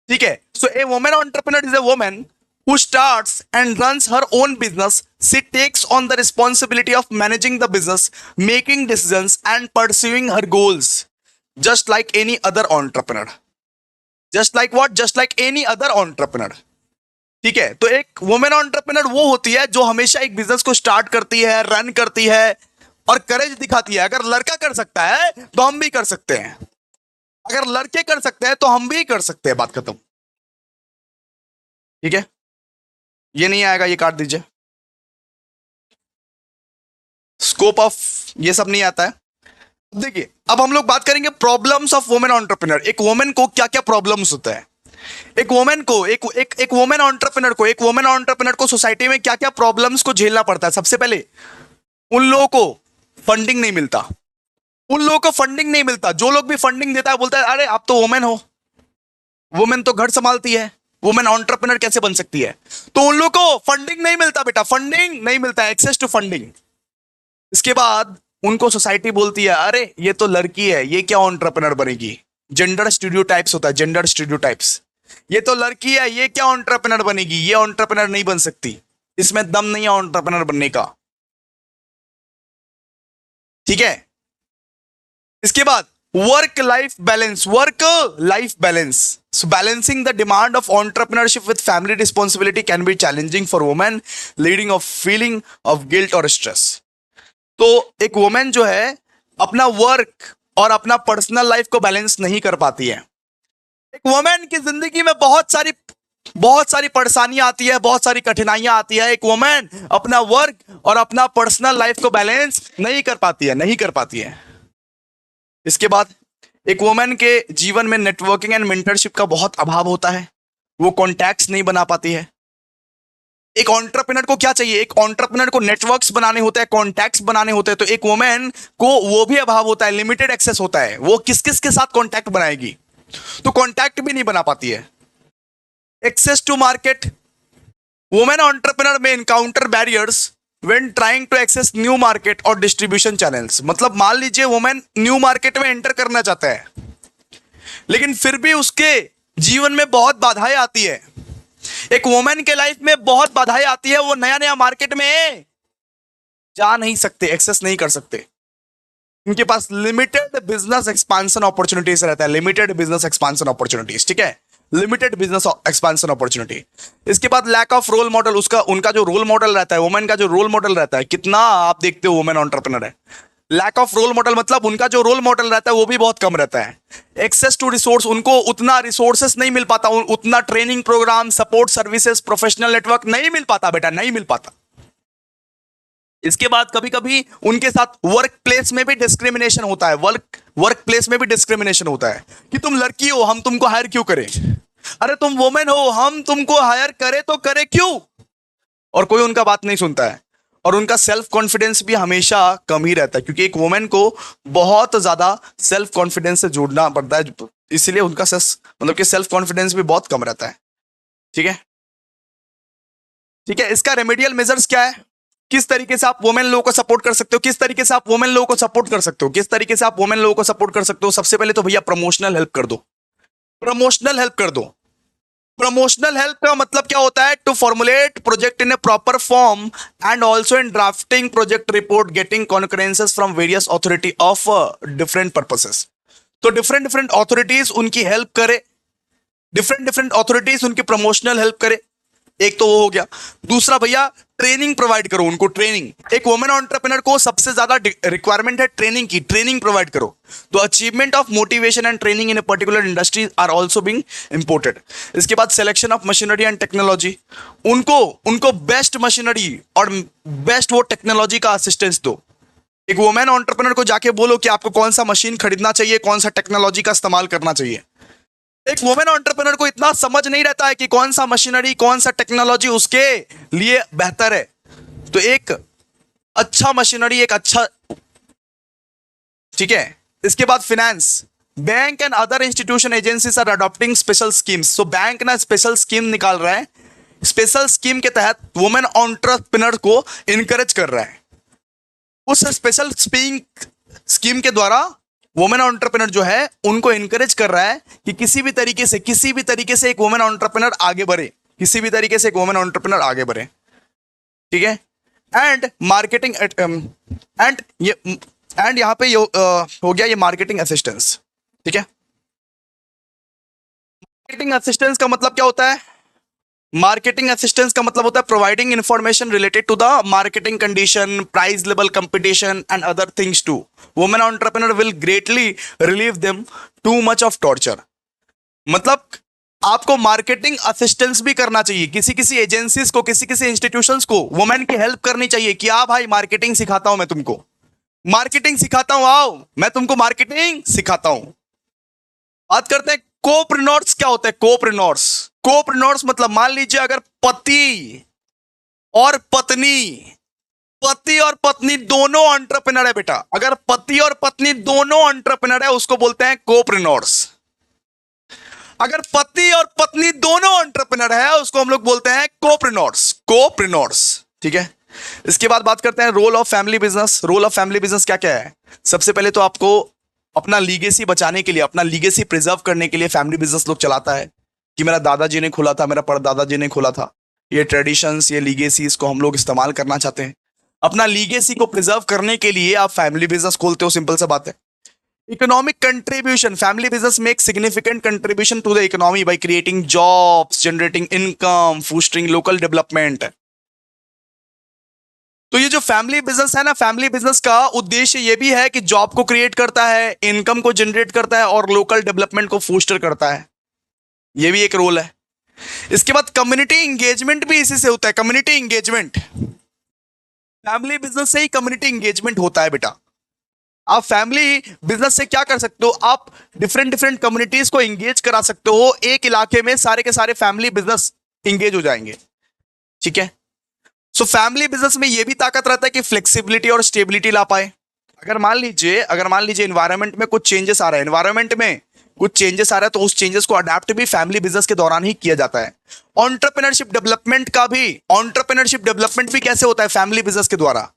ठीक है, so a women entrepreneur is a woman who starts and runs her own business. She takes on the responsibility of managing the business, making decisions and pursuing her goals, just like any other entrepreneur. Just like what? Just like any other entrepreneur. ठीक है, तो एक women entrepreneur वो होती है जो हमेशा एक बिजनेस को स्टार्ट करती है, रन करती है, और करेज दिखाती है। अगर लड़का कर सकता है तो हम भी कर सकते हैं, अगर लड़के कर सकते हैं तो हम भी कर सकते हैं, बात खत्म। ठीक है, ये नहीं आएगा, ये काट दीजिए। स्कोप ऑफ ये सब नहीं आता है। देखिए, अब हम लोग बात करेंगे प्रॉब्लम्स ऑफ वुमेन एंटरप्रेन्योर। एक वुमेन को क्या क्या प्रॉब्लम्स होता है, एक वुमेन को एक वुमेन एंटरप्रेन्योर को सोसाइटी में क्या क्या प्रॉब्लम्स को झेलना पड़ता है। सबसे पहले उन लोगों को फंडिंग नहीं मिलता, उन लोगों को फंडिंग नहीं मिलता। जो लोग भी फंडिंग देता है बोलता है अरे आप तो वुमेन हो, वुमेन तो घर संभालती है, वुमेन एंटरप्रेन्योर कैसे बन सकती है। तो उन लोगों को फंडिंग नहीं मिलता बेटा, फंडिंग नहीं मिलता, एक्सेस टू फंडिंग। इसके बाद उनको सोसाइटी बोलती है अरे ये तो लड़की है, ये क्या एंटरप्रेन्योर बनेगी। जेंडर स्टीरियोटाइप्स होता है, जेंडर स्टीरियोटाइप्स। ये तो लड़की है, ये क्या एंटरप्रेन्योर बनेगी, ये एंटरप्रेन्योर नहीं बन सकती, इसमें दम नहीं है एंटरप्रेन्योर बनने का। ठीक है, इसके बाद work life balance, work life balance. So balancing the demand of entrepreneurship with family responsibility can be challenging for women, leading of feeling of guilt or stress. तो एक वुमेन जो है अपना वर्क और अपना पर्सनल लाइफ को balance नहीं कर पाती है। एक वुमेन की जिंदगी में बहुत सारी परेशानियां आती है, बहुत सारी कठिनाइयां आती है। एक वुमेन अपना वर्क और अपना पर्सनल लाइफ को बैलेंस नहीं कर पाती है। इसके बाद एक वुमेन के जीवन में नेटवर्किंग एंड मेंटरशिप का बहुत अभाव होता है, वो कॉन्टैक्ट्स नहीं बना पाती है। एक एंटरप्रेन्योर को क्या चाहिए, एक एंटरप्रेन्योर को नेटवर्क्स बनाने होते हैं, कॉन्टैक्ट्स बनाने होते हैं। तो एक वुमेन को वो भी अभाव होता है, लिमिटेड एक्सेस होता है। वो किस किस के साथ कॉन्टैक्ट बनाएगी, तो कॉन्टैक्ट भी नहीं बना पाती है। Access to market, women entrepreneur में encounter barriers when trying to access new market और distribution channels। मतलब मान लीजिए वुमेन न्यू मार्केट में एंटर करना चाहता है, लेकिन फिर भी उसके जीवन में बहुत बाधाएं आती है। एक वुमेन के लाइफ में बहुत बाधाएं आती है, वो नया नया मार्केट में जा नहीं सकते, एक्सेस नहीं कर सकते। उनके पास लिमिटेड बिजनेस एक्सपांशन अपॉर्चुनिटीज रहता है, लिमिटेड बिजनेस एक्सपांशन अपॉर्चुनिटीज। ठीक है, लिमिटेड बिजनेस एक्सपांशन अपॉर्चुनिटी। इसके बाद लैक ऑफ रोल मॉडल, उनका जो रोल मॉडल रहता है, वुमेन का जो रोल मॉडल रहता है, कितना आप देखते हो वुमेन एंटरप्रेन्योर है। लैक ऑफ रोल मॉडल मतलब उनका जो रोल मॉडल रहता है वो भी बहुत कम रहता है। एक्सेस टू रिसोर्स, उनको उतना रिसोर्सेस नहीं मिल पाता, उतना training program, support services, professional network नहीं मिल पाता बेटा, नहीं मिल पाता। इसके बाद कभी कभी उनके साथ वर्क प्लेस में भी डिस्क्रिमिनेशन होता है, वर्क प्लेस में भी डिस्क्रिमिनेशन होता है कि तुम लड़की हो, हम तुमको हायर क्यों करें, अरे तुम वुमेन हो, हम तुमको हायर करें तो करें क्यों। और कोई उनका बात नहीं सुनता है, और उनका सेल्फ कॉन्फिडेंस भी हमेशा कम ही रहता है, क्योंकि एक वुमेन को बहुत ज्यादा सेल्फ कॉन्फिडेंस से जोड़ना पड़ता है, इसलिए उनका मतलब कि सेल्फ कॉन्फिडेंस भी बहुत कम रहता है। ठीक है, ठीक है, इसका रेमेडियल मेजर्स क्या है, किस तरीके से आप वुमेन लोगों को सपोर्ट कर सकते हो, किस तरीके से आप वुमेन लोगों को सपोर्ट कर सकते हो, किस तरीके से आप वुमेन लोगों को सपोर्ट कर सकते हो। सबसे पहले तो भैया प्रमोशनल हेल्प कर दो, प्रमोशनल हेल्प कर दो। प्रमोशनल हेल्प का मतलब क्या होता है, to formulate project in a proper form and also in drafting project report, getting concurrences from various authority of different purposes. तो डिफरेंट डिफरेंट अथॉरिटीज उनकी हेल्प करे, डिफरेंट डिफरेंट अथॉरिटीज उनकी प्रमोशनल हेल्प करे, एक तो वो हो गया। दूसरा भैया ट्रेनिंग प्रोवाइड करो उनको, ट्रेनिंग। एक वुमेन एंटरप्रेन्योर को सबसे ज्यादा रिक्वायरमेंट है ट्रेनिंग की, ट्रेनिंग प्रोवाइड करो। तो achievement of motivation and training in a particular industry are also being imported. इसके बाद selection of machinery and technology, उनको बेस्ट मशीनरी और बेस्ट वो टेक्नोलॉजी का असिस्टेंस दो। एक वुमेन एंटरप्रेन्योर को जाके बोलो कि आपको कौन सा मशीन खरीदना चाहिए, कौन सा टेक्नोलॉजी का इस्तेमाल करना चाहिए। एक वुमेन एंटरप्रेन्योर को इतना समझ नहीं रहता है कि कौन सा मशीनरी, कौन सा टेक्नोलॉजी उसके लिए बेहतर है। तो एक अच्छा मशीनरी, एक अच्छा, ठीक है। इसके बाद finance, bank and other institution agencies are adopting special schemes. So bank ना स्पेशल स्कीम निकाल रहा है, स्पेशल स्कीम के तहत वुमेन एंटरप्रेन्योर को इनकरेज कर रहा है। उस स्पेशल स्कीम के द्वारा वुमेन एंटरप्रेन्योर जो है उनको इनकरेज कर रहा है कि किसी भी तरीके से एक वुमेन एंटरप्रेन्योर आगे बढ़े, किसी भी तरीके से एक वुमेन एंटरप्रेन्योर आगे बढ़े। ठीक है, एंड मार्केटिंग एंड यहां पे हो गया ये मार्केटिंग असिस्टेंस। ठीक है, मार्केटिंग असिस्टेंस का मतलब क्या होता है, मार्केटिंग असिस्टेंस का मतलब होता है providing information related to the marketing condition, price level, competition and other things to women entrepreneur will greatly relieve them to much of torture. मतलब आपको मार्केटिंग असिस्टेंस भी करना चाहिए, किसी किसी एजेंसीज को, किसी किसी इंस्टीट्यूशंस को वुमेन की हेल्प करनी चाहिए कि आ भाई मार्केटिंग सिखाता हूं, मैं तुमको मार्केटिंग सिखाता हूं, आओ मैं तुमको मार्केटिंग सिखाता हूं। बात करते हैं कोप्रेन्योर्स क्या होता है। कोप्रेन्योर्स, कोप्रेन्योर्स मतलब मान लीजिए अगर पति और पत्नी, पति और पत्नी दोनों एंटरप्रेन्योर है बेटा, अगर पति और पत्नी दोनों एंटरप्रेन्योर है उसको बोलते हैं कोप्रेन्योर्स। अगर पति और पत्नी दोनों एंटरप्रेन्योर है उसको हम लोग बोलते हैं कोप्रेन्योर्स, कोप्रेन्योर्स। ठीक है, इसके बाद बात करते हैं role of family business. Role of family business क्या क्या है। सबसे पहले तो आपको अपना लीगेसी बचाने के लिए, अपना लीगेसी प्रिजर्व करने के लिए फैमिली बिजनेस लोग चलाता है कि मेरा दादाजी ने खोला था, मेरा परदादाजी ने खोला था। ये ट्रेडिशंस, ये लीगेसी, इसको हम लोग इस्तेमाल करना चाहते हैं। अपना लीगेसी को प्रिजर्व करने के लिए आप फैमिली बिजनेस खोलते हो, सिंपल सा बात है। Economic contribution, family business make significant contribution to the economy by creating jobs, generating income, fostering local development. तो ये जो फैमिली बिजनेस है ना, फैमिली बिजनेस का उद्देश्य ये भी है कि जॉब को क्रिएट करता है, इनकम को जनरेट करता है और लोकल डेवलपमेंट को फोस्टर करता है। ये भी एक रोल है। इसके बाद कम्युनिटी इंगेजमेंट भी इसी से होता है। कम्युनिटी इंगेजमेंट, फैमिली बिजनेस से ही कम्युनिटी इंगेजमेंट होता है बेटा। आप फैमिली बिजनेस से क्या कर सकते हो, आप डिफरेंट डिफरेंट कम्युनिटीज को इंगेज करा सकते हो। एक इलाके में सारे के सारे फैमिली बिजनेस इंगेज हो जाएंगे। ठीक है, सो फैमिली बिजनेस में यह भी ताकत रहता है कि फ्लेक्सिबिलिटी और स्टेबिलिटी ला पाए। अगर मान लीजिए एनवायरनमेंट में कुछ चेंजेस आ रहा है, एनवायरनमेंट में कुछ चेंजेस आ रहा है, तो उस चेंजेस को अडेप्ट भी फैमिली बिजनेस के दौरान ही किया जाता है। एंटरप्रेन्योरशिप डेवलपमेंट भी कैसे होता है, फैमिली बिजनेस के द्वारा।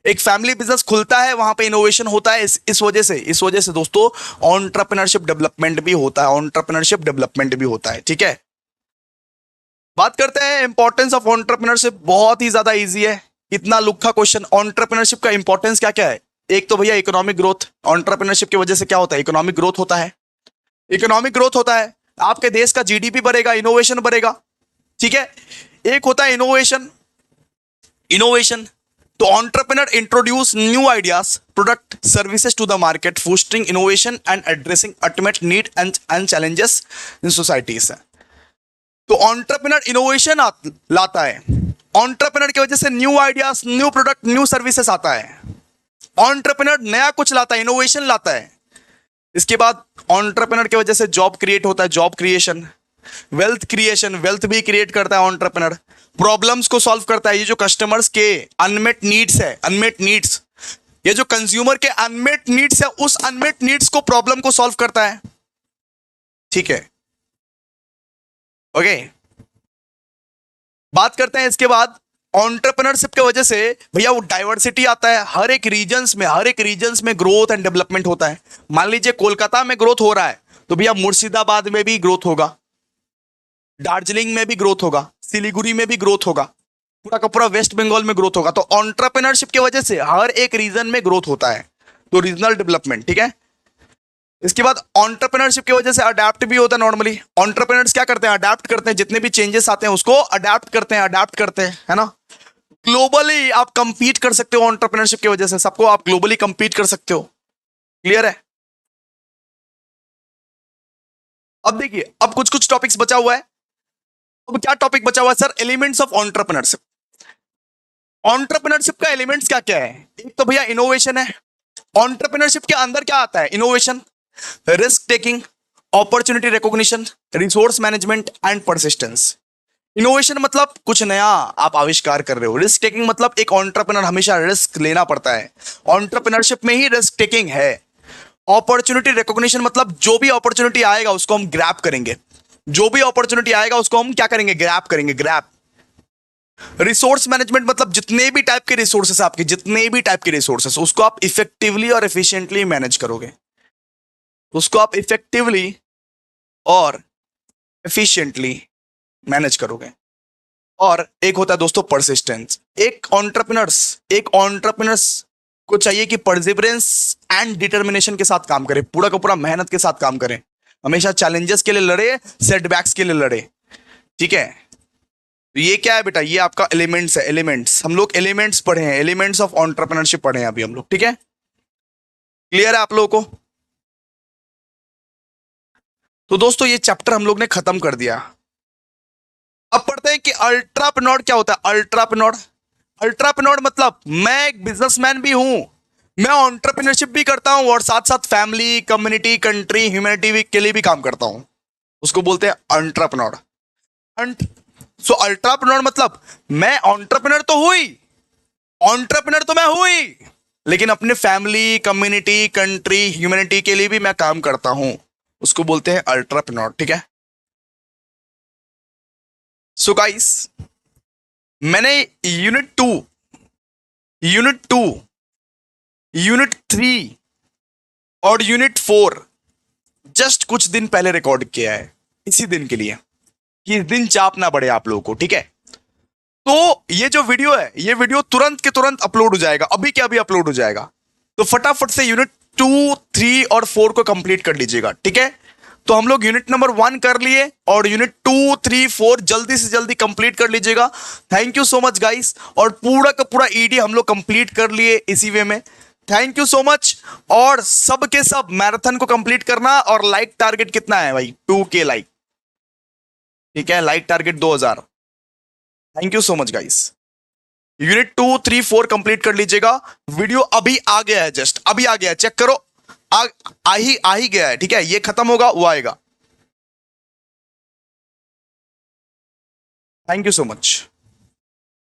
एक फैमिली बिजनेस खुलता है, वहां पे इनोवेशन होता है। इस वजह से दोस्तों एंटरप्रेन्योरशिप डेवलपमेंट भी होता है। ठीक है, बात करते हैं इंपॉर्टेंस ऑफ एंटरप्रेन्योरशिप। बहुत ही ज्यादा इजी है, इतना लुक्खा क्वेश्चन। एंटरप्रेन्योरशिप का इंपॉर्टेंस क्या क्या है। एक तो भैया इकोनॉमिक ग्रोथ, एंटरप्रेन्योरशिप की वजह से क्या होता है, इकोनॉमिक ग्रोथ होता है। इकोनॉमिक ग्रोथ होता है, आपके देश का जीडीपी बढ़ेगा, इनोवेशन बढ़ेगा। ठीक है, एक होता है इनोवेशन तो entrepreneur introduce new ideas, product, services to the market, fostering innovation and addressing ultimate need and challenges in societies. तो एंटरप्रेन्योर इनोवेशन लाता है, एंटरप्रेन्योर की वजह से new ideas, new product, new services आता है। एंटरप्रेन्योर नया कुछ लाता है, इनोवेशन लाता है। इसके बाद एंटरप्रेन्योर की वजह से जॉब क्रिएट होता है, जॉब क्रिएशन, वेल्थ भी क्रिएट करता है एंटरप्रेन्योर। प्रॉब्लम्स को सॉल्व करता है। ये जो कस्टमर्स के अनमेट नीड्स, ये जो कंज्यूमर के अनमेट नीड्स है, उस अनमेट नीड्स को, प्रॉब्लम को सॉल्व करता है। ठीक है, ओके। बात करते हैं इसके बाद एंटरप्रेन्योरशिप की वजह से भैया वो डाइवर्सिटी आता है। हर एक रीजन्स में ग्रोथ एंड डेवलपमेंट होता है। मान लीजिए कोलकाता में ग्रोथ हो रहा है तो भैया मुर्शिदाबाद में भी ग्रोथ होगा, दार्जिलिंग में भी ग्रोथ होगा, सिलीगुड़ी में भी ग्रोथ होगा, पूरा का पूरा वेस्ट बंगाल में ग्रोथ होगा। तो एंटरप्रेन्योरशिप की वजह से हर एक रीजन में ग्रोथ होता है, तो रीजनल डेवलपमेंट। ठीक है, इसके बाद एंटरप्रेन्योरशिप की वजह से अडेप्ट भी होता है। नॉर्मली एंटरप्रेन्योर्स क्या करते हैं, अडेप्ट करते हैं, जितने भी चेंजेस आते हैं उसको अडेप्ट करते हैं, है ना। ग्लोबली आप कंपीट कर सकते हो एंटरप्रेन्योरशिप की वजह से, सबको आप ग्लोबली कंपीट कर सकते हो। क्लियर है। अब देखिए, अब कुछ कुछ टॉपिक्स बचा हुआ है। अब क्या टॉपिक बचा हुआ है sir, elements of entrepreneurship. Entrepreneurship का एलिमेंट्स क्या क्या है। एक तो भैया इनोवेशन है। एंटरप्रेन्योरशिप के अंदर क्या आता है, innovation, risk taking, opportunity recognition, resource management and persistence. Innovation मतलब कुछ नया आप आविष्कार कर रहे हो। रिस्क टेकिंग मतलब एक एंटरप्रेन्योर हमेशा रिस्क लेना पड़ता है, एंटरप्रेन्योरशिप में ही रिस्क टेकिंग है। अपॉर्चुनिटी रिकॉग्निशन मतलब जो भी अपॉर्चुनिटी आएगा उसको हम ग्रैब करेंगे, जो भी अपॉर्चुनिटी आएगा उसको हम क्या करेंगे, ग्रैब। रिसोर्स मैनेजमेंट मतलब जितने भी टाइप के रिसोर्सेस, आपके जितने भी टाइप के रिसोर्सेस, उसको आप इफेक्टिवली और एफिशिएंटली मैनेज करोगे, उसको आप इफेक्टिवली और एफिशिएंटली मैनेज करोगे। और एक होता है दोस्तों परसिस्टेंस। एक एंटरप्रेन्योर्स को चाहिए कि परसिवरेंस एंड डिटर्मिनेशन के साथ काम करे, पूरा का पूरा मेहनत के साथ काम करे, हमेशा चैलेंजेस के लिए लड़े, सेटबैक्स के लिए लड़े। ठीक है, तो ये क्या है बेटा, ये आपका एलिमेंट्स है, एलिमेंट्स। हम लोग एलिमेंट्स पढ़े हैं, एलिमेंट्स ऑफ एंटरप्रेन्योरशिप पढ़े हैं अभी हम लोग, ठीक है? क्लियर है आप लोगों को? तो दोस्तों ये चैप्टर हम लोग ने खत्म कर दिया। अब पढ़ते हैं कि अल्ट्राप्रेन्योर क्या होता है। अल्ट्राप्रेन्योर, अल्ट्राप्रेन्योर मतलब मैं एक बिजनेसमैन भी हूं, मैं एंटरप्रेन्योरशिप भी करता हूं और साथ साथ फैमिली, कम्युनिटी, कंट्री, ह्यूमैनिटी के लिए भी काम करता हूं। उसको बोलते हैं एंटरप्रेन्योर। सो अल्ट्राप्रेन्योर मतलब मैं एंटरप्रेन्योर तो हुई, एंटरप्रेन्योर तो मैं हुई, लेकिन अपने फैमिली, कम्युनिटी, कंट्री, ह्यूमैनिटी के लिए भी मैं काम करता हूं। उसको बोलते हैं अल्ट्राप्रेन्योर, ठीक है? सो गाइस, मैंने यूनिट 2, यूनिट 3 और यूनिट 4 जस्ट कुछ दिन पहले रिकॉर्ड किया है, इसी दिन के लिए कि इस दिन चाप ना बढ़े आप लोगों को, ठीक है? तो ये जो वीडियो है, ये वीडियो तुरंत के तुरंत अपलोड हो जाएगा, अभी के अभी अपलोड हो जाएगा। तो फटाफट से यूनिट 2, 3 और 4 को कंप्लीट कर लीजिएगा, ठीक है? तो हम लोग यूनिट नंबर 1 कर लिए और यूनिट 2, 3, 4 जल्दी से जल्दी कंप्लीट कर लीजिएगा। Thank you so much guys. और पूरा का पूरा ईडी हम लोग कंप्लीट कर लिए इसी वे में। Thank you so much. और सब के सब मैराथन को कंप्लीट करना। और लाइक टारगेट कितना है भाई? 2K लाइक, ठीक है? Like target 2000। Thank you so much guys. Unit 2, 3, 4 complete कर लीजिएगा। वीडियो अभी आ गया है, जस्ट अभी आ गया है, चेक करो। आ ही गया है, ठीक है? ये खत्म होगा, वो आएगा। Thank you so much.